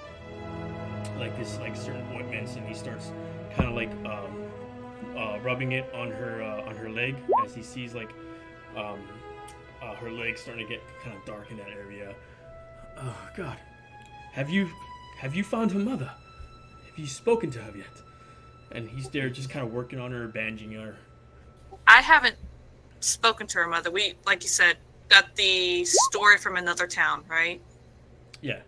Speaker 2: like this like certain ointments and he starts kind of like rubbing it on her leg as he sees like her leg starting to get kind of dark in that area. Oh God, have you found her mother? Have you spoken to her yet? And he's there just kind of working on her, bandaging her.
Speaker 6: I haven't spoken to her mother. We, like you said, got the story from another town, right?
Speaker 2: Yeah.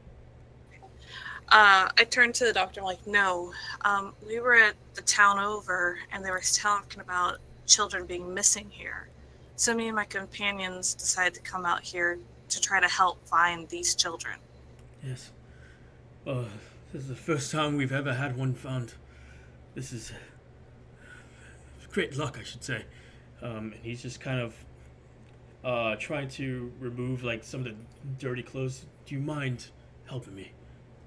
Speaker 6: I turned to the doctor. I'm like, no, we were at the town over, and they were talking about children being missing here. So me and my companions decided to come out here to try to help find these children.
Speaker 2: Yes. This is the first time we've ever had one found. This is great luck, I should say. And he's just kind of trying to remove like some of the dirty clothes. Do you mind helping me?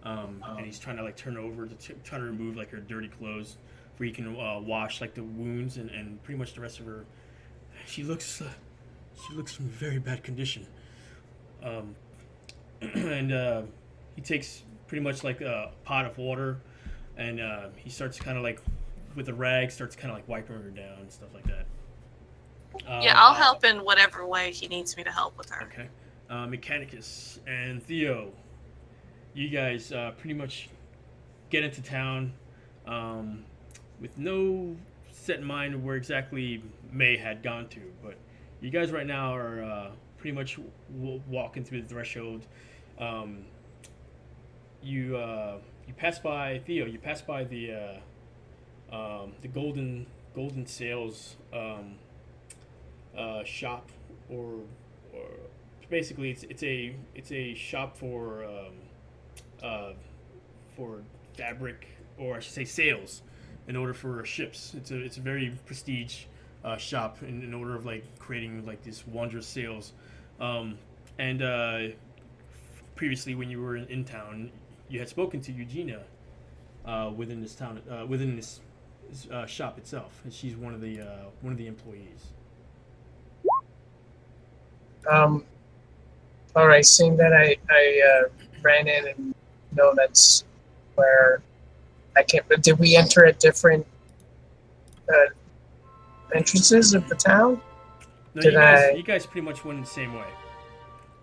Speaker 2: And he's trying to like turn over trying to remove like her dirty clothes, where he can wash like the wounds and pretty much the rest of her. She looks in very bad condition. And he takes pretty much like a pot of water, and he starts kind of like with a rag, starts kind of like wiping her down and stuff like that.
Speaker 6: Yeah, I'll help in whatever way he needs me to help with her.
Speaker 2: Okay. Mechanicus and Theo, you guys pretty much get into town with no set in mind where exactly May had gone to, but you guys right now are pretty much walking through the threshold. You pass by Theo. You pass by the Golden Sales shop, or basically it's a shop for fabric, or I should say sales, in order for ships. It's a very prestige shop in order of like creating like these wondrous sales. And previously, when you were in town, you had spoken to Eugenia within this town, within this shop itself. And she's one of the employees.
Speaker 1: All right. Seeing that I ran in and know that's where I can't. But did we enter at different entrances of the town?
Speaker 2: No,
Speaker 1: Did
Speaker 2: you guys pretty much went the same way.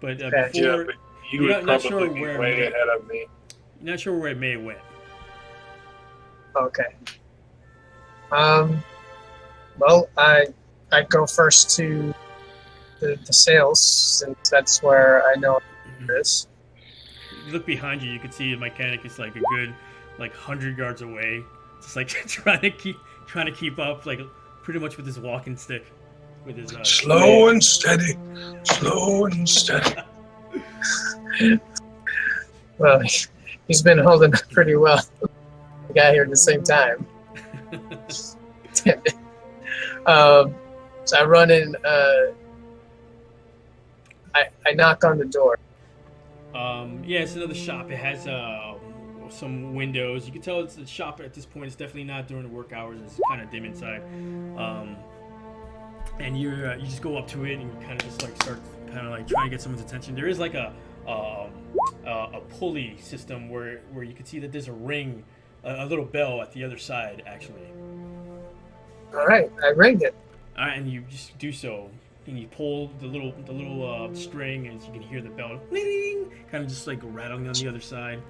Speaker 2: But
Speaker 1: Okay.
Speaker 4: Yeah,
Speaker 2: before,
Speaker 4: but you
Speaker 2: you're
Speaker 4: would
Speaker 2: not
Speaker 4: probably
Speaker 2: sure
Speaker 4: be
Speaker 2: where
Speaker 4: way
Speaker 2: May-
Speaker 4: ahead of me.
Speaker 2: you're not sure where May went.
Speaker 1: Okay. Well, I go first to the sales, since that's where I know it is.
Speaker 2: You look behind you, you can see the mechanic is like a good 100 yards away, just like trying to keep up, like pretty much with his walking stick, with his
Speaker 9: Slow and steady. Slow and steady.
Speaker 1: Well, he's been holding up pretty well. We got here at the same time. Damn it. So I run in. I knock on the door.
Speaker 2: Yeah, it's another shop. It has some windows. You can tell it's a shop at this point. It's definitely not during the work hours. It's kind of dim inside. And you just go up to it and you kind of just like start kind of like trying to get someone's attention. There is like a pulley system where you can see that there's a ring, a little bell at the other side actually.
Speaker 1: All right, I ring it.
Speaker 2: All right, and you just do so. And you pull the little string, and you can hear the bell, kind of just like rattling on the other side.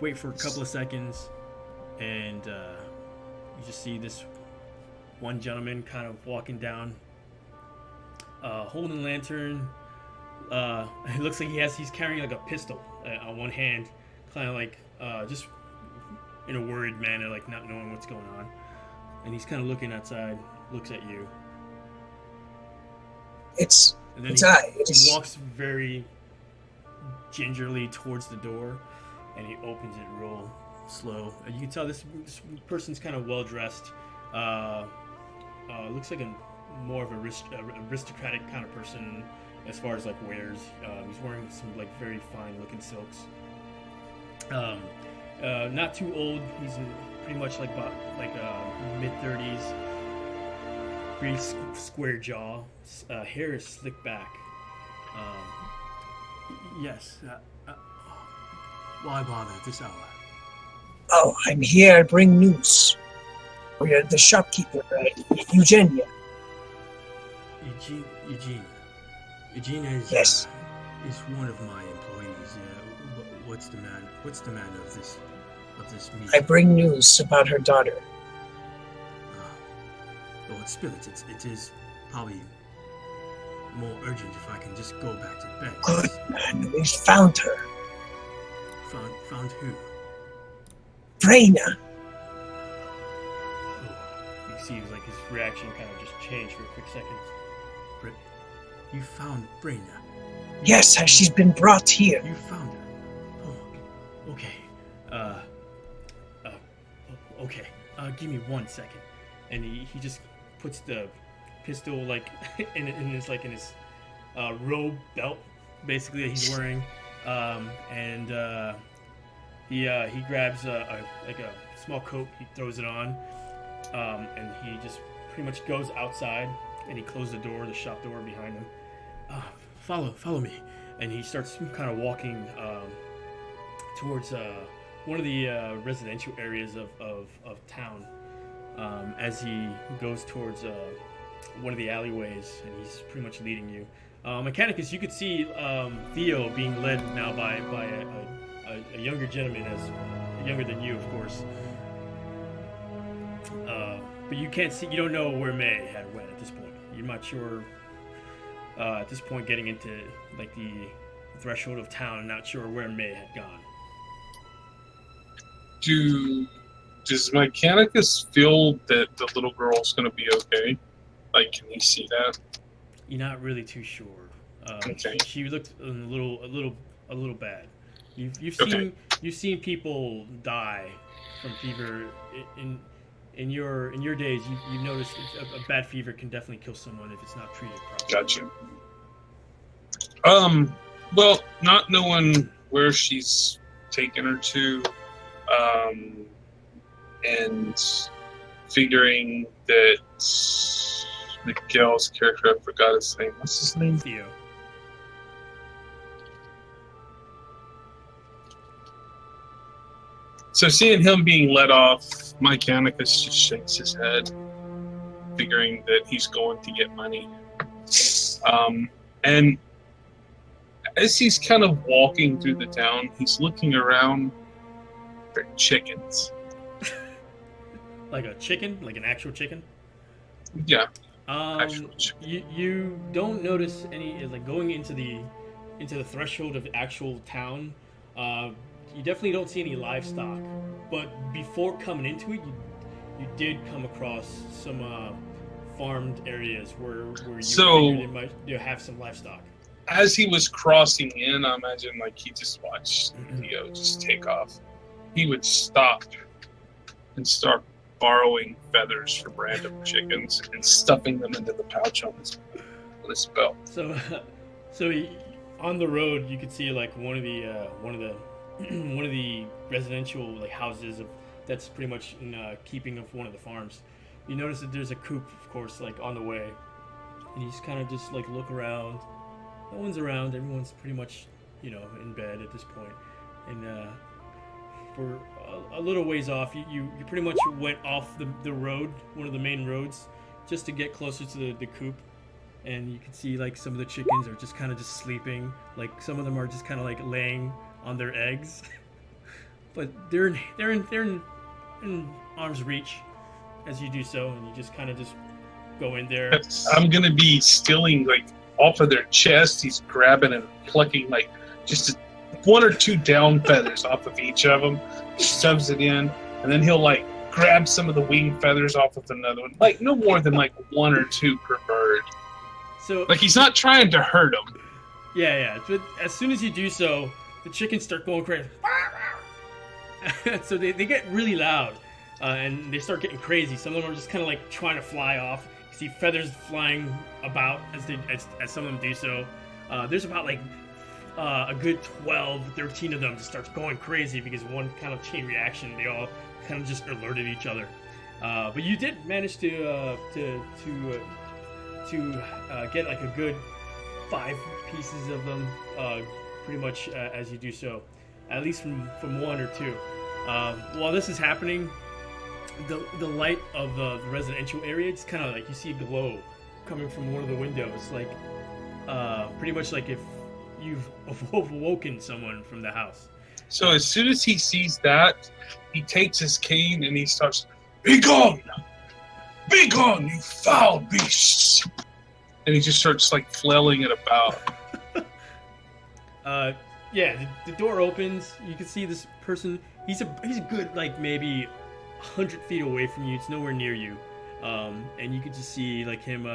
Speaker 2: Wait for a couple of seconds, and you just see this one gentleman kind of walking down, holding a lantern. It looks like he's carrying like a pistol on one hand, kind of like just in a worried manner, like not knowing what's going on. And he's kind of looking outside. Looks at you.
Speaker 1: It's
Speaker 2: and then he walks very gingerly towards the door, and he opens it real slow. And you can tell this person's kind of well dressed. Looks like more of a aristocratic kind of person as far as like wears. He's wearing some like very fine looking silks. Not too old. He's pretty much like about mid-30s. Pretty square jaw. Hair is slicked back. Yes. Why bother at this hour?
Speaker 1: Oh, I'm here. I bring news. We're the shopkeeper, Eugenia.
Speaker 2: Eugenia is
Speaker 1: yes.
Speaker 2: Is one of my employees. What's the matter of this meeting?
Speaker 1: I bring news about her daughter.
Speaker 2: Spill it. It is probably more urgent if I can just go back to bed.
Speaker 1: Good man, we found her.
Speaker 2: Found who?
Speaker 1: Brayna.
Speaker 2: Oh, you see, like his reaction kind of just changed for a quick second. You found Brayna?
Speaker 1: Yes, she's been brought here.
Speaker 2: You found her. Oh, okay. Okay. Give me 1 second. And he just puts the pistol like in his robe belt basically that he's wearing, and he grabs a small coat. He throws it on, and he just pretty much goes outside, and he closes the shop door behind him. Follow me, and he starts kind of walking towards one of the residential areas of town. As he goes towards one of the alleyways, and he's pretty much leading you. Mechanicus, you could see Theo being led now by a younger gentleman, younger than you, of course. But you can't see, you don't know where May had went at this point. You're not sure at this point, getting into like the threshold of town, not sure where May had gone.
Speaker 7: Does Mechanicus feel that the little girl's gonna be okay? Like, can he see that?
Speaker 2: You're not really too sure.
Speaker 7: Okay.
Speaker 2: She looked a little bad. You've seen people die from fever in your days. You've noticed a bad fever can definitely kill someone if it's not treated properly.
Speaker 7: Gotcha. Well, not knowing where she's taken her to, and figuring that Miguel's character, I forgot his name. What's his name?
Speaker 2: Theo.
Speaker 7: So seeing him being let off, Mechanicus just shakes his head, figuring that he's going to get money. And as he's kind of walking through the town, he's looking around for chickens.
Speaker 2: Like a chicken? Like an actual chicken?
Speaker 7: Yeah. Actual chicken.
Speaker 2: You don't notice any, like, going into the threshold of actual town. You definitely don't see any livestock, but before coming into it, you did come across some farmed areas where you figured they might have some livestock.
Speaker 7: As he was crossing in, I imagine like he just watched Theo just take off. He would stop and start borrowing feathers from random chickens and stuffing them into the pouch on his belt.
Speaker 2: So, on the road, you could see like one of the one of the residential like houses that's pretty much in keeping of one of the farms. You notice that there's a coop, of course, like on the way, and you just kind of just like look around. No one's around. Everyone's pretty much, in bed at this point. And for a little ways off, you pretty much went off the road, one of the main roads, just to get closer to the coop. And you can see like some of the chickens are just kind of just sleeping. Like some of them are just kind of like laying on their eggs, but they're in arm's reach as you do so, and you just kind of just go in there.
Speaker 7: I'm gonna be stealing like off of their chest. He's grabbing and plucking like just one or two down feathers off of each of them, shoves it in, and then he'll like grab some of the wing feathers off of another one, like no more than like one or two per bird.
Speaker 2: So
Speaker 7: like he's not trying to hurt them.
Speaker 2: Yeah. But as soon as you do so, the chickens start going crazy. So they get really loud, and they start getting crazy. Some of them are just kind of like trying to fly off. You see feathers flying about as some of them do so. There's about like a good 12, 13 of them just starts going crazy because one kind of chain reaction. They all kind of just alerted each other. But you did manage to get like a good 5 pieces of them, pretty much as you do so, at least from 1 or 2. While this is happening, the light of the residential area, it's kind of like you see a glow coming from one of the windows, like pretty much like if you've awoken someone from the house.
Speaker 7: So as soon as he sees that, he takes his cane and he starts, "Be gone! Be gone, you foul beasts!" And he just starts like flailing it about.
Speaker 2: The door opens. You can see this person. He's a good like maybe 100 feet away from you. It's nowhere near you, and you can just see like him.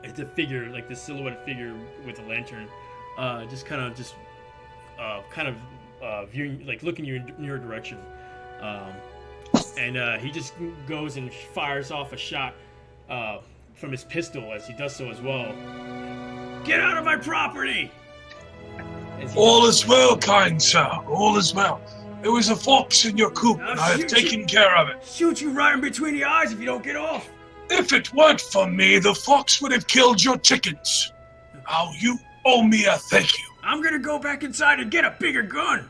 Speaker 2: It's a figure, like the silhouette figure with a lantern, just kind of viewing, like looking in your direction, and he just goes and fires off a shot from his pistol as he does so as well. Get out of my property!
Speaker 9: All is well, kind sir. All is well. There was a fox in your coop, and I have taken care of it.
Speaker 2: Shoot you right in between the eyes if you don't get off.
Speaker 9: If it weren't for me, the fox would have killed your chickens. Now you owe me a thank you.
Speaker 2: I'm gonna go back inside and get a bigger gun.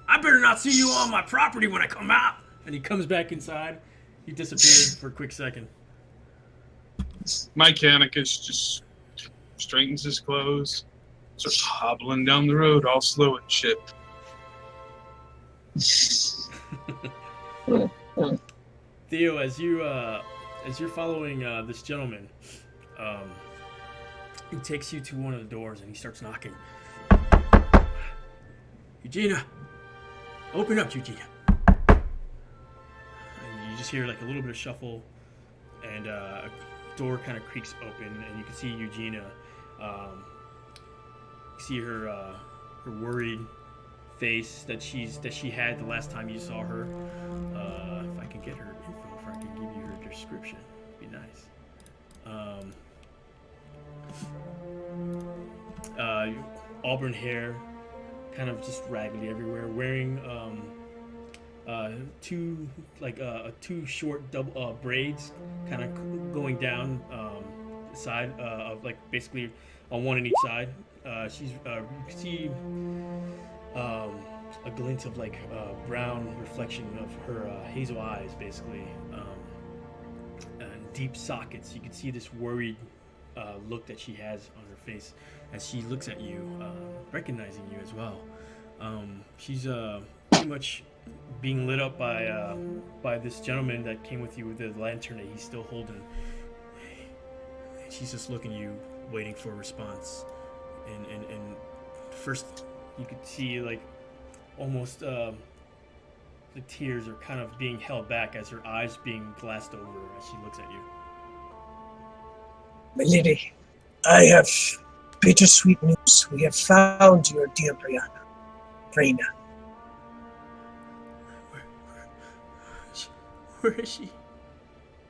Speaker 2: I better not see you on my property when I come out. And he comes back inside. He disappears for a quick second.
Speaker 7: Mechanicus just straightens his clothes, starts hobbling down the road all slow and shit.
Speaker 2: Theo, as you're following this gentleman, he takes you to one of the doors and he starts knocking. Eugenia, open up, Eugenia. And you just hear like a little bit of shuffle, and a door kind of creaks open, and you can see Eugenia. You see her worried face that she had the last time you saw her. If I can get her info, if I can give you her description, it'd be nice. Auburn hair, kind of just raggedy everywhere, wearing two short double braids, kind of going down the side of like basically on one on each side. You can see a glint of like brown reflection of her hazel eyes, basically, and deep sockets. You can see this worried look that she has on her face as she looks at you, recognizing you as well. She's pretty much being lit up by this gentleman that came with you with the lantern that he's still holding. She's just looking at you, waiting for a response. And first, you could see like almost the tears are kind of being held back as her eyes being glassed over as she looks at you.
Speaker 1: My lady, I have bittersweet news. We have found your dear Brianna.
Speaker 2: Where is she?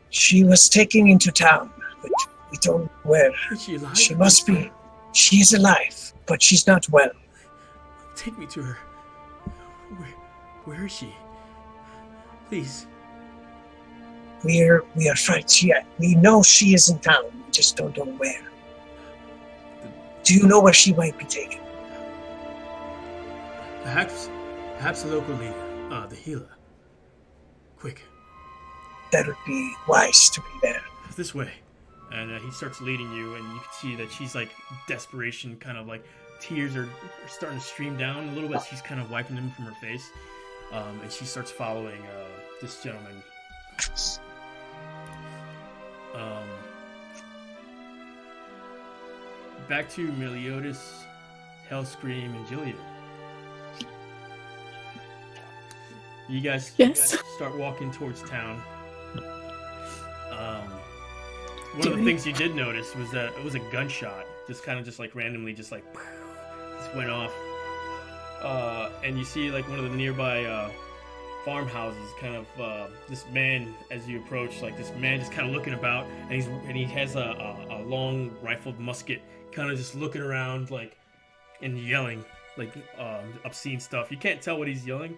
Speaker 1: She was taken into town, but we don't know where.
Speaker 2: Is she alive?
Speaker 1: She must be. She is alive, but she's not well.
Speaker 2: Take me to her. Where is she? Please.
Speaker 1: We are frightened. We know she is in town. We just don't know where. Do you know where she might be taken?
Speaker 2: Perhaps the local leader, the healer. Quick.
Speaker 1: That would be wise to be there.
Speaker 2: This way. And he starts leading you, and you can see that she's like desperation, kind of like tears are starting to stream down a little bit. She's kind of wiping them from her face, and she starts following this gentleman. Back to Meliodas, Hellscream, and Jillian. You guys start walking towards town. One of the things you did notice was that it was a gunshot, just like randomly, just went off. And you see like one of the nearby farmhouses, kind of this man as you approach, like this man just kind of looking about, and he has a long rifled musket, kind of just looking around like and yelling like obscene stuff. You can't tell what he's yelling,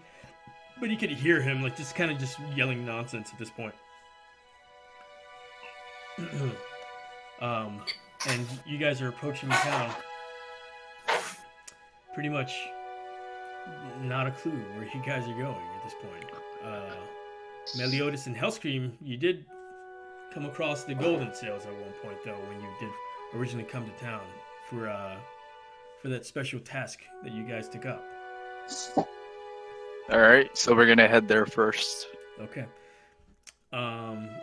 Speaker 2: but you could hear him like just kind of just yelling nonsense at this point. And you guys are approaching the town. Pretty much not a clue where you guys are going at this point. Meliodas and Hellscream, you did come across the golden sales at one point though, when you did originally come to town for that special task that you guys took up.
Speaker 3: Alright, so we're gonna head there first.
Speaker 2: Okay.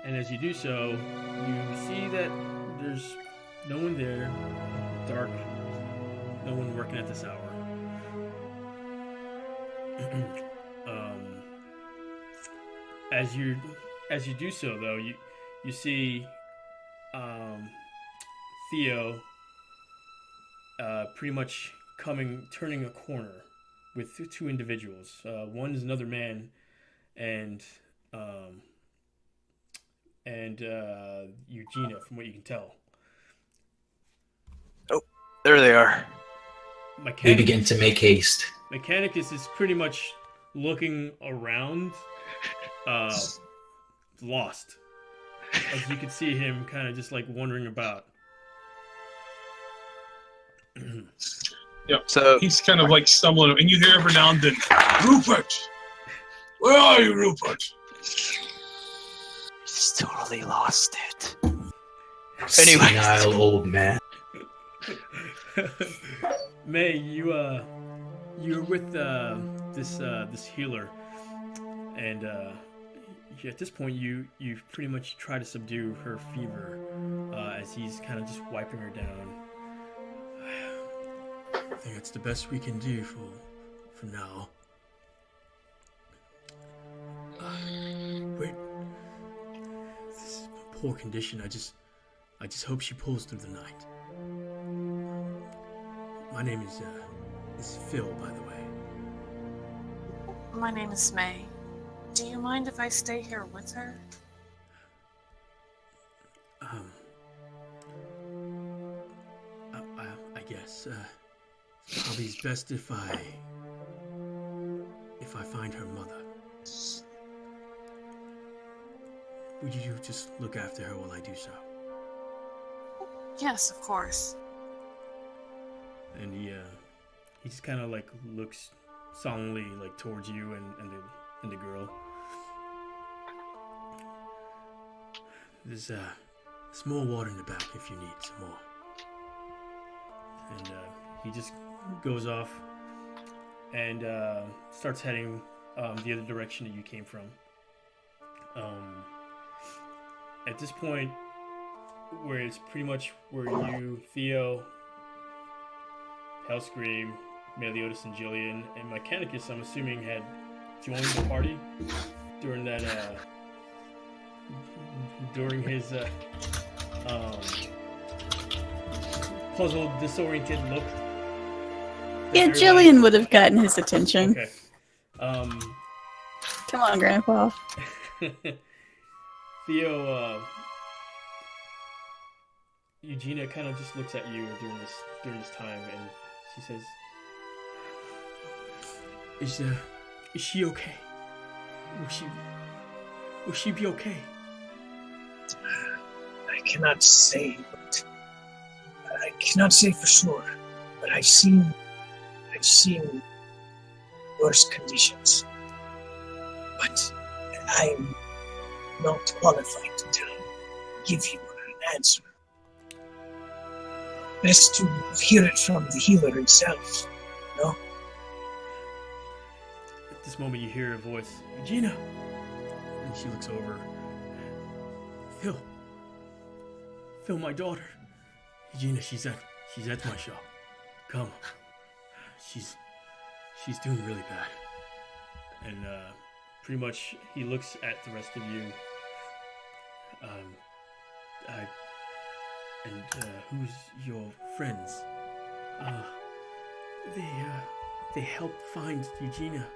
Speaker 2: And as you do so, you see that there's no one there, dark, no one working at this hour. As you do so, though, you see Theo pretty much turning a corner with two individuals. One is another man, and Eugenia, from what you can tell.
Speaker 3: Oh, there they are.
Speaker 5: We begin to make haste.
Speaker 2: Mechanicus is pretty much looking around, lost. As you can see him kind of just like wandering about.
Speaker 7: Yep.
Speaker 3: So
Speaker 7: he's kind of like stumbling, and you hear every now and then, "Rupert, where are you, Rupert?"
Speaker 3: He's totally lost it.
Speaker 5: Anyway, senile old man.
Speaker 2: May, you're with this healer, and at this point you pretty much try to subdue her fever as he's kind of just wiping her down. I think that's the best we can do for now. Wait, this is poor condition. I just hope she pulls through the night. My name is Phil, by the way.
Speaker 6: My name is May. Do you mind if I stay here with her?
Speaker 2: I guess probably it's best if I find her mother. Would you just look after her while I do so?
Speaker 6: Yes, of course.
Speaker 2: And he just kind of like looks solemnly like towards you and the girl. There's some more water in the back if you need some more. And he just goes off and starts heading the other direction that you came from. At this point, where it's pretty much where you, Theo, Hellscream, Meliodas, and Jillian, and Mechanicus, I'm assuming, had joined the party during that during his puzzled, disoriented look.
Speaker 8: Yeah, Jillian would have gotten his attention.
Speaker 2: Okay.
Speaker 8: Come on, Grandpa.
Speaker 2: Theo, Eugenia kind of just looks at you during this time, and she says, "Is she okay? Will she be okay?"
Speaker 1: I cannot say, but I cannot say for sure. But I've seen worse conditions. But I'm not qualified to give you an answer. Best to hear it from the healer himself, no?
Speaker 2: At this moment, you hear a voice, "Regina!" And she looks over. Phil, my daughter. Regina, she's at my shop. Come. She's doing really bad. And pretty much he looks at the rest of you. Who's your friends? They helped find Eugenia.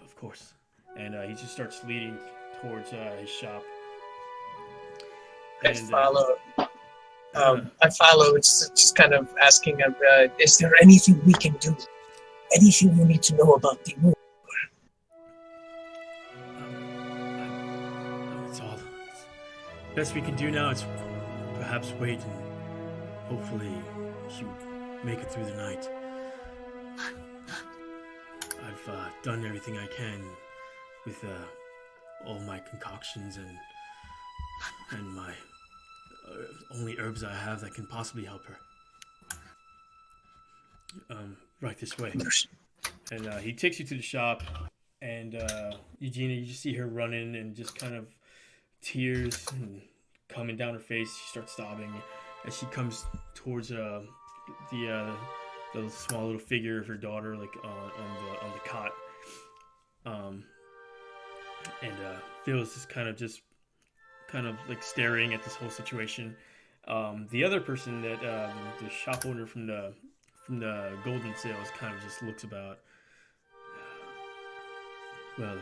Speaker 2: Of course. And he just starts leading towards his shop.
Speaker 1: I follow. I follow. It's just kind of asking him, is there anything we can do? Anything you need to know about the war?
Speaker 2: It's all. Best we can do now is perhaps wait and hopefully she will make it through the night. I've done everything I can with all my concoctions and my only herbs I have that can possibly help her. Right this way. And he takes you to the shop, and Eugenia, you just see her running and just kind of tears and coming down her face. She starts sobbing as she comes towards the small little figure of her daughter, like on the cot. Phil is just kind of like staring at this whole situation. The other person that the shop owner from the golden sales kind of just looks about. Well,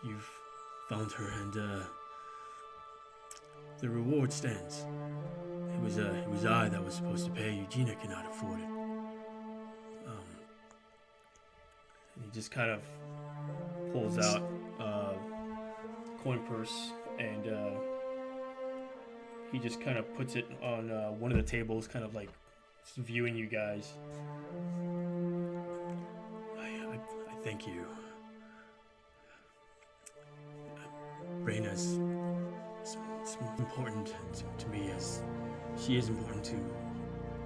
Speaker 2: you've found her, and the reward stands. It was I that was supposed to pay. Eugenia cannot afford it. And he just kind of pulls out coin purse, and he just kind of puts it on one of the tables, kind of like viewing you guys. I thank you. Reina's it's important to me as she is important to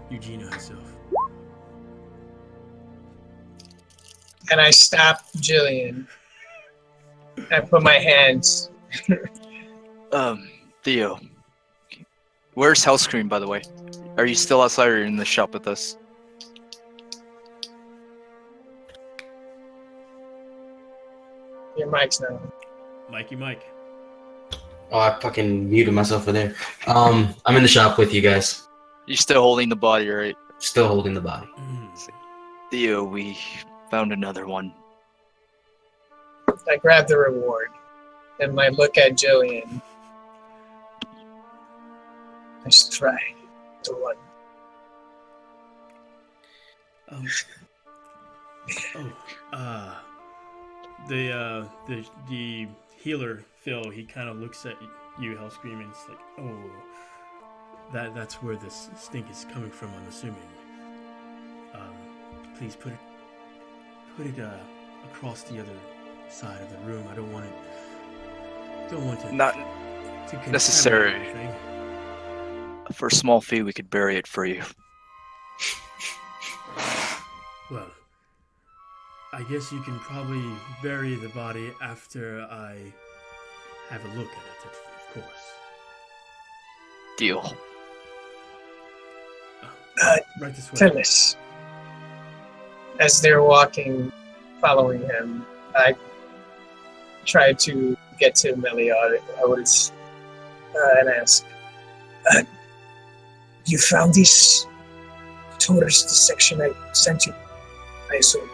Speaker 2: Eugenia herself.
Speaker 1: And I stop Jillian. I put my hands.
Speaker 3: Theo. Where's House Cream, by the way? Are you still outside or in the shop with us?
Speaker 1: Your mic's now.
Speaker 2: Mikey Mike.
Speaker 5: Oh, I fucking muted myself for there. I'm in the shop with you guys.
Speaker 3: You're still holding the body, right?
Speaker 5: Still holding the body.
Speaker 3: Theo, we found another one.
Speaker 1: I grab the reward, and I look at Jillian. I stride to one.
Speaker 2: The healer Phil, he kind of looks at you, Hellscream, and it's like, oh, that's where this stink is coming from, I'm assuming. Please put it across the other side of the room. I don't want it.
Speaker 3: Not
Speaker 2: to
Speaker 3: necessary.
Speaker 2: Anything.
Speaker 3: For a small fee, we could bury it for you.
Speaker 2: Well, I guess you can probably bury the body after I have a look at it, of course.
Speaker 3: Deal.
Speaker 2: Right this way.
Speaker 1: Phyllis. As they're walking, following him, I try to get to Meliodas and ask, you found this tourist section I sent you, I assume?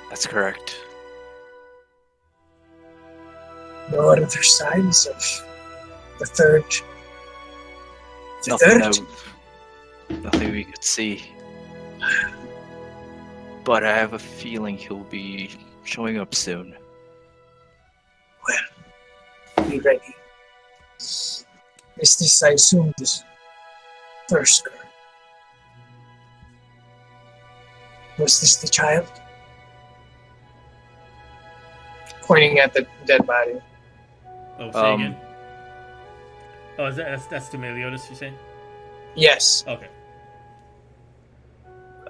Speaker 3: That's correct.
Speaker 1: No other signs of the third. The
Speaker 3: Nothing,
Speaker 1: third?
Speaker 3: nothing we could see. But I have a feeling he'll be showing up soon.
Speaker 1: Well, be ready. Is this, I assume, this first girl? Was this the child? Pointing at the dead body.
Speaker 2: Oh, say again. Oh, that's the Meliodas you saying?
Speaker 1: Yes.
Speaker 2: Okay.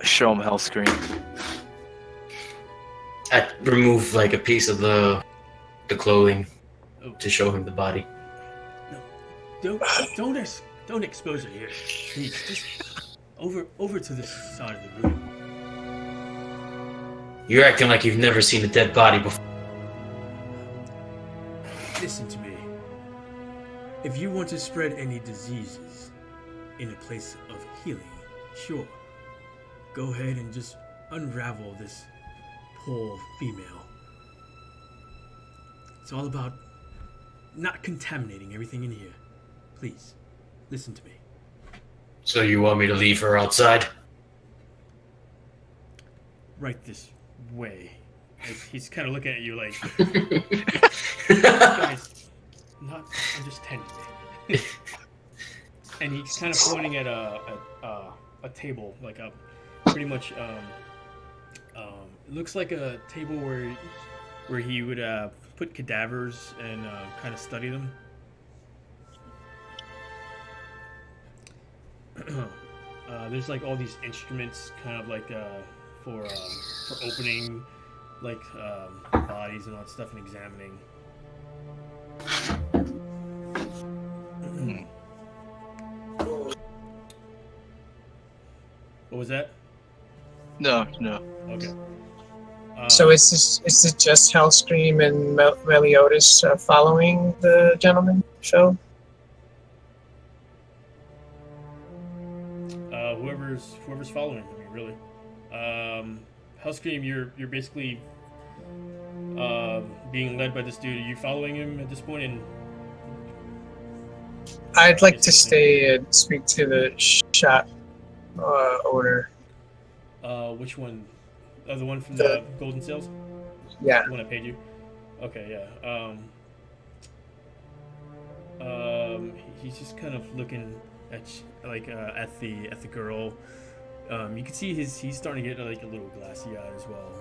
Speaker 3: Show him health screen.
Speaker 5: I remove like a piece of the clothing
Speaker 2: Oh.
Speaker 5: to show him the body.
Speaker 2: Don't expose it here. Please, just over to this side of the room.
Speaker 5: You're acting like you've never seen a dead body before.
Speaker 2: Listen to me. If you want to spread any diseases in a place of healing, sure. Go ahead and just unravel this poor female. It's all about not contaminating everything in here. Please, listen to me.
Speaker 5: So you want me to leave her outside?
Speaker 2: Right this way. He's kind of looking at you like, this guy's not understanding me. And he's kind of pointing at a table, like a pretty much looks like a table where he would put cadavers and kind of study them. There's like all these instruments, kind of like for opening like bodies and all that stuff and examining. What was that?
Speaker 3: No.
Speaker 2: Okay.
Speaker 1: So is this just Hellscream and Meliodas following the gentleman show?
Speaker 2: Whoever's following me, really. Hellscream, you're basically being led by this dude. Are you following him at this point? And
Speaker 1: I'd like to stay and speak to the shop owner.
Speaker 2: Which one? Oh, the one from the Golden Sales?
Speaker 1: Yeah.
Speaker 2: The one I paid you? Okay, yeah. He's just kind of looking at at the girl. You can see he's starting to get like a little glassy eyed as well.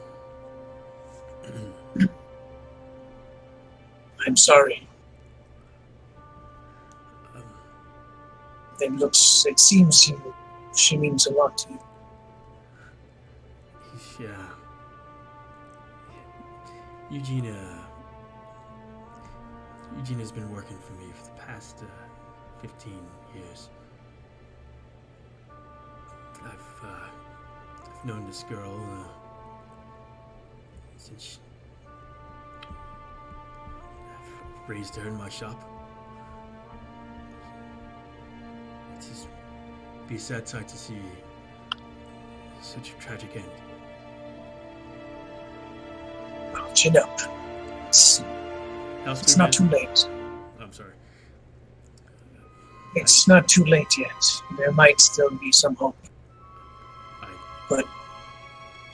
Speaker 1: I'm sorry. It seems she means a lot to you.
Speaker 2: Yeah. Eugene has been working for me for the past 15 years. I've known this girl since I've raised her in my shop. It's just be a sad sight to see such a tragic end.
Speaker 1: Well, chin up. It's not too late.
Speaker 2: I'm sorry.
Speaker 1: It's not too late yet. There might still be some hope. But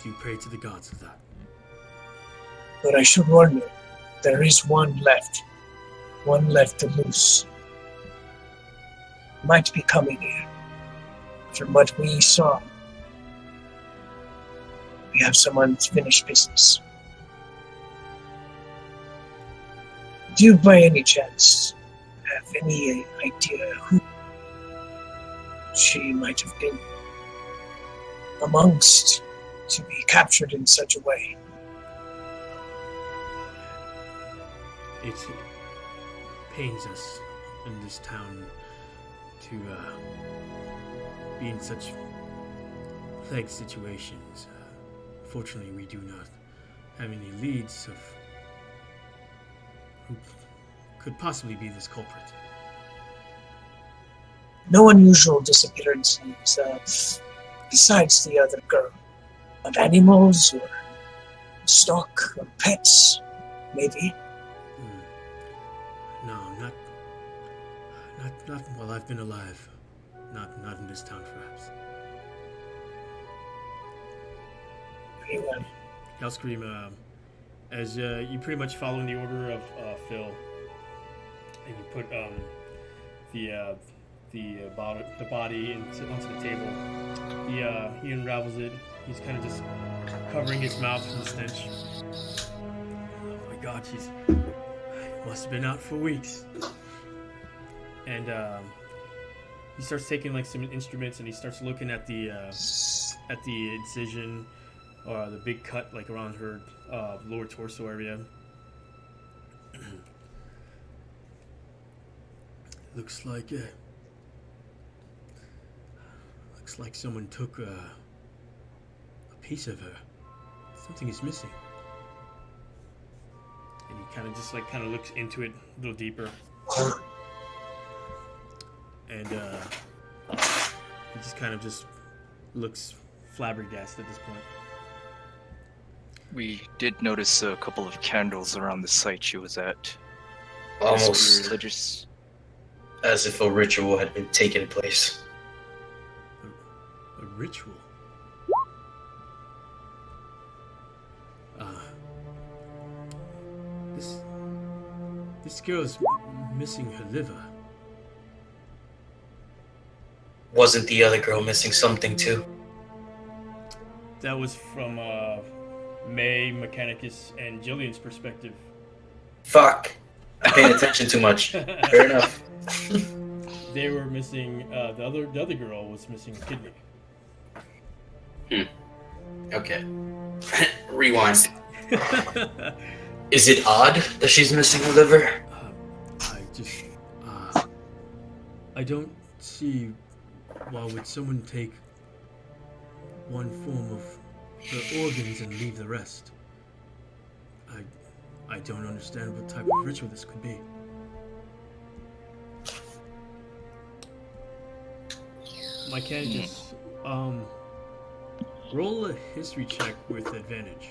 Speaker 2: do pray to the gods for that.
Speaker 1: But I should warn you, there is one left. One left to loose. Might be coming here. From what we saw, we have some unfinished business. Do you by any chance have any idea who she might have been amongst to be captured in such a way?
Speaker 2: It pains us in this town to be in such plague situations. Fortunately, we do not have any leads of who could possibly be this culprit.
Speaker 1: No unusual disappearances besides the other girl. Of animals or stock or pets, maybe.
Speaker 2: Not while I've been alive. Not in this town, perhaps.
Speaker 1: Anyway,
Speaker 2: I'll scream, as you pretty much follow in the order of Phil, and you put the body onto the table. He unravels it. He's kind of just covering his mouth from the stench. Oh my God, she's must have been out for weeks. And he starts taking like some instruments, and he starts looking at the incision, or the big cut like around her lower torso area. Looks like someone took a piece of her. Something is missing. And he kind of looks into it a little deeper. And he just kind of looks flabbergasted at this point.
Speaker 3: We did notice a couple of candles around the site she was at.
Speaker 5: Almost
Speaker 3: Religious.
Speaker 5: as if a ritual had been taking place.
Speaker 2: A ritual? This girl's missing her liver.
Speaker 5: Wasn't the other girl missing something too?
Speaker 2: That was from May, Mechanicus, and Jillian's perspective.
Speaker 5: Fuck. I paid attention too much. Fair enough.
Speaker 2: They were missing. The other girl was missing a kidney.
Speaker 5: Okay. Rewind. Is it odd that she's missing a liver?
Speaker 2: I don't see why would someone take one form of the organs and leave the rest. I don't understand what type of ritual this could be. My candidates, roll a history check with advantage.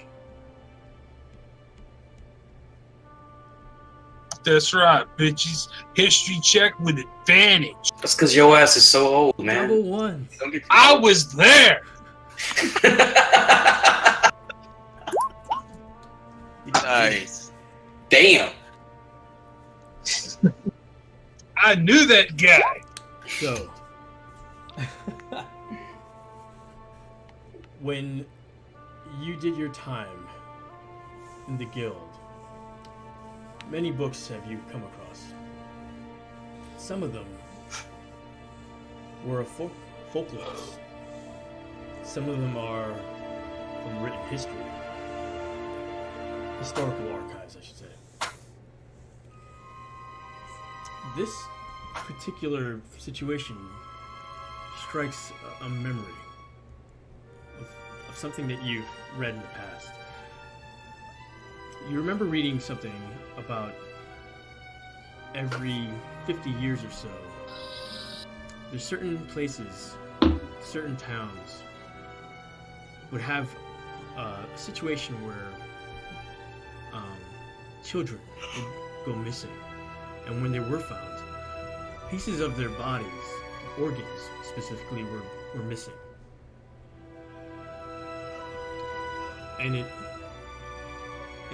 Speaker 9: That's right, bitches. History check with advantage.
Speaker 5: That's because your ass is so old, man.
Speaker 2: Double one.
Speaker 9: I was there.
Speaker 3: Nice.
Speaker 5: Damn.
Speaker 9: I knew that guy.
Speaker 2: So, when you did your time in the guild, many books have you come across. Some of them were of folklore. Some of them are from written history. Historical archives, I should say. This particular situation strikes a memory of something that you've read in the past. You remember reading something about every 50 years or so, there's certain places, certain towns would have a situation where children would go missing, and when they were found, pieces of their bodies, organs specifically, were missing. And it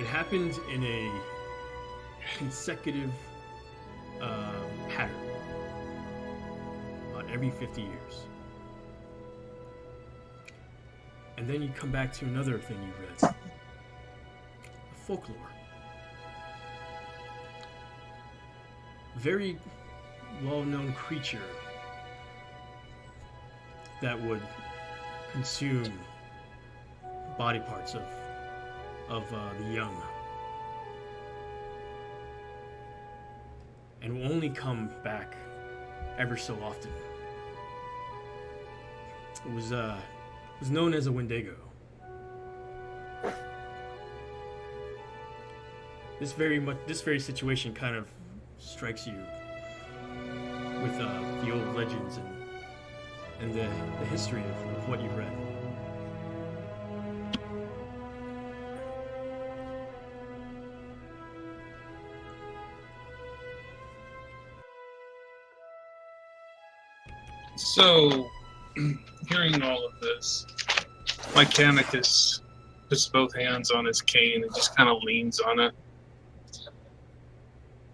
Speaker 2: happened in a consecutive pattern about every 50 years. And then you come back to another thing you read, folklore. A very well-known creature that would consume body parts of the young, and will only come back ever so often. It was known as a Wendigo. This very situation kind of strikes you with the old legends and the history of what you've read.
Speaker 7: So, hearing all of this, my Canicus puts both hands on his cane and just kind of leans on it.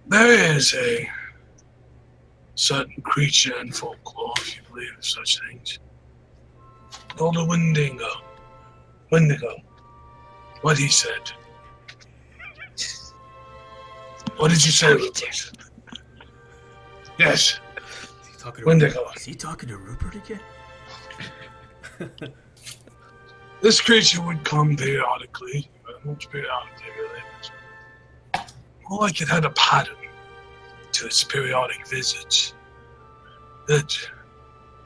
Speaker 9: There is a certain creature in folklore, if you believe in such things, called a Wendigo. Wendigo. What he said. What did you say, Rupert? Yes, Wendigo.
Speaker 2: Is he talking to Rupert again?
Speaker 9: This creature would come periodically. Not periodically, really. But more like it had a pattern to its periodic visits. That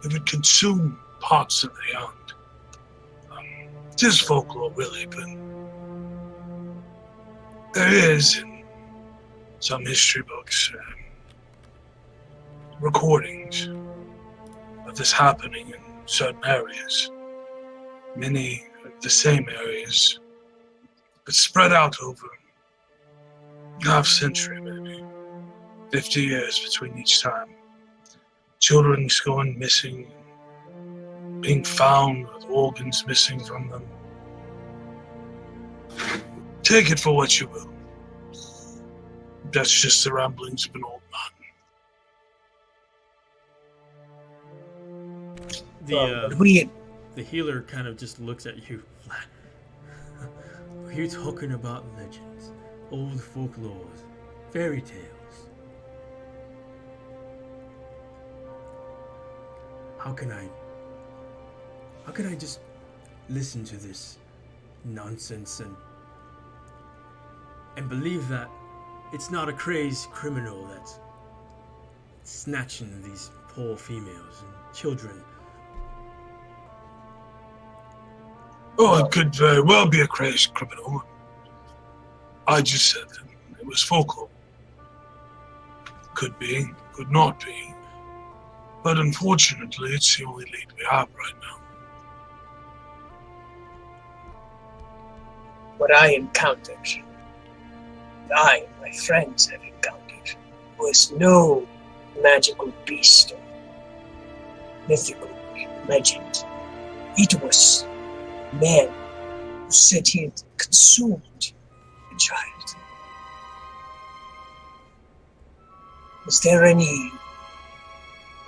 Speaker 9: it would consume parts of the land. It is folklore, really, but there is in some history books recordings of this happening in certain areas. Many of the same areas, but spread out over half century, maybe 50 years between each time. Children's going missing, being found with organs missing from them. Take it for what you will. That's just the ramblings of an old man.
Speaker 2: The healer kind of just looks at you flat. Are you talking about legends, old folklores, fairy tales? How can I just listen to this nonsense and believe that it's not a crazed criminal that's snatching these poor females and children?
Speaker 9: Oh, it could very well be a crazed criminal. I just said that it was folklore. Could be, could not be. But unfortunately, it's the only lead we have right now.
Speaker 1: What I encountered, I and my friends have encountered, was no magical beast or mythical legend. It was man who said he had consumed a child. Is there any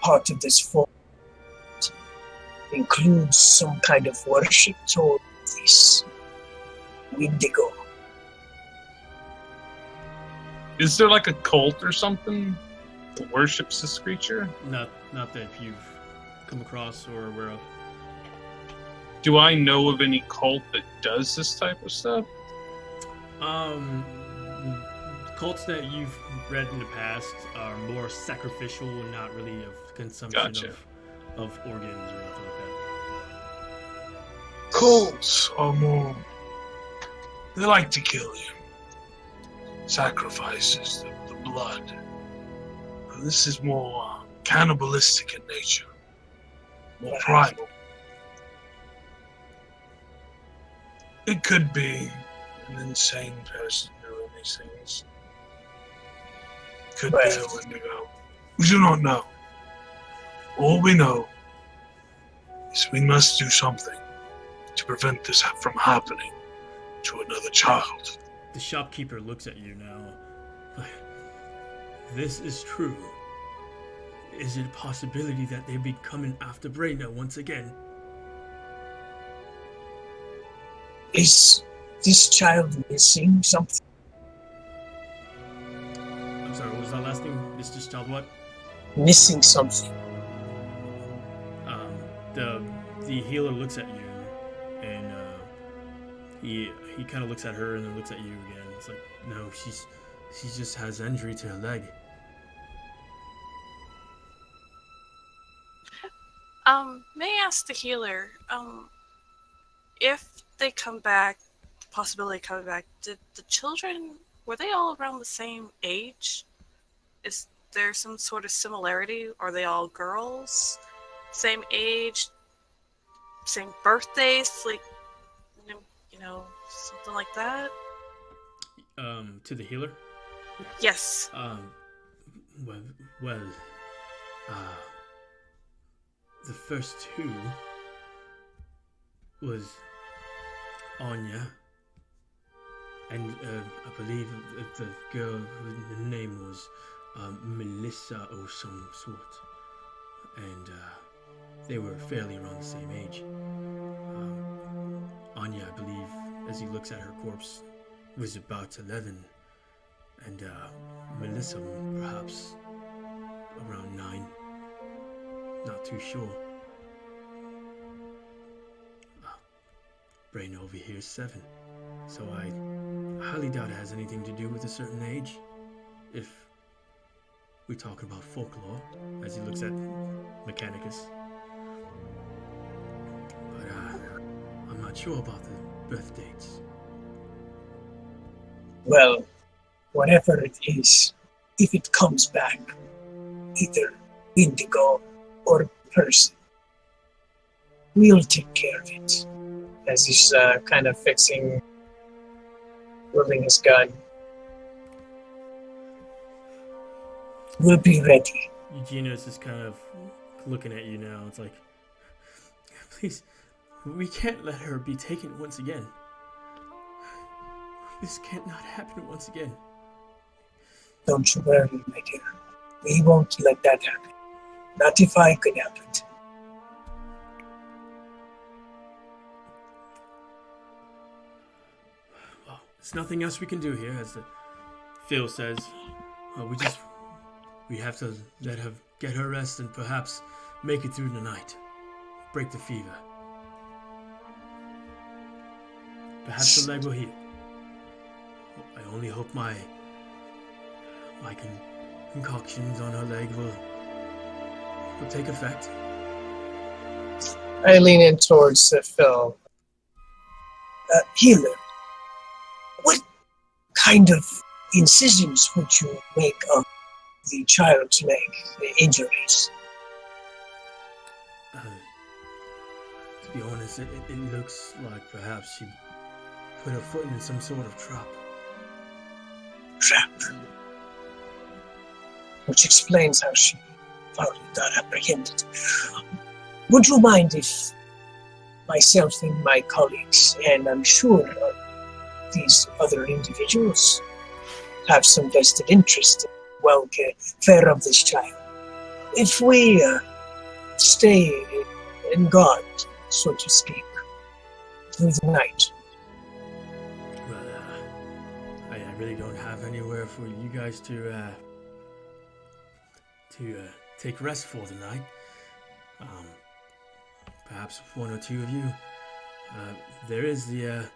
Speaker 1: part of this form that includes some kind of worship toward this Wendigo?
Speaker 7: Is there like a cult or something that worships this creature?
Speaker 2: Not that you've come across or aware of.
Speaker 7: Do I know of any cult that does this type of stuff?
Speaker 2: Cults that you've read in the past are more sacrificial and not really of consumption of organs or anything like that.
Speaker 9: Cults are more... They like to kill you. Sacrifices, the blood. This is more cannibalistic in nature. More primal. It could be an insane person doing these things. Could be a Wendigo. We do not know. All we know is we must do something to prevent this from happening to another child.
Speaker 2: The shopkeeper looks at you now. This is true. Is it a possibility that they'd be coming after Brenda once again?
Speaker 1: Is this child missing something?
Speaker 2: I'm sorry, what was that last thing? Is this child what?
Speaker 1: Missing something.
Speaker 2: The healer looks at you, and he kind of looks at her and then looks at you again. It's like, no, she just has injury to her leg.
Speaker 6: May I ask the healer, if they come back, possibility of coming back, did the children, were they all around the same age? Is there some sort of similarity? Are they all girls? Same age? Same birthdays? Like, you know, something like that?
Speaker 2: To the healer?
Speaker 6: Yes.
Speaker 2: the first two was Anya, and I believe the girl, her name was Melissa or some sort, and they were fairly around the same age. Anya, I believe, as he looks at her corpse, was about 11, and Melissa perhaps around 9. Not too sure. Brain over here is 7, so I highly doubt it has anything to do with a certain age. If we talk about folklore, as he looks at Mechanicus. But I'm not sure about the birth dates.
Speaker 1: Well, whatever it is, if it comes back, either indigo or person, we'll take care of it. As he's kind of loading his gun. We'll be ready.
Speaker 2: Eugenius is kind of looking at you now. It's like, please, we can't let her be taken once again. This can't not happen once again.
Speaker 1: Don't you worry, my dear. We won't let that happen. Not if I could help it.
Speaker 2: Well, there's nothing else we can do here, as Phil says. We have to let her get her rest and perhaps make it through the night. Break the fever. Perhaps the leg will heal. I only hope my concoctions on her leg will take effect.
Speaker 1: I lean in towards Phil. Healer, what kind of incisions would you make of the child's leg, the injuries?
Speaker 2: To be honest, it looks like perhaps she put her foot in some sort of trap.
Speaker 1: Trap. Which explains how she probably got apprehended. Would you mind if myself and my colleagues, and I'm sure these other individuals, have some vested interest in the welfare of this child, if we stay in guard, so to speak, through the night?
Speaker 2: Well, I really don't have anywhere for you guys to take rest for the night. Perhaps one or two of you. There is the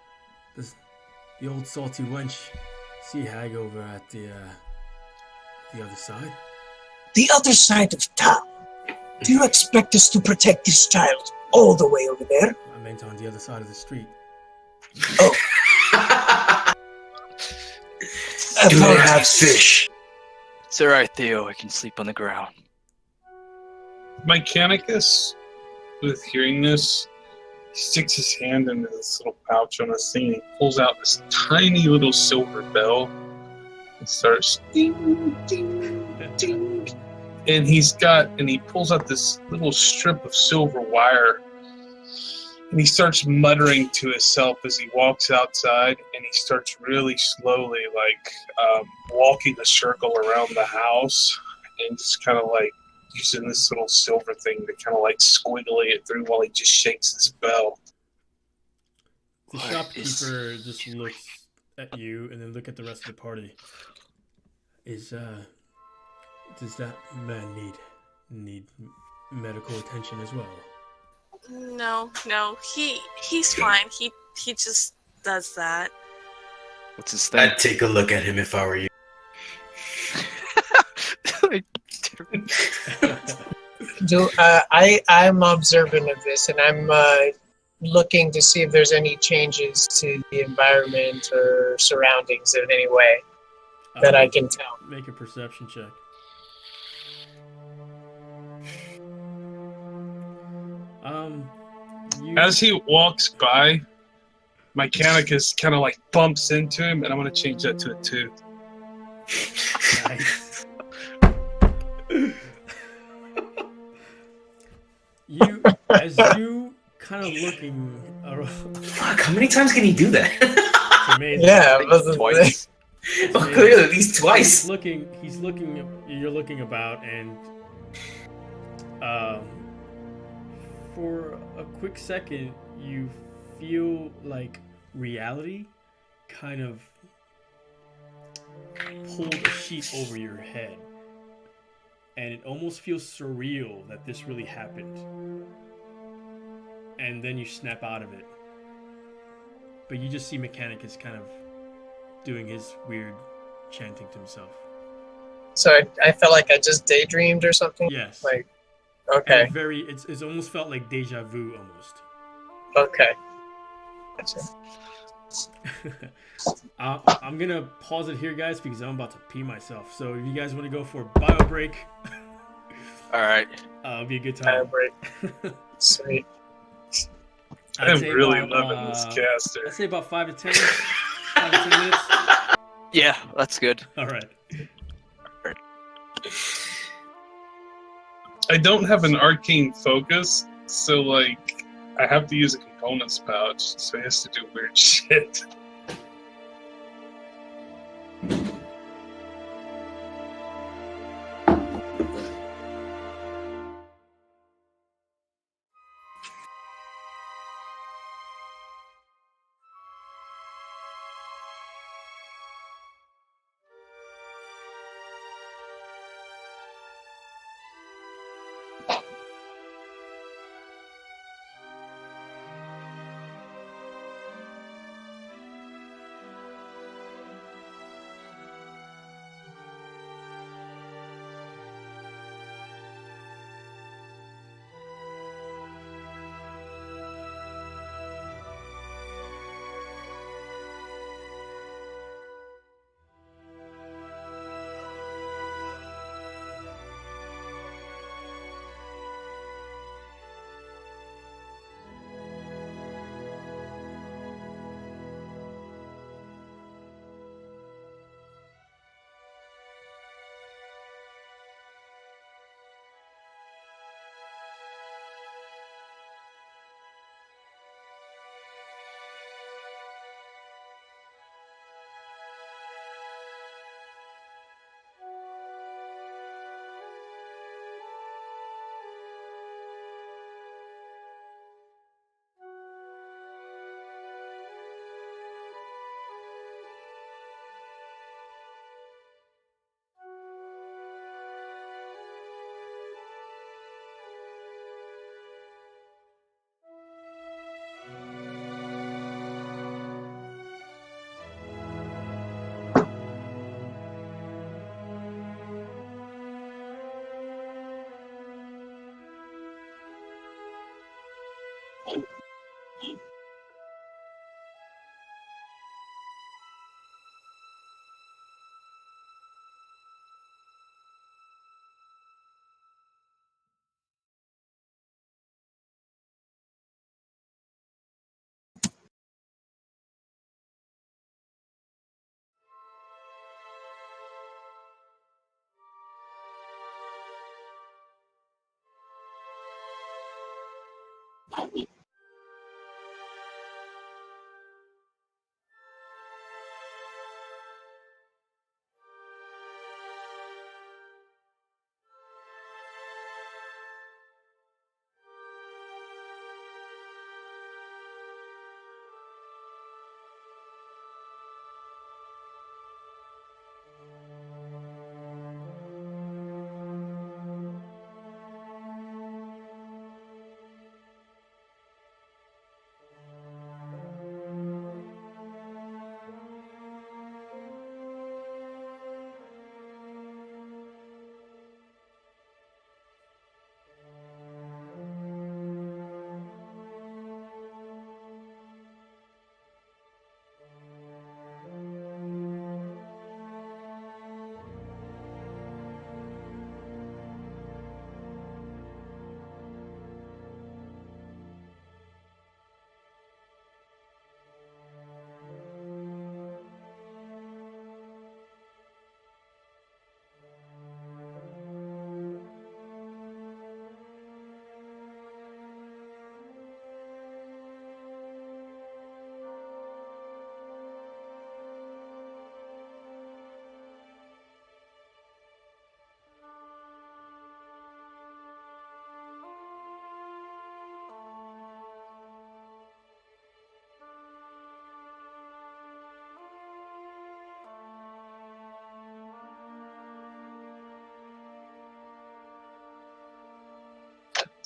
Speaker 2: old salty wench sea hag over at the other side.
Speaker 1: The other side of town? Do you expect us to protect this child all the way over there?
Speaker 2: I meant on the other side of the street.
Speaker 1: Oh.
Speaker 10: Do they have fish?
Speaker 3: It's alright, Theo. I can sleep on the ground.
Speaker 7: Mechanicus, with hearing this, sticks his hand into this little pouch on his thing and pulls out this tiny little silver bell and starts ding, ding, ding. And he pulls out this little strip of silver wire and he starts muttering to himself as he walks outside, and he starts really slowly walking a circle around the house and just kind of like using this little silver thing to kind of like squiggly it through while he just shakes this bell.
Speaker 2: The shopkeeper just looks at you and then look at the rest of the party. Does that man need medical attention as well?
Speaker 6: No, he's fine. He just does that.
Speaker 3: What's his thing?
Speaker 10: I'd take a look at him if I were you.
Speaker 1: I'm observant of this, and I'm looking to see if there's any changes to the environment or surroundings in any way that I can tell.
Speaker 2: Make a perception check.
Speaker 7: As he walks by, Mechanicus kind of like bumps into him, and I'm going to change that to a 2.
Speaker 2: Nice. You As you kind of looking around,
Speaker 5: Fuck, how many times can he do that?
Speaker 2: it's amazing.
Speaker 1: Yeah,
Speaker 3: I think
Speaker 1: but the-
Speaker 3: twice.
Speaker 2: It's
Speaker 5: Well,
Speaker 2: amazing.
Speaker 5: clearly, at least
Speaker 2: He's
Speaker 5: twice.
Speaker 2: looking. He's looking. You're looking about, and for a quick second, you feel like reality kind of pulled a sheet over your head, and it almost feels surreal that this really happened. And then you snap out of it, but you just see Mechanicus kind of doing his weird chanting to himself.
Speaker 1: So I felt like I just daydreamed or something.
Speaker 2: Yes.
Speaker 1: Like,
Speaker 2: And
Speaker 1: okay,
Speaker 2: it's almost felt like deja vu almost.
Speaker 1: okay. Gotcha.
Speaker 2: I'm gonna pause it here, guys, because I'm about to pee myself. So if you guys want to go for a bio break,
Speaker 3: All right.
Speaker 2: it'll be a good
Speaker 1: Bio
Speaker 2: time.
Speaker 1: break. Sweet.
Speaker 2: I'd
Speaker 4: I'm
Speaker 2: say
Speaker 4: really
Speaker 2: about,
Speaker 4: loving this caster.
Speaker 2: I'd say about 5 to 10. 5 to 10 minutes.
Speaker 3: Yeah, that's good.
Speaker 2: All right.
Speaker 7: I don't have an arcane focus, so like I have to use a components pouch, so he has to do weird shit.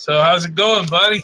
Speaker 7: So how's it going, buddy?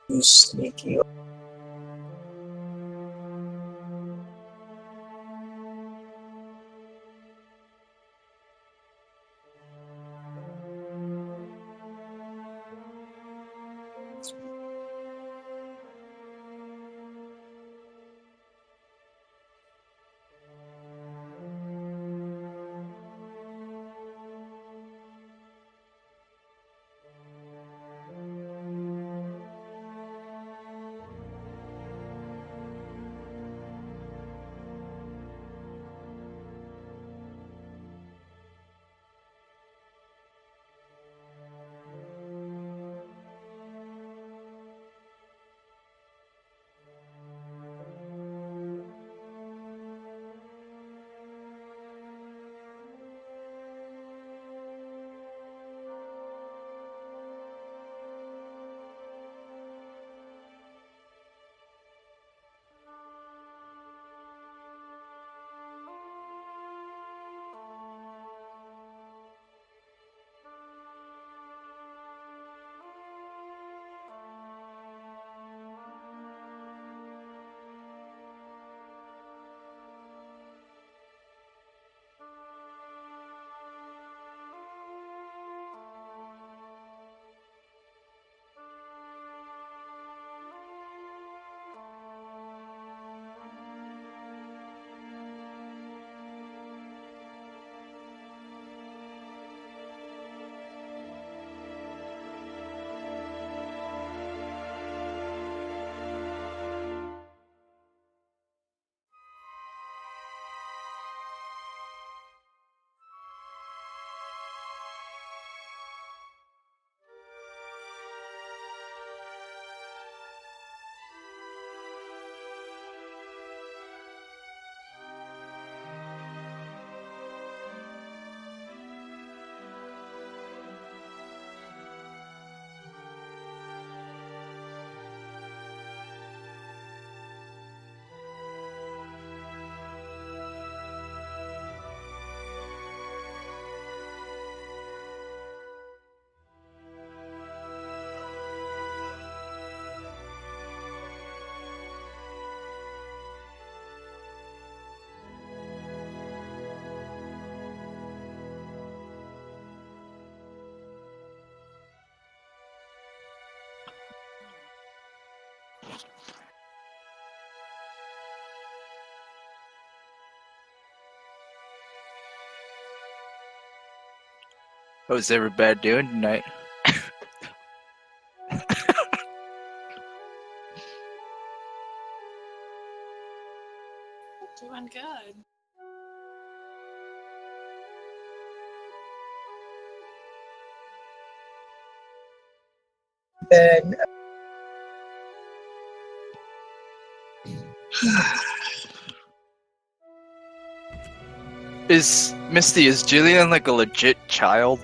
Speaker 1: You sneaky.
Speaker 3: How's everybody doing tonight?
Speaker 6: Doing good.
Speaker 1: Then
Speaker 3: Is Jillian like a legit child?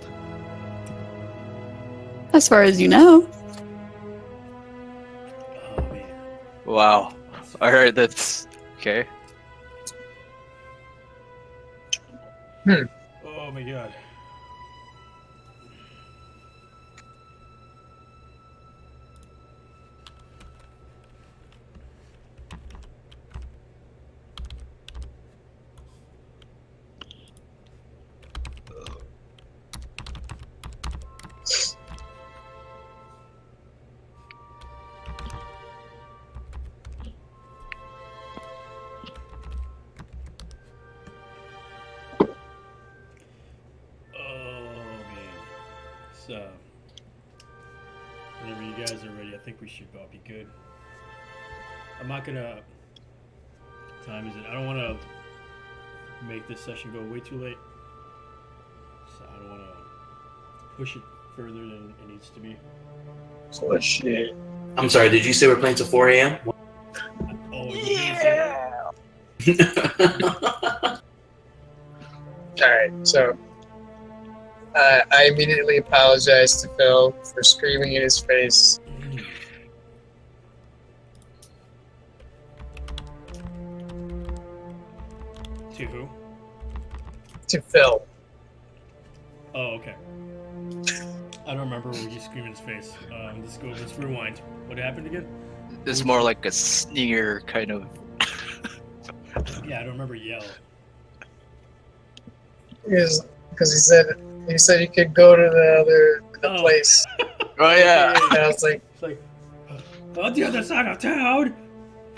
Speaker 8: As far as you know.
Speaker 2: Oh man.
Speaker 3: Wow. Alright, that's okay.
Speaker 2: Oh my god. So, whenever you guys are ready, I think we should all be good. I'm not gonna. What time is it? I don't want to make this session go way too late. So I don't want to push it further than it needs to be.
Speaker 1: push it.
Speaker 10: I'm sorry, did you say we're playing till 4 a.m.?
Speaker 2: Oh,
Speaker 1: Yeah. All right, so I immediately apologized to Phil for screaming in his face.
Speaker 2: To who?
Speaker 1: To Phil.
Speaker 2: Oh, okay. I don't remember when you screamed in his face. Let's rewind. What happened again?
Speaker 3: It's more like a sneer kind of.
Speaker 2: Yeah, I don't remember yell.
Speaker 1: Because he said he could go to the place.
Speaker 3: Oh yeah.
Speaker 1: And I was like,
Speaker 2: It's like, on the other side of town.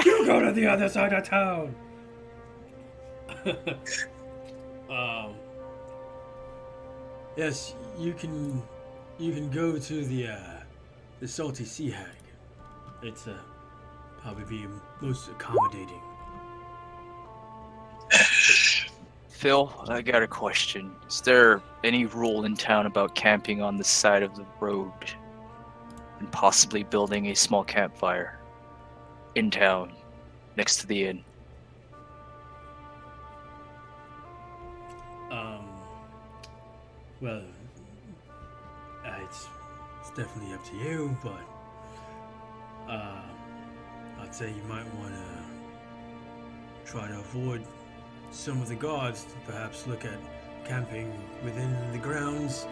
Speaker 2: You go to the other side of town. Yes, you can go to the Salty Sea Hag. It's probably be most accommodating.
Speaker 3: Phil, I got a question. Is there any rule in town about camping on the side of the road and possibly building a small campfire in town next to the inn?
Speaker 2: Well, it's definitely up to you, but I'd say you might want to try to avoid some of the guards. Perhaps look at camping within the grounds.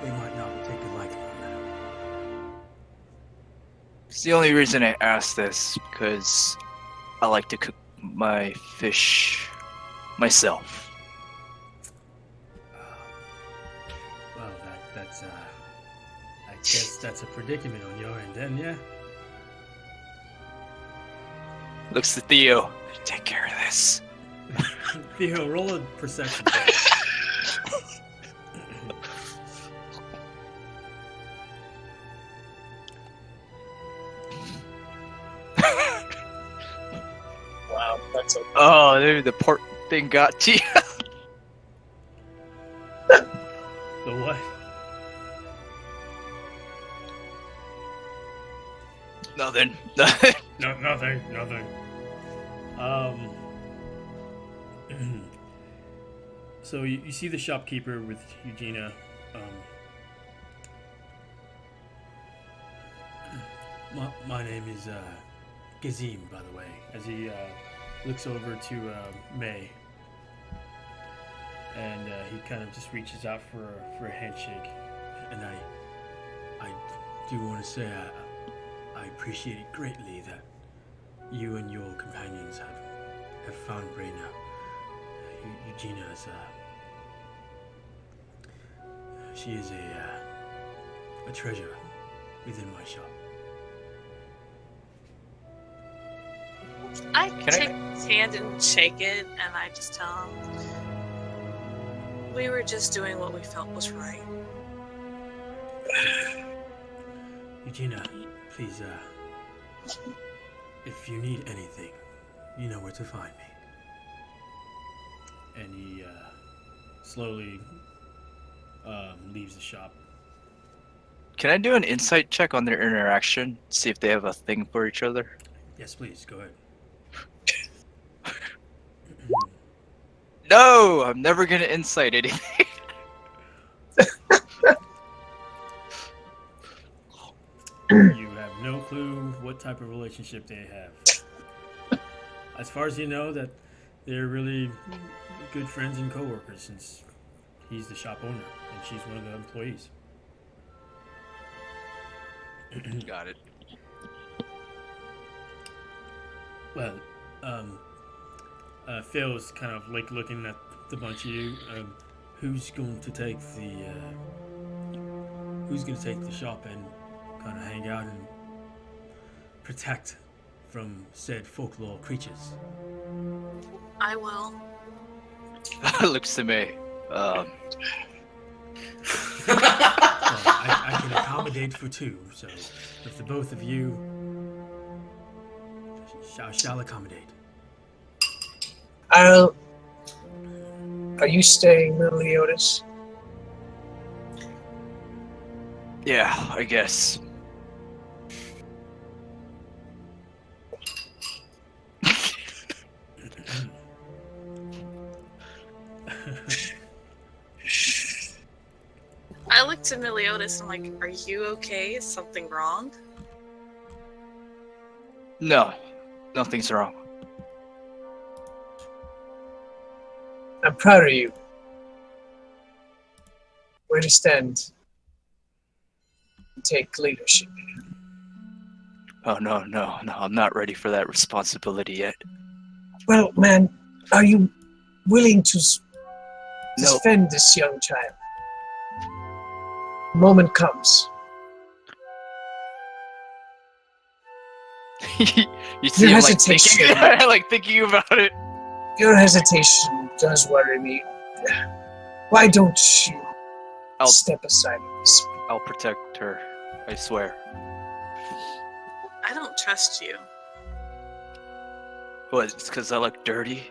Speaker 2: They might not take a liking on that.
Speaker 3: It's the only reason I asked this because I like to cook my fish myself.
Speaker 2: Well, that's I guess that's a predicament on your end, then, yeah.
Speaker 3: Looks to Theo. Take care of this.
Speaker 2: Theo, roll a perception check.
Speaker 1: wow, that's okay.
Speaker 3: Oh, dude, the pork thing got to you.
Speaker 2: The what?
Speaker 3: Nothing.
Speaker 2: No, nothing. So you see the shopkeeper with Eugenia. My name is Gazim, by the way. As he looks over to May, and he kind of just reaches out for a handshake, and I do want to say I appreciate it greatly that you and your companions have found Reyna. Eugenia is she is a treasure within my shop.
Speaker 6: I
Speaker 3: Can
Speaker 6: take his hand and shake it, and I just tell him, we were just doing what we felt was right.
Speaker 2: Eugenia, please, if you need anything, you know where to find me. And he slowly leaves the shop.
Speaker 3: Can I do an insight check on their interaction? See if they have a thing for each other?
Speaker 2: Yes, please, go ahead.
Speaker 3: No! I'm never gonna insight anything.
Speaker 2: You have no clue what type of relationship they have. As far as you know, that they're really good friends and co-workers since he's the shop owner and she's one of the employees.
Speaker 3: Got it.
Speaker 2: Well, Phil's kind of like looking at the bunch of you. Who's going to take the shop and kind of hang out and protect from said folklore creatures?
Speaker 6: I will.
Speaker 3: Looks to me.
Speaker 2: Well, I can accommodate for two, so if the both of you shall accommodate.
Speaker 1: Are you staying, Meliodas?
Speaker 3: Yeah, I guess.
Speaker 6: I look to Meliodas and I'm like, are you okay? Is something wrong?
Speaker 3: No, nothing's wrong.
Speaker 1: I'm proud of you. Where to stand and take leadership.
Speaker 3: Oh, no, I'm not ready for that responsibility yet.
Speaker 1: Well, man, are you willing to
Speaker 3: No.
Speaker 1: defend this young child? The moment comes.
Speaker 3: You see
Speaker 1: Your
Speaker 3: him like thinking,
Speaker 1: hesitation.
Speaker 3: like thinking about it.
Speaker 1: Your hesitation does worry me. Why don't you
Speaker 3: I'll-
Speaker 1: step aside of this?
Speaker 3: I'll protect her. I swear.
Speaker 6: I don't trust you.
Speaker 3: What? It's because I look dirty?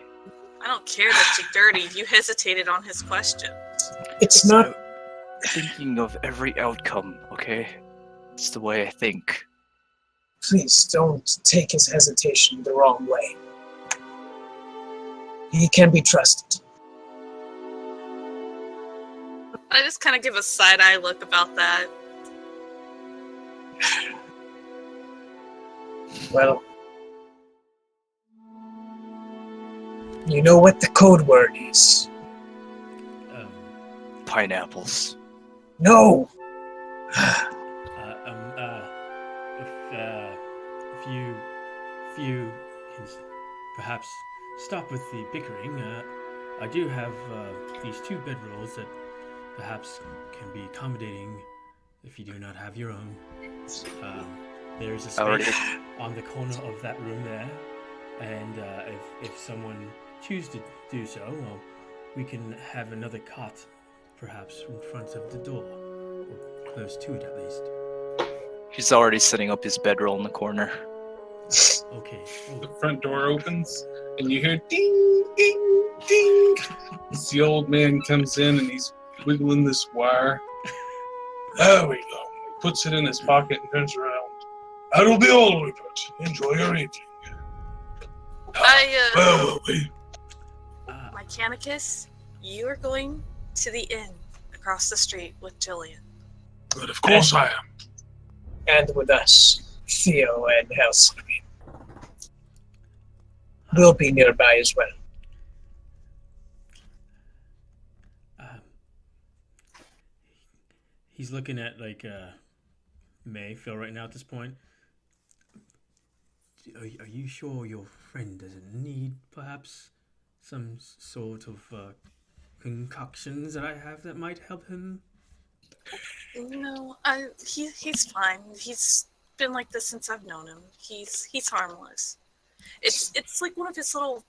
Speaker 6: I don't care that you're dirty. You hesitated on his question.
Speaker 1: It's not.
Speaker 3: I'm thinking of every outcome, okay? It's the way I think.
Speaker 1: Please don't take his hesitation the wrong way. He can be trusted.
Speaker 6: I just kind of give a side-eye look about that.
Speaker 1: Well, you know what the code word is.
Speaker 3: Pineapples.
Speaker 1: No!
Speaker 2: If you can perhaps stop with the bickering, I do have these two bedrolls that perhaps can be accommodating if you do not have your own. There's a space on the corner of that room there, and if someone chooses to do so, well, we can have another cot perhaps in front of the door, or close to it at least.
Speaker 3: He's already setting up his bedroll in the corner.
Speaker 2: Okay.
Speaker 7: The front door opens, and you hear ding, ding, ding. As the old man comes in, and he's wiggling this wire.
Speaker 9: There we go.
Speaker 7: He puts it in his pocket and turns around.
Speaker 9: That'll be all, Rupert. Enjoy your evening. Where were we?
Speaker 6: Mechanicus, you are going to the inn across the street with Jillian.
Speaker 9: But of course I am.
Speaker 1: And with us, Theo and Helsing. We'll be nearby as well.
Speaker 2: He's looking at May, Phil, right now at this point. Are you sure your friend doesn't need perhaps some sort of concoctions that I have that might help him?
Speaker 6: No, he's fine. He's been like this since I've known him. He's harmless. It's like one of his little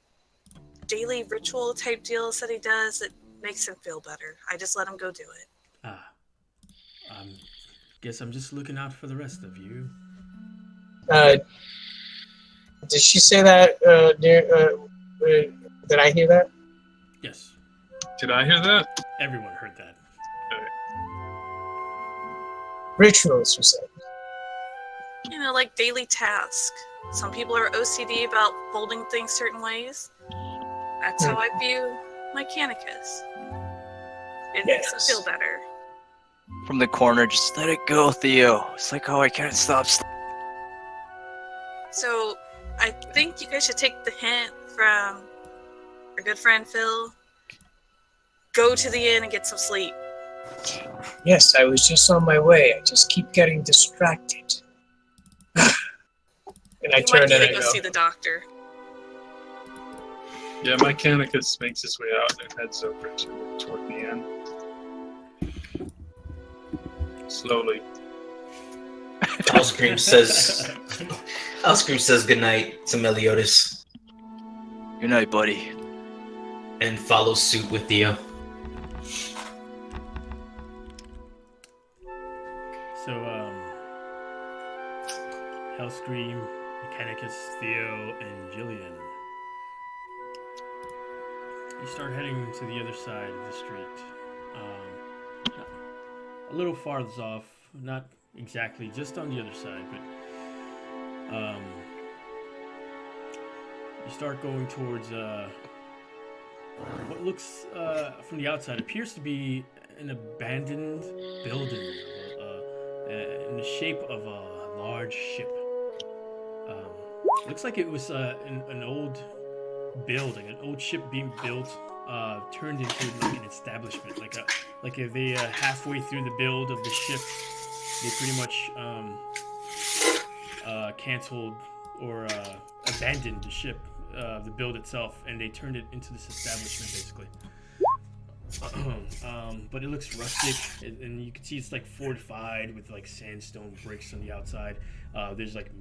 Speaker 6: daily ritual type deals that he does that makes him feel better. I just let him go do it.
Speaker 2: Guess I'm just looking out for the rest of you.
Speaker 1: Did she say that? Did I hear that?
Speaker 2: Yes,
Speaker 7: Did I hear that?
Speaker 2: everyone heard that.
Speaker 1: Rituals, you said.
Speaker 6: You know, like daily task. Some people are OCD about folding things certain ways. That's how I view my Canicus. It makes him feel better.
Speaker 3: From the corner, just let it go, Theo. It's like, oh, I can't stop.
Speaker 6: So, I think you guys should take the hint from our good friend Phil. Go to the inn and get some sleep.
Speaker 1: Yes, I was just on my way. I just keep getting distracted. And I
Speaker 6: You
Speaker 1: turn
Speaker 6: might
Speaker 1: and
Speaker 6: need
Speaker 1: I
Speaker 6: to go
Speaker 1: go,
Speaker 6: see the doctor.
Speaker 7: Yeah, my Canicus makes his way out and heads over toward the end. Slowly.
Speaker 10: Alscream says goodnight to Meliodas
Speaker 3: Good night, buddy.
Speaker 10: and follows suit with Theo.
Speaker 2: So, Hellscream, Mechanicus, Theo, and Jillian. You start heading to the other side of the street. A little farther off, not exactly just on the other side, but you start going towards what looks from the outside appears to be an abandoned building in the shape of a large ship. Looks like it was an old building, an old ship being built, turned into like an establishment, like if they halfway through the build of the ship, they pretty much canceled or abandoned the ship, the build itself, and they turned it into this establishment basically. But it looks rustic, and you can see it's like fortified with like sandstone bricks on the outside. There's like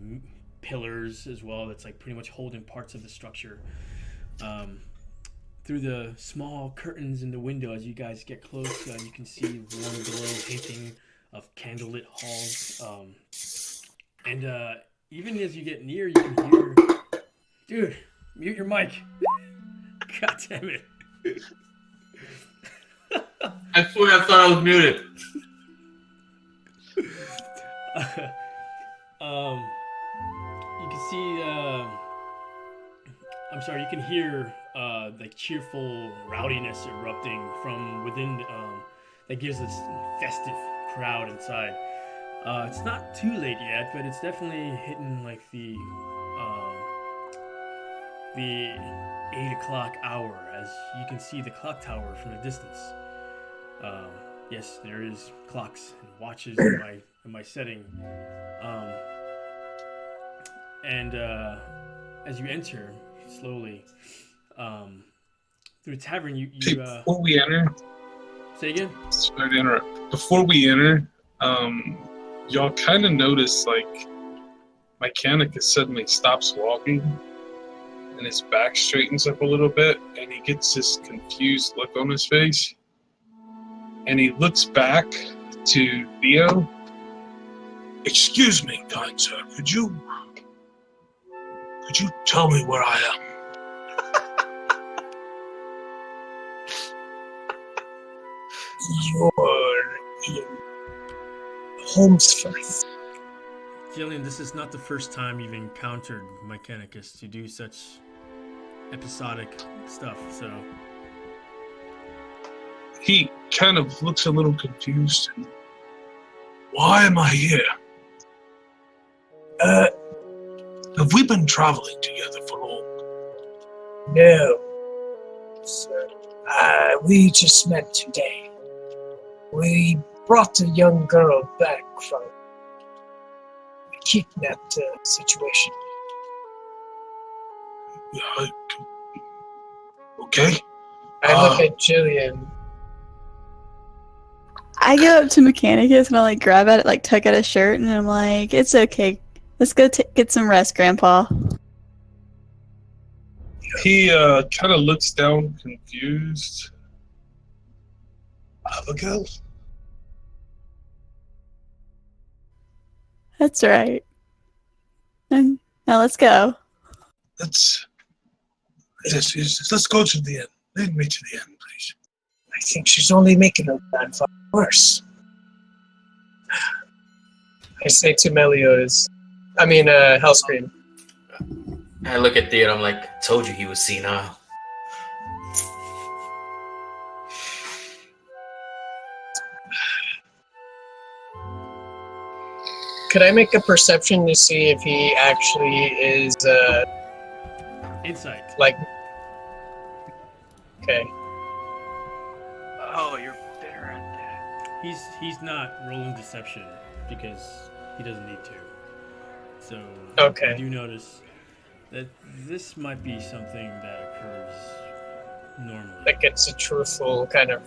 Speaker 2: pillars as well that's like pretty much holding parts of the structure. Through the small curtains in the window, as you guys get close, you can see warm glow hinting of candlelit halls. And even as you get near, you can hear... Dude, mute your mic. God damn it.
Speaker 10: I thought I was muted.
Speaker 2: You can see... I'm sorry, you can hear like cheerful rowdiness erupting from within that gives this festive crowd inside. It's not too late yet, but it's definitely hitting like the 8 o'clock hour, as you can see the clock tower from a distance. Yes, there is clocks and watches in my setting. And as you enter slowly through the tavern, you
Speaker 7: Before we enter,
Speaker 2: say again.
Speaker 7: sorry to interrupt. Before we enter, y'all kind of notice like my Canicus suddenly stops walking, and his back straightens up a little bit, and he gets this confused look on his face, and he looks back to Theo.
Speaker 9: Excuse me, kind sir. Could you tell me where I am?
Speaker 1: You're in Homesfirth.
Speaker 2: Jillian, this is not the first time you've encountered Mechanicus to do such episodic stuff, so...
Speaker 9: He kind of looks a little why am I here? Have we been traveling together for long?
Speaker 1: No, sir. We just met today. We brought a young girl back from a kidnapped situation.
Speaker 9: Okay.
Speaker 1: I look at Jillian.
Speaker 8: I go up to Mechanicus and I like grab at it, like tug at his shirt, and I'm like, "It's okay. Let's go get some rest, Grandpa."
Speaker 9: He kind of looks down, confused. Abigail?
Speaker 8: That's right. And now let's go.
Speaker 9: Let's go to the end. Lead me to the end, please.
Speaker 1: I think she's only making her grandfather worse. I say to Hellscream.
Speaker 10: I look at Theo and I'm like, told you he was senile.
Speaker 1: Could I make a perception to see if he actually is,
Speaker 2: Insight.
Speaker 1: like... Okay.
Speaker 3: Oh, you're better at that.
Speaker 2: He's not rolling deception because he doesn't need to. So
Speaker 1: Okay.
Speaker 2: I do notice that this might be something that occurs normally.
Speaker 1: Like it's a truthful kind of,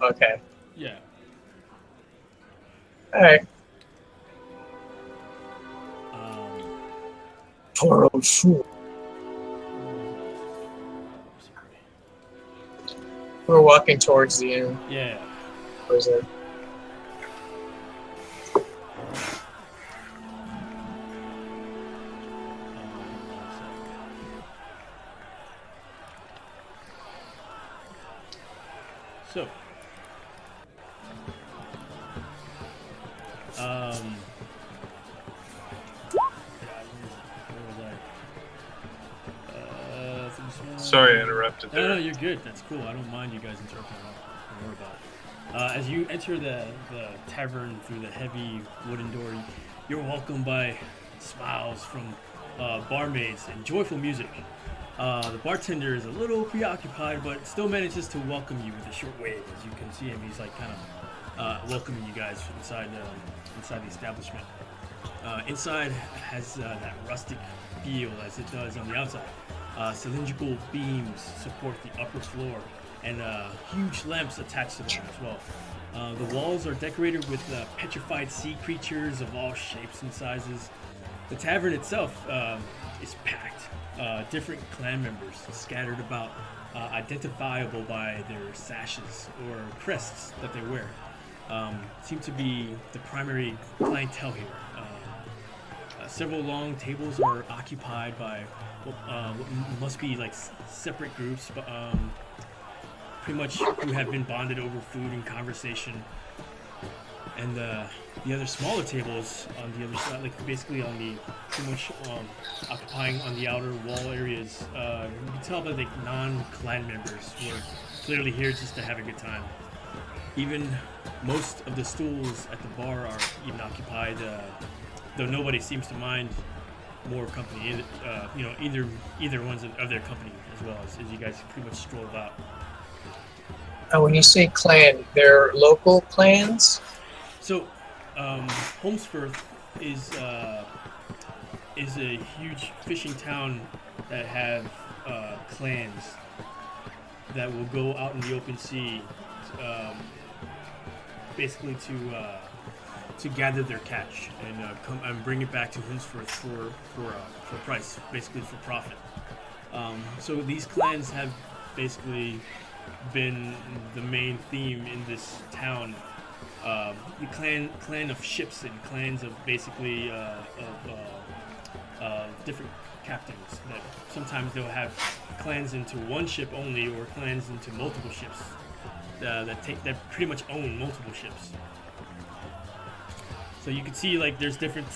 Speaker 1: okay.
Speaker 2: Yeah.
Speaker 1: Alright.
Speaker 2: Um,
Speaker 1: Poor old fool. We're walking towards the end.
Speaker 2: yeah.
Speaker 1: Where's it?
Speaker 2: So, where was I?
Speaker 7: Sorry I interrupted there.
Speaker 2: No, you're good. That's cool. I don't mind you guys interrupting at all. Don't worry about it. As you enter the tavern through the heavy wooden door, you're welcomed by smiles from barmaids and joyful music. The bartender is a little preoccupied, but still manages to welcome you with a short wave. As you can see him, he's like kind of welcoming you guys inside the establishment. Inside has that rustic feel as it does on the outside. Cylindrical beams support the upper floor, and huge lamps attached to them as well. The walls are decorated with petrified sea creatures of all shapes and sizes. The tavern itself is packed. Different clan members scattered about, identifiable by their sashes or crests that they wear, seem to be the primary clientele here. Several long tables are occupied by what must be like separate groups, but pretty much who have been bonded over food and conversation. And the other smaller tables on the other side, like basically on the pretty much occupying on the outer wall areas, you can tell by the non-clan members who are clearly here just to have a good time. Even most of the stools at the bar are even occupied, though nobody seems to mind more company. Either one's of their company as well as you guys pretty much stroll about.
Speaker 1: When you say clan, they're local clans?
Speaker 2: So, Homesfirth is a huge fishing town that have clans that will go out in the open sea, basically to gather their catch and come and bring it back to Homesfirth for price, basically for profit. So these clans have basically been the main theme in this town. The clan of ships and clans of basically different captains. That sometimes they'll have clans into one ship only, or clans into multiple ships that pretty much own multiple ships. So you can see like there's different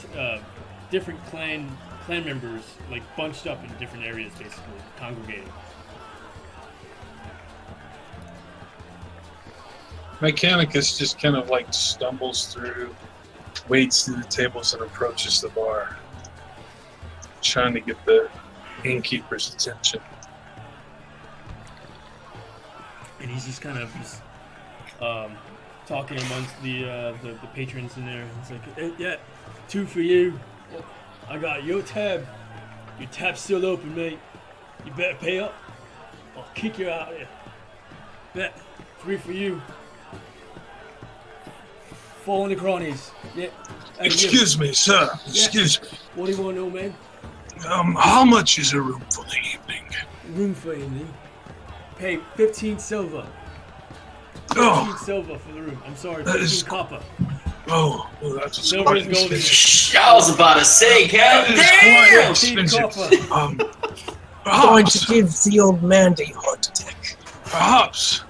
Speaker 2: clan members like bunched up in different areas, basically congregating.
Speaker 7: Mechanicus just kind of like stumbles through, wades through the tables, and approaches the bar, trying to get the innkeeper's attention.
Speaker 2: And he's just kind of talking amongst the patrons in there. He's like, hey, yeah, 2 for you. I got your tab. Your tab's still open, mate. You better pay up. I'll kick you out of here. Bet 3 for you. 4 on the cronies. Yeah.
Speaker 9: Excuse me, sir. Excuse me.
Speaker 2: What do you want to know, man?
Speaker 9: How much is a room for the evening?
Speaker 2: room for you, Lee. Pay 15 silver. 15
Speaker 9: Oh,
Speaker 2: silver for the room. I'm sorry,
Speaker 9: That
Speaker 2: 15
Speaker 9: is-
Speaker 2: copper.
Speaker 9: oh, that's a
Speaker 2: Silver is
Speaker 9: quite
Speaker 2: golden.
Speaker 9: expensive.
Speaker 10: I was about to say,
Speaker 9: That
Speaker 10: God
Speaker 9: is quite
Speaker 10: damn!
Speaker 2: 15
Speaker 9: expensive.
Speaker 2: copper.
Speaker 1: I'm going to
Speaker 9: Perhaps,
Speaker 1: give the old man a heart attack.
Speaker 9: perhaps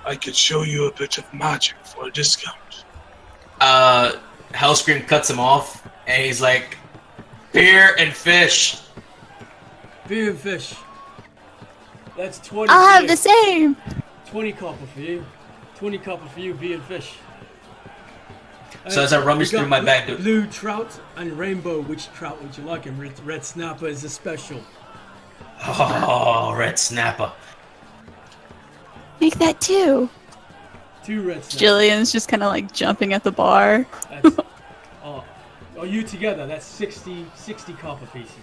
Speaker 9: I could show you a bit of magic for a discount.
Speaker 10: Hellscream cuts him off, and he's like, beer and fish.
Speaker 2: Beer and fish. That's 20
Speaker 8: I'll
Speaker 2: for
Speaker 8: have
Speaker 2: you.
Speaker 8: the same.
Speaker 2: 20 copper for you. 20 copper for you, beer and fish.
Speaker 10: So as I rummage
Speaker 2: We got
Speaker 10: through my bag,
Speaker 2: blue trout and rainbow. Which trout would you like? And red snapper is a special.
Speaker 10: oh, red snapper.
Speaker 8: Make that 2.
Speaker 2: 2 red snappers.
Speaker 8: Jillian's just kind of like jumping at the bar.
Speaker 2: That's, oh, you together, that's 60 copper pieces.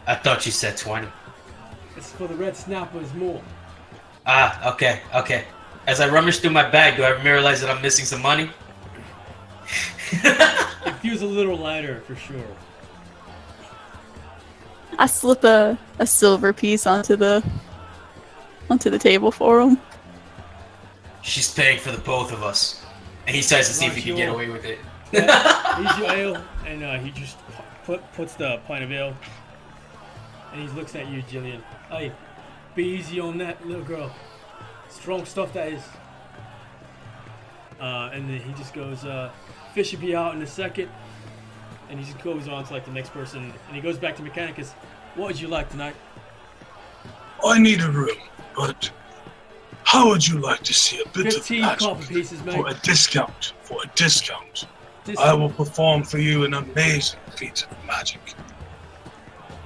Speaker 10: I thought you said 20.
Speaker 2: It's for the red snappers more.
Speaker 10: Ah, okay. As I rummage through my bag, do I realize that I'm missing some money?
Speaker 2: It feels a little lighter for sure.
Speaker 8: I slip a silver piece onto the table for him.
Speaker 10: She's paying for the both of us. And he tries to see if he can get away with it.
Speaker 2: Here's your ale, and he just puts the pint of ale, and he looks at you, Jillian. Hey, be easy on that little girl. Strong stuff that is. And then he just goes, fish should be out in a second. And he just goes on to like the next person, and he goes back to Mechanicus. What would you like tonight?
Speaker 9: I need a room, but how would you like to see a bit of
Speaker 2: 15
Speaker 9: magic
Speaker 2: copper pieces, mate.
Speaker 9: for a discount? For a discount,
Speaker 2: This-
Speaker 9: I will perform for you an amazing feat of magic.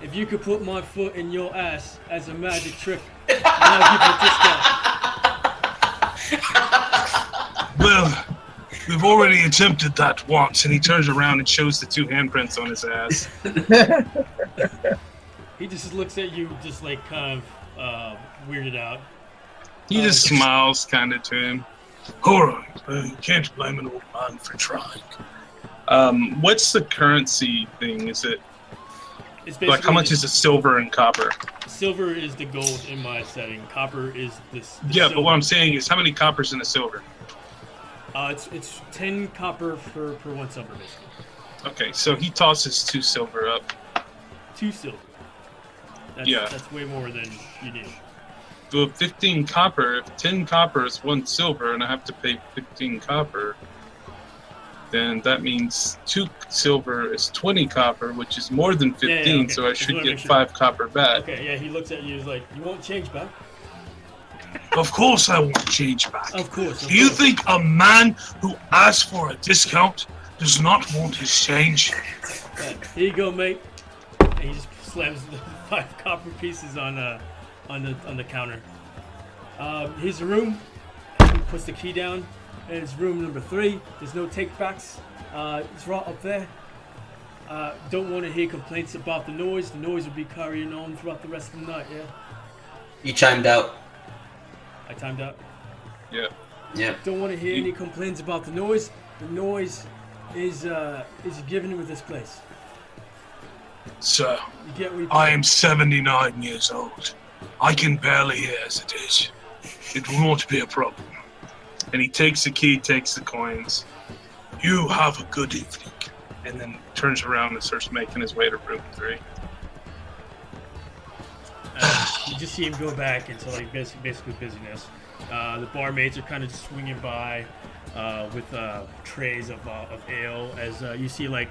Speaker 2: If you could put my foot in your ass as a magic trick, I'll give you a discount.
Speaker 9: Well, we've already attempted that once, and he turns around and shows the 2 handprints on his ass.
Speaker 2: He just looks at you, just like kind of weirded out.
Speaker 9: He just smiles kind of to him. Alright, you can't blame an old man for trying. What's the currency thing? Is it
Speaker 2: It's
Speaker 9: like how much is it silver and copper?
Speaker 2: Silver is the gold in my setting. Copper is this.
Speaker 9: Yeah, but what I'm saying is how many coppers in a silver?
Speaker 2: It's 10 copper per 1 silver, basically.
Speaker 9: Okay, so he tosses 2 silver up.
Speaker 2: 2 silver. That's way more than you need.
Speaker 9: So 15 copper, if 10 copper is 1 silver and I have to pay 15 copper, then that means 2 silver is 20 copper, which is more than 15,
Speaker 2: okay.
Speaker 9: so I
Speaker 2: Just
Speaker 9: should
Speaker 2: wanna
Speaker 9: get
Speaker 2: make sure.
Speaker 9: 5 copper back.
Speaker 2: Okay, yeah, he looks at you, he's like, you won't change back?
Speaker 9: Of course I want change back.
Speaker 2: Of course.
Speaker 9: Do you think a man who asks for a discount does not want his change?
Speaker 2: Yeah, here you go, mate. And he just slams the 5 copper pieces on the counter. Here's the room. He puts the key down. And it's room number 3. There's no take-backs. It's right up there. Don't want to hear complaints about the noise. The noise will be carrying on throughout the rest of the night, yeah?
Speaker 10: You chimed out.
Speaker 2: I timed out.
Speaker 9: Yeah.
Speaker 10: Yep.
Speaker 2: Don't want to hear any complaints about the noise. The noise is given with this place.
Speaker 9: Sir,
Speaker 2: You get what you
Speaker 9: I am 79 years old. I can barely hear as it is. It won't be a problem. And he takes the key, takes the coins. You have a good evening. And then turns around and starts making his way to room 3.
Speaker 2: You just see him go back into like basically busyness. The barmaids are kind of just swinging by with trays of ale. As you see, like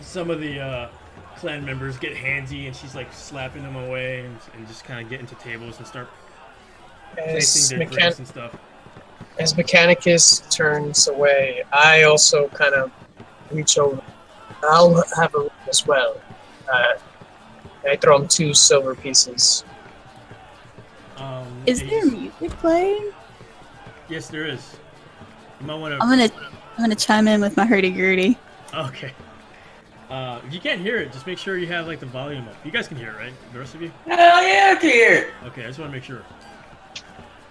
Speaker 2: some of the clan members get handsy, and she's like slapping them away and just kind of get into tables and start placing their drinks and stuff.
Speaker 1: As Mechanicus turns away, I also kind of reach over. I'll have a room as well. I throw him 2 silver pieces.
Speaker 8: Is
Speaker 2: and
Speaker 8: there music playing?
Speaker 2: Yes, there is. You might want to.
Speaker 8: I'm gonna chime in with my hurdy-gurdy.
Speaker 2: Okay. If you can't hear it, just make sure you have like the volume up. You guys can hear it, right? The rest of you?
Speaker 10: Hell yeah, I can hear it.
Speaker 2: Okay, I just want to make sure.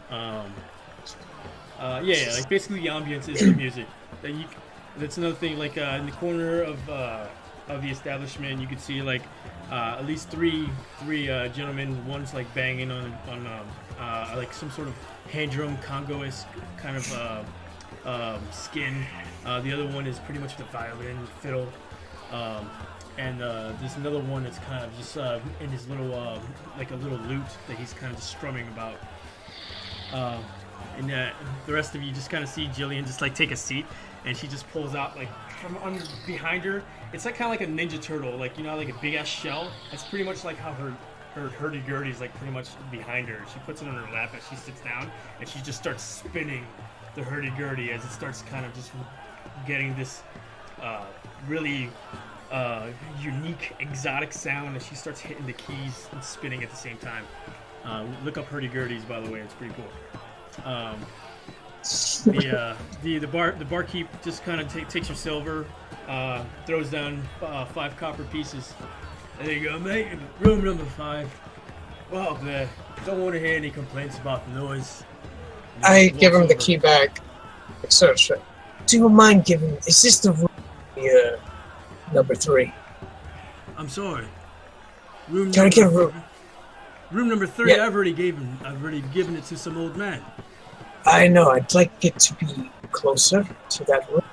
Speaker 2: Yeah, like basically the ambience is the music. That's another thing. Like in the corner of of the establishment. You could see like at least three gentlemen. One's like banging on like some sort of hand drum Congo-esque kind of skin. The other one is pretty much the violin, fiddle, and there's another one that's kind of just in his little like a little lute that he's kind of just strumming about. And the rest of you just kind of see Jillian just like take a seat, and she just pulls out like from behind her. It's like kind of like a Ninja Turtle, like you know, like a big ass shell. That's pretty much like how her hurdy-gurdy is like pretty much behind her. She puts it on her lap as she sits down, and she just starts spinning the hurdy-gurdy as it starts kind of just getting this really unique, exotic sound as she starts hitting the keys and spinning at the same time. Look up hurdy-gurdies, by the way. It's pretty cool. The barkeep just kind of takes your silver, throws down 5 copper pieces. There you go, mate. Room number 5. Well, there. Don't want to hear any complaints about the noise.
Speaker 1: I give him the key back. Sir, do you mind giving? Is this the room? Number 3.
Speaker 2: I'm sorry. Room.
Speaker 1: Can I get a room?
Speaker 2: Room number 3.
Speaker 1: Yeah.
Speaker 2: I've already given it to some old man.
Speaker 1: I know. I'd like it to be closer to that room,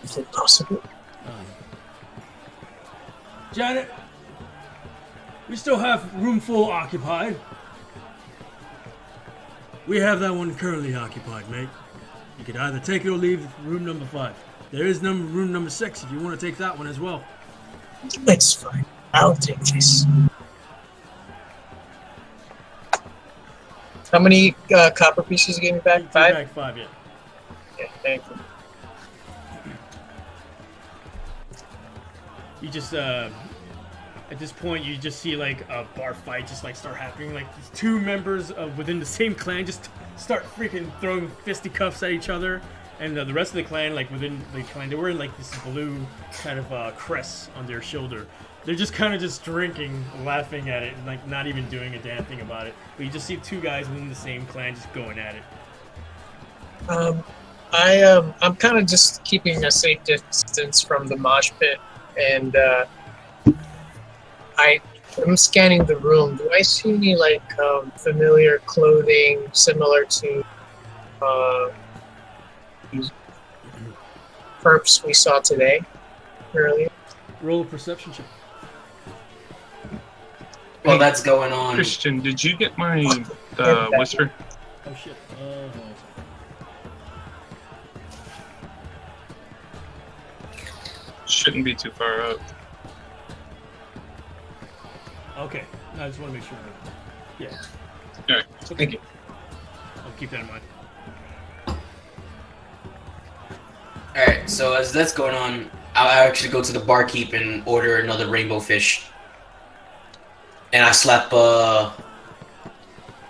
Speaker 1: if it's possible.
Speaker 2: Janet, we still have room 4 occupied. We have that one currently occupied, mate. You could either take it or leave room number 5. There is room number 6 if you want to take that one as well.
Speaker 1: That's fine. I'll take this. How many copper pieces you gave me back? 5?
Speaker 2: Back 5, yeah.
Speaker 1: Yeah, thank you.
Speaker 2: You just at this point you just see like a bar fight just like start happening. Like these 2 members within the same clan just start freaking throwing fisticuffs at each other, and the rest of the clan, like within the clan, they're wearing like this blue kind of crest on their shoulder. They're just kind of just drinking, laughing at it, and like not even doing a damn thing about it. But you just see 2 guys within the same clan just going at it.
Speaker 1: I'm kind of just keeping a safe distance from the mosh pit, and I'm scanning the room. Do I see any like familiar clothing similar to these perps we saw today earlier?
Speaker 2: Roll a perception check.
Speaker 10: Well, that's going on.
Speaker 7: Christian, did you get my whisper?
Speaker 2: Oh shit.
Speaker 7: Shouldn't be too far out.
Speaker 2: Okay. No, I just want to make sure. Yeah.
Speaker 7: All right.
Speaker 2: It's okay.
Speaker 7: Thank you.
Speaker 2: I'll keep that in mind.
Speaker 10: Alright, so as that's going on, I'll actually go to the barkeep and order another rainbow fish. And I slap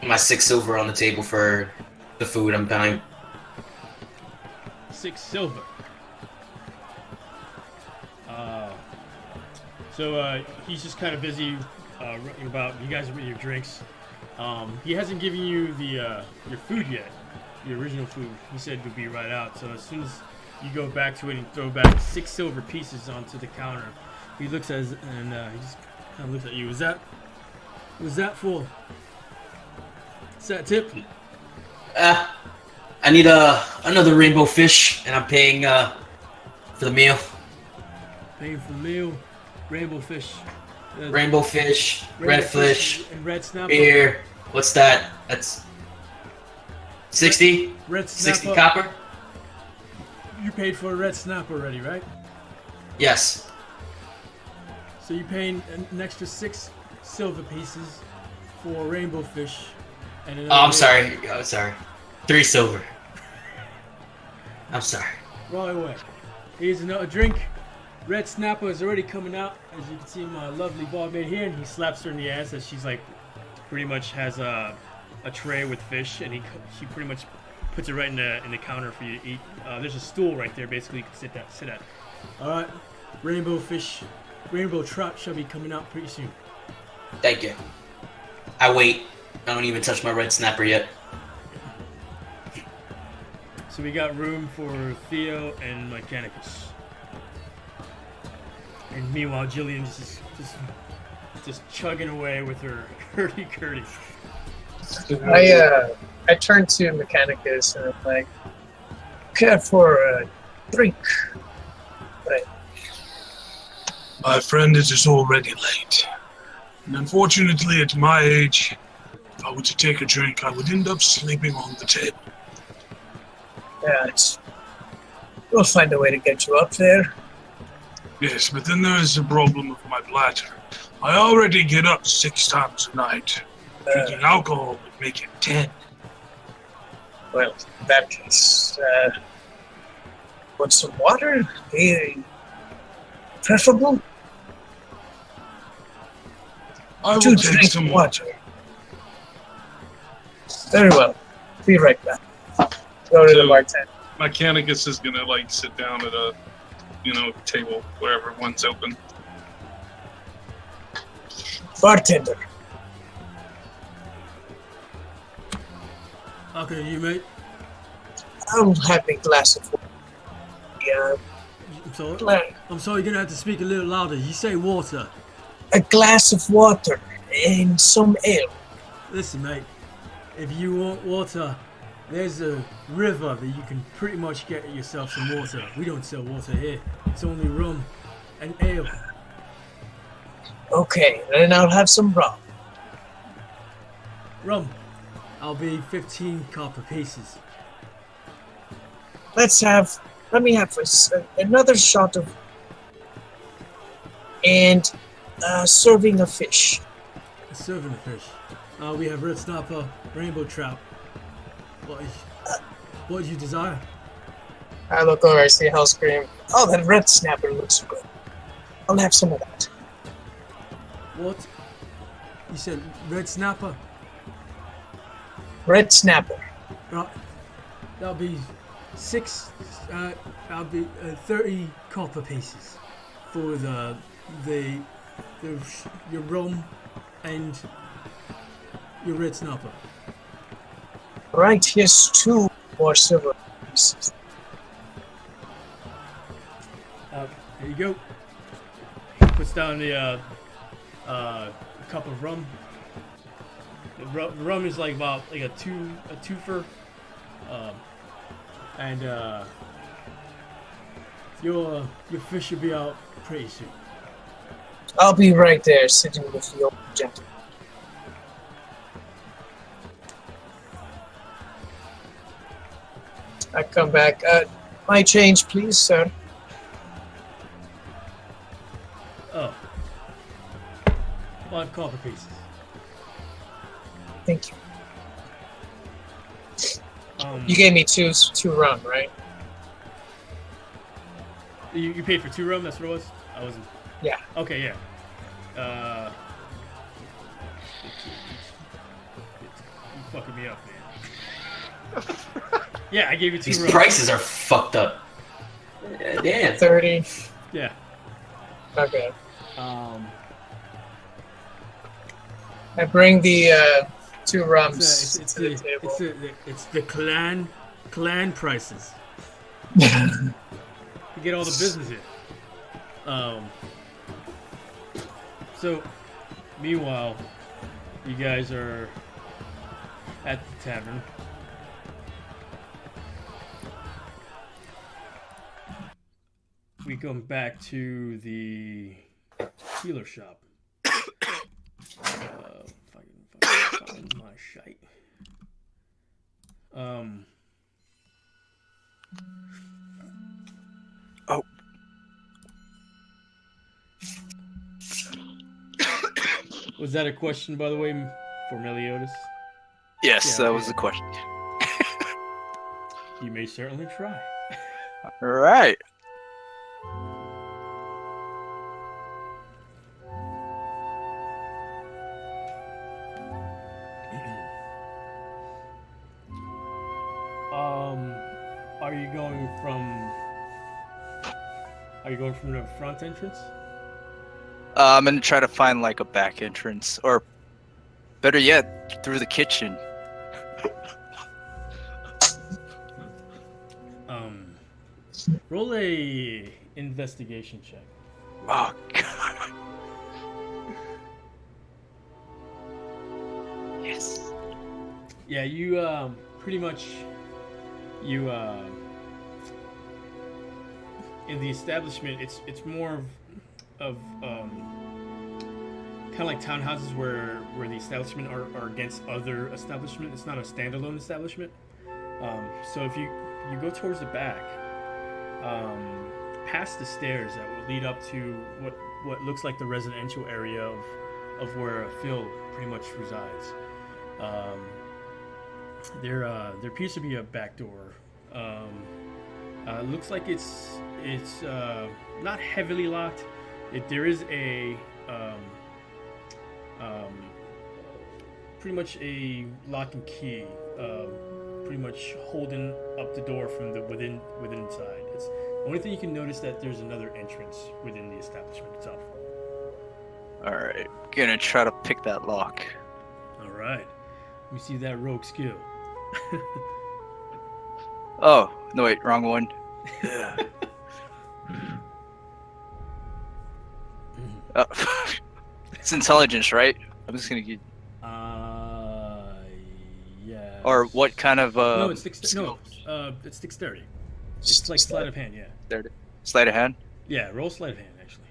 Speaker 10: my 6 silver on the table for the food I'm buying.
Speaker 2: 6 silver. So he's just kind of busy running about. You guys are with your drinks. He hasn't given you the your food yet, the original food. He said it would be right out. So as soon as you go back to it and throw back 6 silver pieces onto the counter, he looks at and he just kind of looks at you. Was that for? Is that tip?
Speaker 10: I need another rainbow fish, and I'm paying for the meal.
Speaker 2: Paying for the meal, rainbow fish.
Speaker 10: Rainbow fish, red fish,
Speaker 2: and red snapper.
Speaker 10: Beer. What's that? That's 60?
Speaker 2: Red
Speaker 10: 60
Speaker 2: snapper.
Speaker 10: copper?
Speaker 2: You paid for a red snapper already, right?
Speaker 10: Yes.
Speaker 2: So you're paying an extra 6 silver pieces for a rainbow fish. And
Speaker 10: Oh, I'm sorry. 3 silver. I'm sorry.
Speaker 2: Wrong way. Here's another drink. Red snapper is already coming out. As you can see, my lovely barmaid here, and he slaps her in the ass as she's like, pretty much has a tray with fish, and she pretty much puts it right in the counter for you to eat. There's a stool right there, basically you can sit at. All right, rainbow fish, rainbow trout shall be coming out pretty soon.
Speaker 10: Thank you. I wait. I don't even touch my red snapper yet.
Speaker 2: So we got room for Theo and Mechanicus. And meanwhile, Jillian's just chugging away with her hurdy-gurdy.
Speaker 1: I turn to Mechanicus and I'm like, care for a drink. Right.
Speaker 9: My friend, it is already late. And unfortunately, at my age, if I were to take a drink, I would end up sleeping on the table.
Speaker 1: Yeah, we'll find a way to get you up there.
Speaker 9: Yes, but then there is the problem of my bladder. I already get up 6 times a night. Drinking alcohol would make it 10.
Speaker 1: Well, in that case, want some water? Preferable?
Speaker 9: I will
Speaker 1: To
Speaker 9: take
Speaker 1: drink
Speaker 9: some
Speaker 1: water. Very well. Be right back. Go to the
Speaker 7: So-
Speaker 1: bartender.
Speaker 7: Mechanicus is gonna like sit down at a, table wherever one's open.
Speaker 1: Bartender.
Speaker 2: Okay, you mate.
Speaker 1: I'll have a glass of water. Yeah,
Speaker 2: I'm sorry, you're gonna have to speak a little louder. You say water.
Speaker 1: a glass of water and some ale.
Speaker 2: Listen, mate. If you want water, there's a river that you can pretty much get yourself some water. We don't sell water here. It's only rum and ale.
Speaker 1: Okay, then I'll have some rum.
Speaker 2: Rum. I'll be 15 copper pieces.
Speaker 1: Let me have another shot of, and serving of fish.
Speaker 2: A serving of fish. We have red snapper, rainbow trout. What do you desire?
Speaker 1: I look over, I see Hellscream. Oh, that red snapper looks good. I'll have some of that.
Speaker 2: What? You said red snapper?
Speaker 1: Red snapper.
Speaker 2: Right. That'll be 30 copper pieces for your rum and your red snapper.
Speaker 1: Right, here's 2 more silver pieces.
Speaker 2: There you go. Puts down the cup of rum. The rum is like about like a twofer, and your fish should be out pretty soon.
Speaker 1: I'll be right there, sitting with the old gentleman. I come back. My change, please, sir.
Speaker 2: Oh. 5 copper pieces.
Speaker 1: Thank you. You gave me two rum, right?
Speaker 2: You paid for 2 rum. That's what it was. I wasn't.
Speaker 1: Yeah.
Speaker 2: Okay. Yeah. You fucking me up, man. Yeah, I gave you 2
Speaker 10: These
Speaker 2: rum.
Speaker 10: prices are fucked up. Damn.
Speaker 1: 30.
Speaker 2: Yeah.
Speaker 1: Okay.
Speaker 2: I
Speaker 1: bring the 2 rums
Speaker 2: it's
Speaker 1: to the table.
Speaker 2: It's the clan prices. You get all the business here. So, meanwhile, you guys are at the tavern. We come back to the healer shop. Fucking my shite.
Speaker 3: Oh.
Speaker 2: Was that a question, by the way, for Meliodas?
Speaker 3: Yes,
Speaker 2: Yeah,
Speaker 3: that
Speaker 2: okay.
Speaker 3: was the question.
Speaker 2: You may certainly try.
Speaker 3: All right.
Speaker 2: Are you going from the front entrance?
Speaker 3: I'm gonna try to find like a back entrance, or better yet, through the kitchen.
Speaker 2: Roll a investigation check.
Speaker 3: Oh god. Yes.
Speaker 2: Yeah, you pretty much you in the establishment. It's more of kind of like townhouses where the establishment are against other establishment. It's not a standalone establishment. So if you go towards the back, past the stairs that will lead up to what looks like the residential area of where Phil pretty much resides. There appears to be a back door. Looks like it's not heavily locked. There is a pretty much a lock and key, pretty much holding up the door from the within inside. It's the only thing you can notice that there's another entrance within the establishment itself.
Speaker 3: All right, gonna try to pick that lock.
Speaker 2: All right, let me see that rogue skill.
Speaker 3: Oh no, wait, wrong one. It's intelligence, right? I'm just gonna get.
Speaker 2: Yeah.
Speaker 3: Or what kind of
Speaker 2: No, it's it's dexterity. It's like sleight of hand, yeah.
Speaker 3: There, sleight of hand.
Speaker 2: Yeah, roll sleight of hand actually.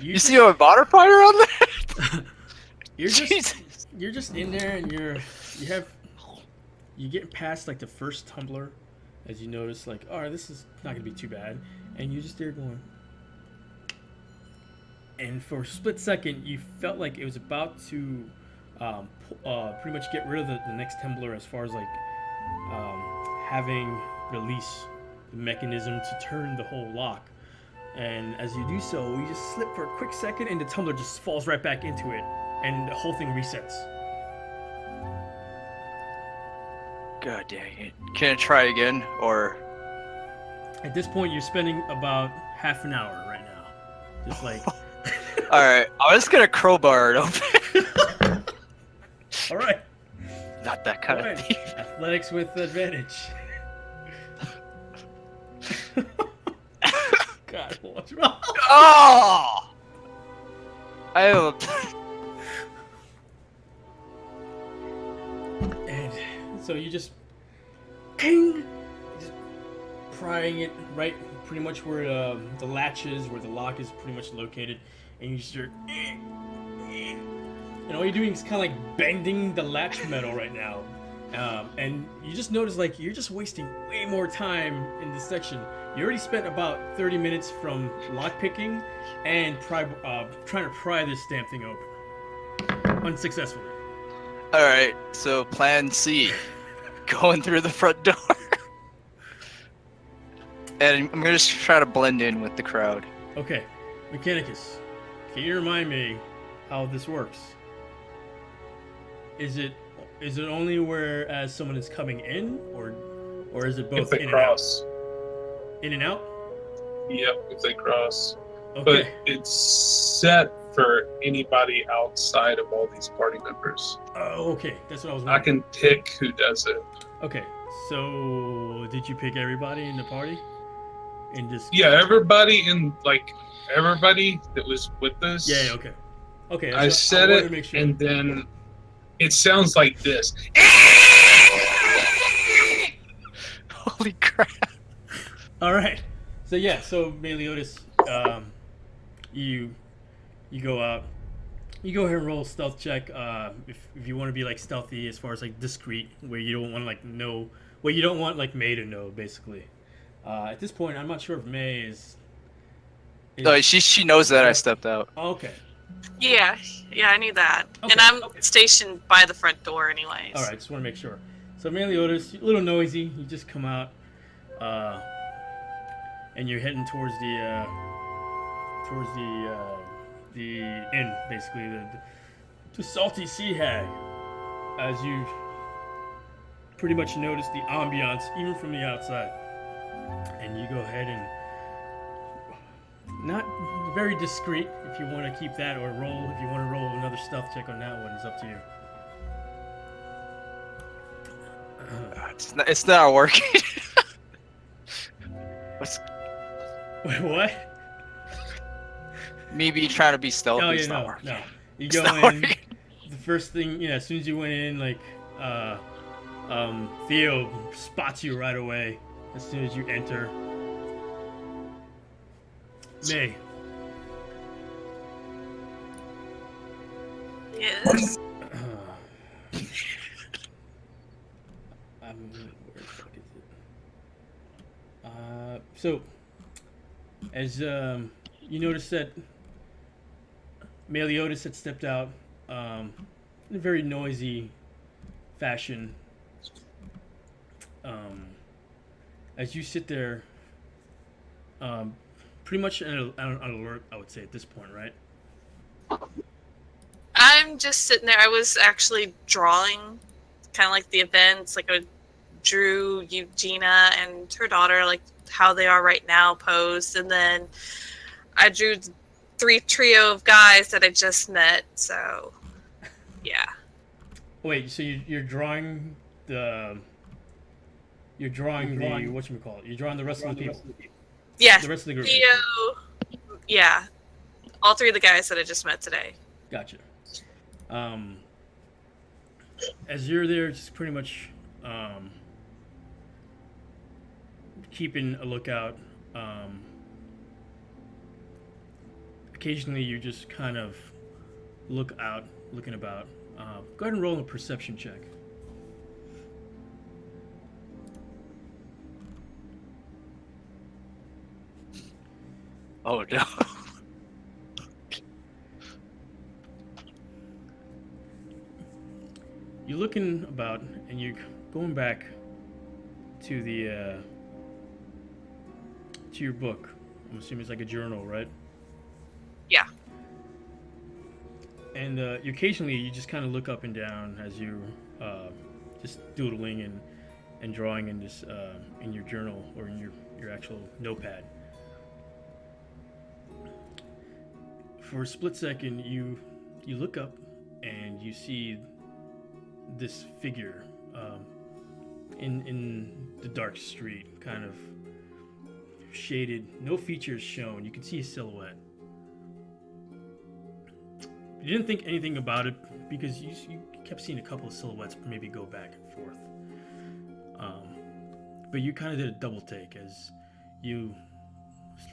Speaker 3: You see a modifier on that?
Speaker 2: You're just in there and you get past like the first tumbler as you notice like, oh, this is not gonna be too bad, and you just there going. And for a split second, you felt like it was about to pretty much get rid of the next tumbler as far as like having release the mechanism to turn the whole lock. And as you do so, you just slip for a quick second and the tumbler just falls right back into it and the whole thing resets.
Speaker 3: God dang it. Can I try again, or?
Speaker 2: At this point, you're spending about half an hour right now. Just like...
Speaker 3: Alright, I was gonna crowbar it open.
Speaker 2: Alright.
Speaker 3: Not that kind of thief.
Speaker 2: Athletics with advantage. God, what's wrong?
Speaker 3: Oh! I have
Speaker 2: And so you just ping, just prying it right pretty much where the latch is, where the lock is pretty much located, and you start, and all you're doing is kind of like bending the latch metal right now, and you just notice like you're just wasting way more time in this section. You already spent about 30 minutes from lock picking and trying to pry this damn thing open unsuccessfully.
Speaker 3: Alright, so plan C. Going through the front door. And I'm gonna just try to blend in with the crowd.
Speaker 2: Okay, Mechanicus, can you remind me how this works? Is it only whereas someone is coming in, or is it both
Speaker 4: If they
Speaker 2: in
Speaker 4: cross.
Speaker 2: and out? In and out?
Speaker 4: Yep, if they cross.
Speaker 2: Okay.
Speaker 4: But it's set for anybody outside of all these party members.
Speaker 2: Oh, okay. That's what I was
Speaker 4: I
Speaker 2: wondering.
Speaker 4: can pick who does it.
Speaker 2: Okay, so did you pick everybody in the party? And just
Speaker 4: Yeah, everybody that was with us.
Speaker 2: Yeah, okay. Okay.
Speaker 4: I said
Speaker 2: wanted
Speaker 4: it,
Speaker 2: to make sure.
Speaker 4: and then it sounds like this.
Speaker 3: Holy crap.
Speaker 2: All right. So yeah, so Meliodas, you go out. You go ahead and roll a stealth check. If you want to be like stealthy as far as like discreet, where you don't want like know, where you don't want like May to know, basically. At this point, I'm not sure if May is
Speaker 3: No, she knows that I stepped out.
Speaker 2: Okay.
Speaker 6: Yeah, I knew that.
Speaker 2: Okay,
Speaker 6: And I'm
Speaker 2: okay.
Speaker 6: stationed by the front door anyways.
Speaker 2: All right. Just want to make sure. So Meliodas, a little noisy. You just come out, and you're heading towards the inn, basically the Salty Sea Hag. As you pretty much notice the ambiance, even from the outside, and you go ahead and not very discreet if you want to keep that, or roll if you want to roll another stealth check on that one. It's up to you.
Speaker 3: It's not working.
Speaker 2: Wait, what?
Speaker 3: Maybe trying to be stealthy.
Speaker 2: Oh
Speaker 3: It's
Speaker 2: yeah,
Speaker 3: not
Speaker 2: no,
Speaker 3: working.
Speaker 2: no. You
Speaker 3: It's
Speaker 2: go
Speaker 3: not
Speaker 2: in.
Speaker 3: working.
Speaker 2: The first thing, as soon as you went in, like, Theo spots you right away as soon as you enter. May.
Speaker 6: Yes.
Speaker 2: Where the fuck is it? So, as you notice that Meliodas had stepped out in a very noisy fashion. As you sit there, pretty much on alert, I would say at this point, right?
Speaker 6: I'm just sitting there. I was actually drawing kind of like the events. Like I drew Eugenia and her daughter, like how they are right now posed. And then I drew the 3 trio of guys that I just met. So, yeah.
Speaker 2: Wait, so you're drawing the... You're drawing the... Whatchamacallit? You're drawing the rest of the people.
Speaker 6: Yeah.
Speaker 2: The rest of the group.
Speaker 6: Theo, yeah. All 3 of the guys that I just met today.
Speaker 2: Gotcha. As you're there, just pretty much keeping a lookout. Occasionally, you just kind of looking about. Go ahead and roll a perception check.
Speaker 3: Oh no.
Speaker 2: You're looking about, and you're going back to the to your book. I'm assuming it's like a journal, right?
Speaker 6: Yeah.
Speaker 2: And you occasionally you just kind of look up and down as you're just doodling and drawing in this in your journal or in your actual notepad. For a split second, you look up and you see this figure in the dark street, kind of shaded, no features shown. You can see a silhouette. You didn't think anything about it because you kept seeing a couple of silhouettes maybe go back and forth. But you kind of did a double take as you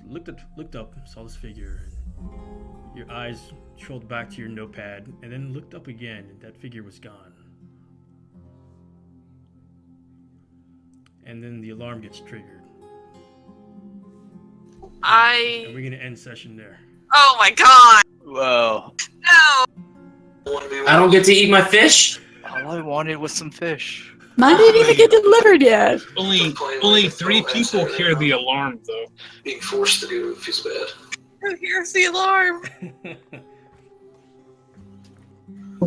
Speaker 2: looked up, saw this figure, and your eyes trolled back to your notepad, and then looked up again, and that figure was gone. And then the alarm gets triggered. And we're gonna end session there.
Speaker 6: Oh my god!
Speaker 3: Whoa.
Speaker 6: No!
Speaker 10: I don't get to eat my fish?
Speaker 3: All I wanted was some fish.
Speaker 8: Mine didn't even get delivered yet.
Speaker 7: Only 3 people hear the alarm, though.
Speaker 11: Being forced to do feels bad.
Speaker 6: Who hears the alarm?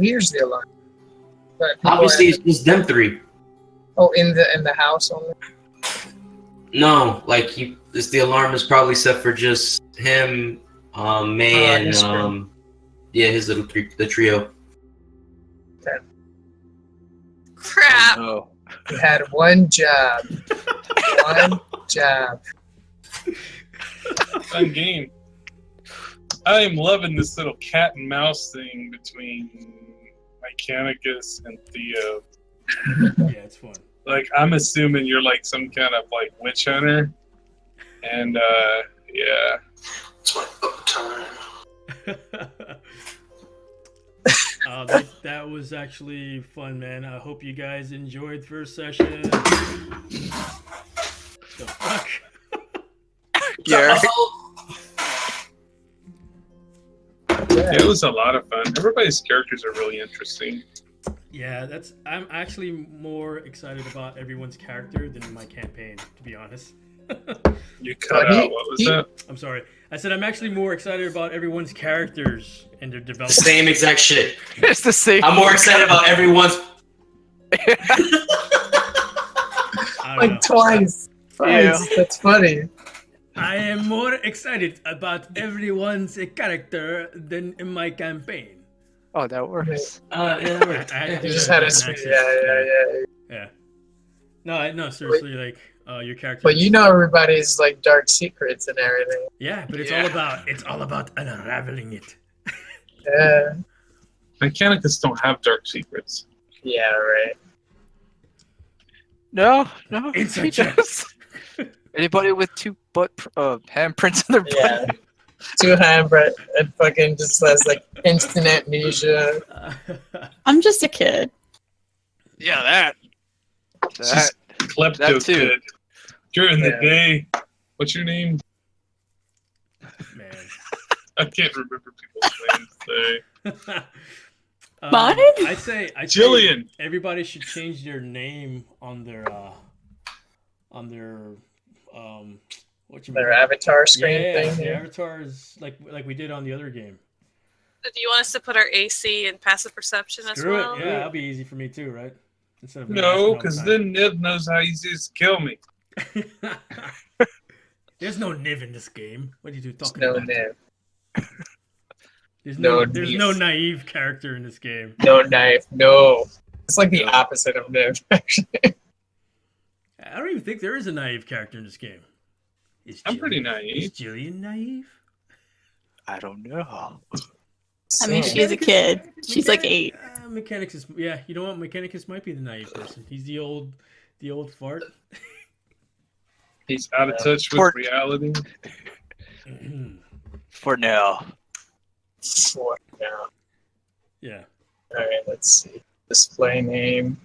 Speaker 1: Here's the alarm. But
Speaker 10: Obviously, it's just them 3.
Speaker 1: Oh, in the house only.
Speaker 10: No, like the alarm is probably set for just him, May, and his little the trio.
Speaker 6: Crap!
Speaker 3: Oh.
Speaker 1: You had one job. One job.
Speaker 7: Fun game. I am loving this little cat and mouse thing between Mechanicus and Theo.
Speaker 2: Yeah, it's fun.
Speaker 7: Like, I'm assuming you're like some kind of like witch hunter. And yeah.
Speaker 11: It's my up time.
Speaker 2: That was actually fun, man. I hope you guys enjoyed the first session. The fuck?
Speaker 3: Yeah.
Speaker 7: Yeah, it was a lot of fun. Everybody's characters are really interesting.
Speaker 2: Yeah, I'm actually more excited about everyone's character than my campaign, to be honest.
Speaker 7: You cut out. What was that?
Speaker 2: I'm sorry. I said I'm actually more excited about everyone's characters and their development.
Speaker 10: Same exact shit.
Speaker 3: It's the same.
Speaker 10: I'm more excited about everyone's.
Speaker 1: Like twice.
Speaker 3: Yeah.
Speaker 1: That's funny.
Speaker 2: I am more excited about everyone's character than in my campaign.
Speaker 3: Oh, that works.
Speaker 10: Yeah, that worked.
Speaker 2: I had to do
Speaker 1: You just
Speaker 2: that
Speaker 1: had
Speaker 2: with
Speaker 1: a
Speaker 2: an accent.
Speaker 1: yeah.
Speaker 2: Yeah. No, seriously, like your character.
Speaker 1: But you know everybody's like dark secrets and everything.
Speaker 2: Yeah, but it's all about unraveling it.
Speaker 1: Yeah.
Speaker 7: Mechanicus don't have dark secrets.
Speaker 1: Yeah, right.
Speaker 3: No,
Speaker 2: Inside
Speaker 3: he
Speaker 2: joke.
Speaker 3: does. Anybody with two handprints on their butt?
Speaker 1: Yeah. Two handprint and fucking just has like instant amnesia.
Speaker 8: I'm just a kid.
Speaker 3: Yeah, that.
Speaker 7: She's klepto
Speaker 3: that too.
Speaker 7: kid. During the
Speaker 1: Yeah.
Speaker 7: day, what's your name?
Speaker 2: Man.
Speaker 7: I can't remember people's names today.
Speaker 8: Mine?
Speaker 2: I say
Speaker 7: Jillian.
Speaker 2: everybody should change their name on their what you
Speaker 1: Their avatar screen
Speaker 2: yeah,
Speaker 1: thing.
Speaker 2: the avatars like we did on the other game.
Speaker 6: Do you want us to put our AC and passive perception as
Speaker 2: Screw
Speaker 6: well?
Speaker 2: it. Yeah, that'll be easy for me too, right? Instead of me
Speaker 7: No,
Speaker 2: asking all
Speaker 7: because
Speaker 2: the
Speaker 7: then Niv knows how easy it is to kill me.
Speaker 2: time. There's no Niv in this game. What are you talking
Speaker 1: No
Speaker 2: about?
Speaker 1: name.
Speaker 2: There's
Speaker 1: No
Speaker 2: there's
Speaker 1: Niv.
Speaker 2: no naive character in this game.
Speaker 1: No knife. No. It's like the opposite of Niv, actually.
Speaker 2: I don't even think there is a naive character in this game.
Speaker 7: I'm pretty
Speaker 2: Is
Speaker 7: naive.
Speaker 2: Jillian naive?
Speaker 3: I don't know.
Speaker 8: I mean,
Speaker 1: So-
Speaker 8: she's a kid. She's like 8.
Speaker 2: Mechanicus, you know what? Mechanicus might be the naive person. He's the old fart.
Speaker 7: He's out of touch with
Speaker 3: Port-
Speaker 7: reality.
Speaker 3: For now.
Speaker 1: For now.
Speaker 2: Yeah.
Speaker 1: Alright, let's see. Display name.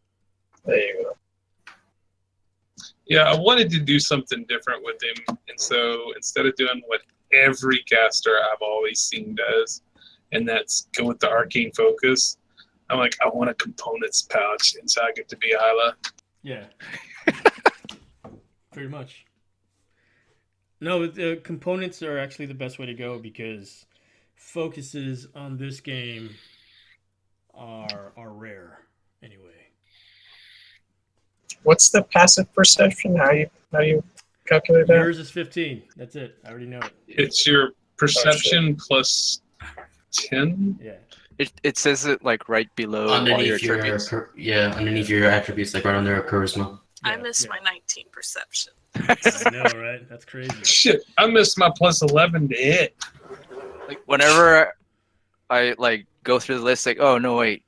Speaker 1: There you go.
Speaker 7: Yeah, I wanted to do something different with him, and so instead of doing what every caster I've always seen does, and that's go with the arcane focus, I'm like, I want a components pouch, and so I get to be Isla.
Speaker 2: Yeah. Pretty much. No, the components are actually the best way to go because focuses on this game are rare anyway.
Speaker 1: What's the passive perception? How you calculate that?
Speaker 2: Yours is 15. That's it. I already know it.
Speaker 7: It's your perception plus 10.
Speaker 2: Yeah.
Speaker 3: It says it like right below all your
Speaker 10: Underneath your
Speaker 3: attributes.
Speaker 10: underneath your attributes, like right under charisma.
Speaker 6: I
Speaker 2: Yeah,
Speaker 6: miss
Speaker 2: yeah.
Speaker 6: my 19 perception.
Speaker 2: I know, right? That's crazy.
Speaker 7: Shit, I missed my plus 11 to hit.
Speaker 3: Like whenever I like go through the list, like, oh no, wait.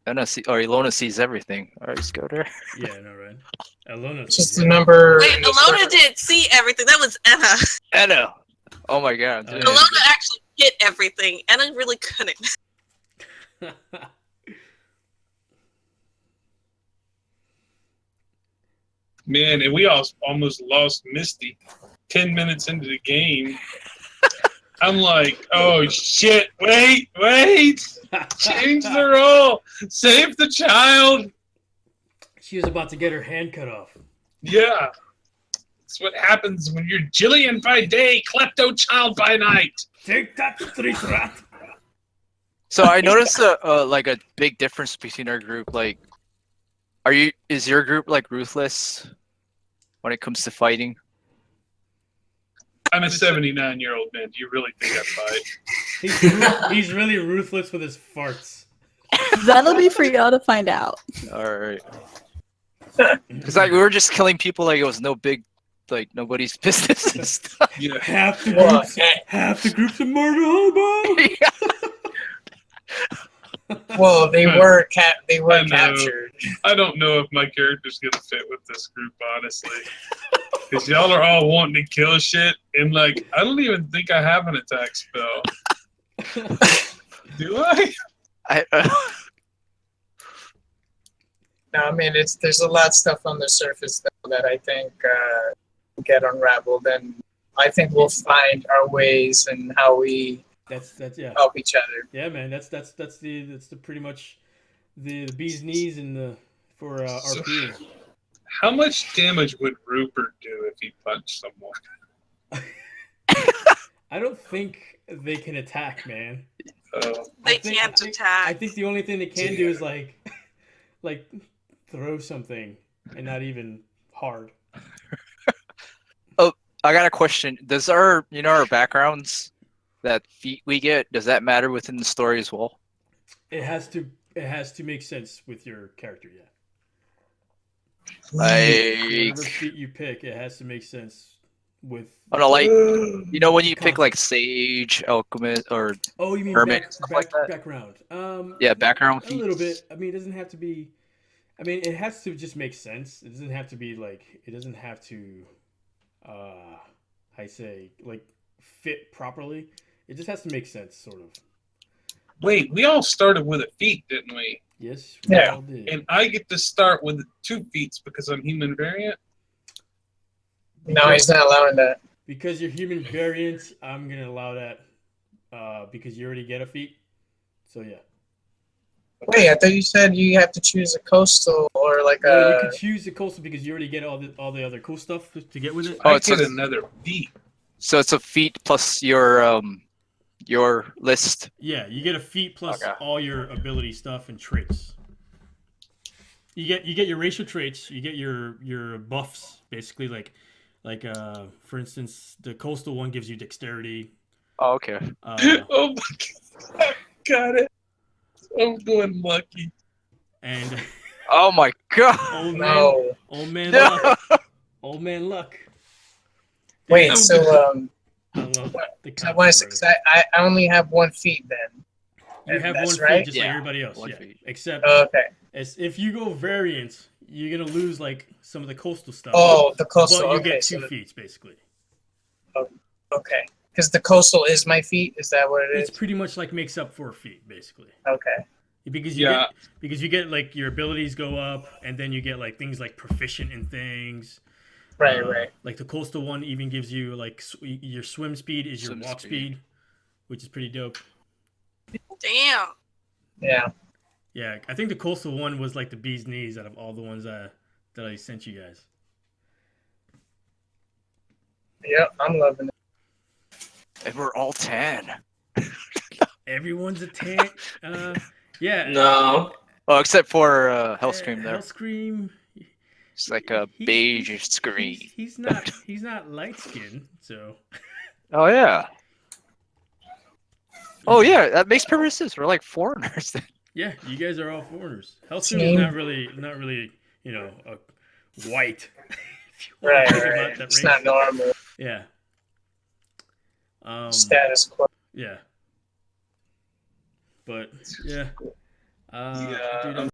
Speaker 3: Ilona sees everything. All right, let's go there.
Speaker 2: Yeah, I know, right? Alona.
Speaker 1: It's just the number.
Speaker 6: Wait, Alona didn't see everything. That was Anna.
Speaker 3: Anna. Oh my god.
Speaker 2: Oh,
Speaker 3: dude.
Speaker 2: yeah.
Speaker 6: Alona actually hit everything. Anna really couldn't.
Speaker 7: Man, and we almost lost Misty 10 minutes into the game. I'm like, oh shit, wait, change the role, save the child.
Speaker 2: She was about to get her hand cut off.
Speaker 7: Yeah, that's what happens when you're Jillian by day, klepto child by night.
Speaker 2: Take that, street rat.
Speaker 3: So I noticed like a big difference between our group. Like, is your group like ruthless when it comes to fighting?
Speaker 7: I'm a 79-year-old man. Do you really think I fight?
Speaker 2: He's really ruthless with his farts.
Speaker 8: That'll be for y'all to find out.
Speaker 3: All right. Because like we were just killing people like it was no big, like nobody's business and stuff.
Speaker 7: Yeah.
Speaker 2: Half the
Speaker 1: Well,
Speaker 2: groups of murder hobo.
Speaker 1: Well, they were
Speaker 7: I know.
Speaker 1: captured.
Speaker 7: I don't know if my character's gonna fit with this group, honestly. Because y'all are all wanting to kill shit, and like, I don't even think I have an attack spell. Do I?
Speaker 1: No, I mean there's a lot of stuff on the surface though, that I think get unraveled, and I think we'll find our ways and how we
Speaker 2: That's yeah.
Speaker 1: help each other.
Speaker 2: Yeah, man. That's the pretty much the bee's knees in the for RP.
Speaker 7: How much damage would Rupert do if he punched someone?
Speaker 2: I don't think they can attack, man.
Speaker 6: They can't attack.
Speaker 2: I think the only thing they can do is like throw something and not even hard.
Speaker 3: Oh, I got a question. Does our backgrounds, that feat we get, does that matter within the story as well?
Speaker 2: It has to make sense with your character, yeah. Whatever
Speaker 3: Like,
Speaker 2: feat you pick, it has to make sense with.
Speaker 3: I don't know, like, you know, when you pick like
Speaker 2: context.
Speaker 3: sage, alchemist, or
Speaker 2: Oh, you mean
Speaker 3: hermit, stuff like that.
Speaker 2: background?
Speaker 3: Yeah, background
Speaker 2: A little
Speaker 3: feats.
Speaker 2: bit. I mean, it doesn't have to be. I mean, it has to just make sense. It doesn't have to be like. It doesn't have to. I say like fit properly. It just has to make sense, sort of.
Speaker 7: Wait, we all started with a feat, didn't we?
Speaker 2: Yes, we
Speaker 1: Yeah.
Speaker 2: all did.
Speaker 7: And I get to start with 2 feats because I'm human variant.
Speaker 1: No, he's not allowing that.
Speaker 2: Because you're human variant, I'm gonna allow that. Because you already get a feat. So yeah.
Speaker 1: Wait, I thought you said you have to choose a coastal or like
Speaker 2: No, you
Speaker 1: a.
Speaker 2: can choose the coastal because you already get all the other cool stuff to get with it.
Speaker 3: Oh,
Speaker 7: I
Speaker 3: it's
Speaker 7: get
Speaker 3: a-
Speaker 7: another feat.
Speaker 3: So it's a feat plus your list.
Speaker 2: Yeah, you get a feat plus
Speaker 3: Okay.
Speaker 2: all your ability stuff and traits. You get your racial traits. You get your buffs basically like for instance the coastal one gives you dexterity.
Speaker 3: Oh, okay.
Speaker 7: Oh my god. Got it. I'm going lucky.
Speaker 2: And
Speaker 3: Oh my god.
Speaker 1: No.
Speaker 2: old man
Speaker 3: No.
Speaker 2: luck. Old man luck.
Speaker 1: Wait,
Speaker 7: I'm
Speaker 1: so
Speaker 2: I love the
Speaker 1: I want to say,
Speaker 2: concept,
Speaker 1: 'cause I only have 1 feat then.
Speaker 2: you have
Speaker 1: that's
Speaker 2: one
Speaker 1: right?
Speaker 2: feat just like
Speaker 3: Yeah,
Speaker 2: everybody else.
Speaker 3: one
Speaker 2: Yeah.
Speaker 3: feat.
Speaker 2: Except
Speaker 1: Okay.
Speaker 2: as if you go variant, you're gonna lose like some of the coastal stuff.
Speaker 1: Oh, the coastal.
Speaker 2: But you
Speaker 1: Okay,
Speaker 2: get
Speaker 1: so
Speaker 2: 2 feats basically.
Speaker 1: okay, because the coastal is my feat. Is that what it
Speaker 2: It's
Speaker 1: is?
Speaker 2: pretty much like makes up for a feat basically.
Speaker 1: Okay.
Speaker 2: Because
Speaker 7: Yeah.
Speaker 2: you get like your abilities go up, and then you get like things like proficient in things.
Speaker 1: Right, right.
Speaker 2: Like the coastal one even gives you like your swim speed is your
Speaker 3: Swim
Speaker 2: walk
Speaker 3: speed.
Speaker 2: speed, which is pretty dope.
Speaker 6: Damn.
Speaker 1: Yeah.
Speaker 2: Yeah, I think the coastal one was like the bee's knees out of all the ones that I sent you guys.
Speaker 1: Yep, I'm loving it.
Speaker 3: And we're all 10.
Speaker 2: Everyone's a tank. Yeah.
Speaker 10: No.
Speaker 3: Oh, except for Hellscream there.
Speaker 2: Hellscream.
Speaker 3: It's like a
Speaker 2: he-
Speaker 3: beige screen.
Speaker 2: He's not light skinned, so.
Speaker 3: Oh yeah. Oh yeah, that makes perfect sense. We're like foreigners. Then.
Speaker 2: Yeah, you guys are all foreigners. Hellstream
Speaker 1: Team.
Speaker 2: is not really, white. If you wanna
Speaker 1: Right,
Speaker 2: think
Speaker 1: right.
Speaker 2: about that
Speaker 1: It's
Speaker 2: race.
Speaker 1: not normal.
Speaker 2: Yeah.
Speaker 1: Status quo.
Speaker 2: Yeah. But yeah.
Speaker 7: Yeah.
Speaker 2: Dude,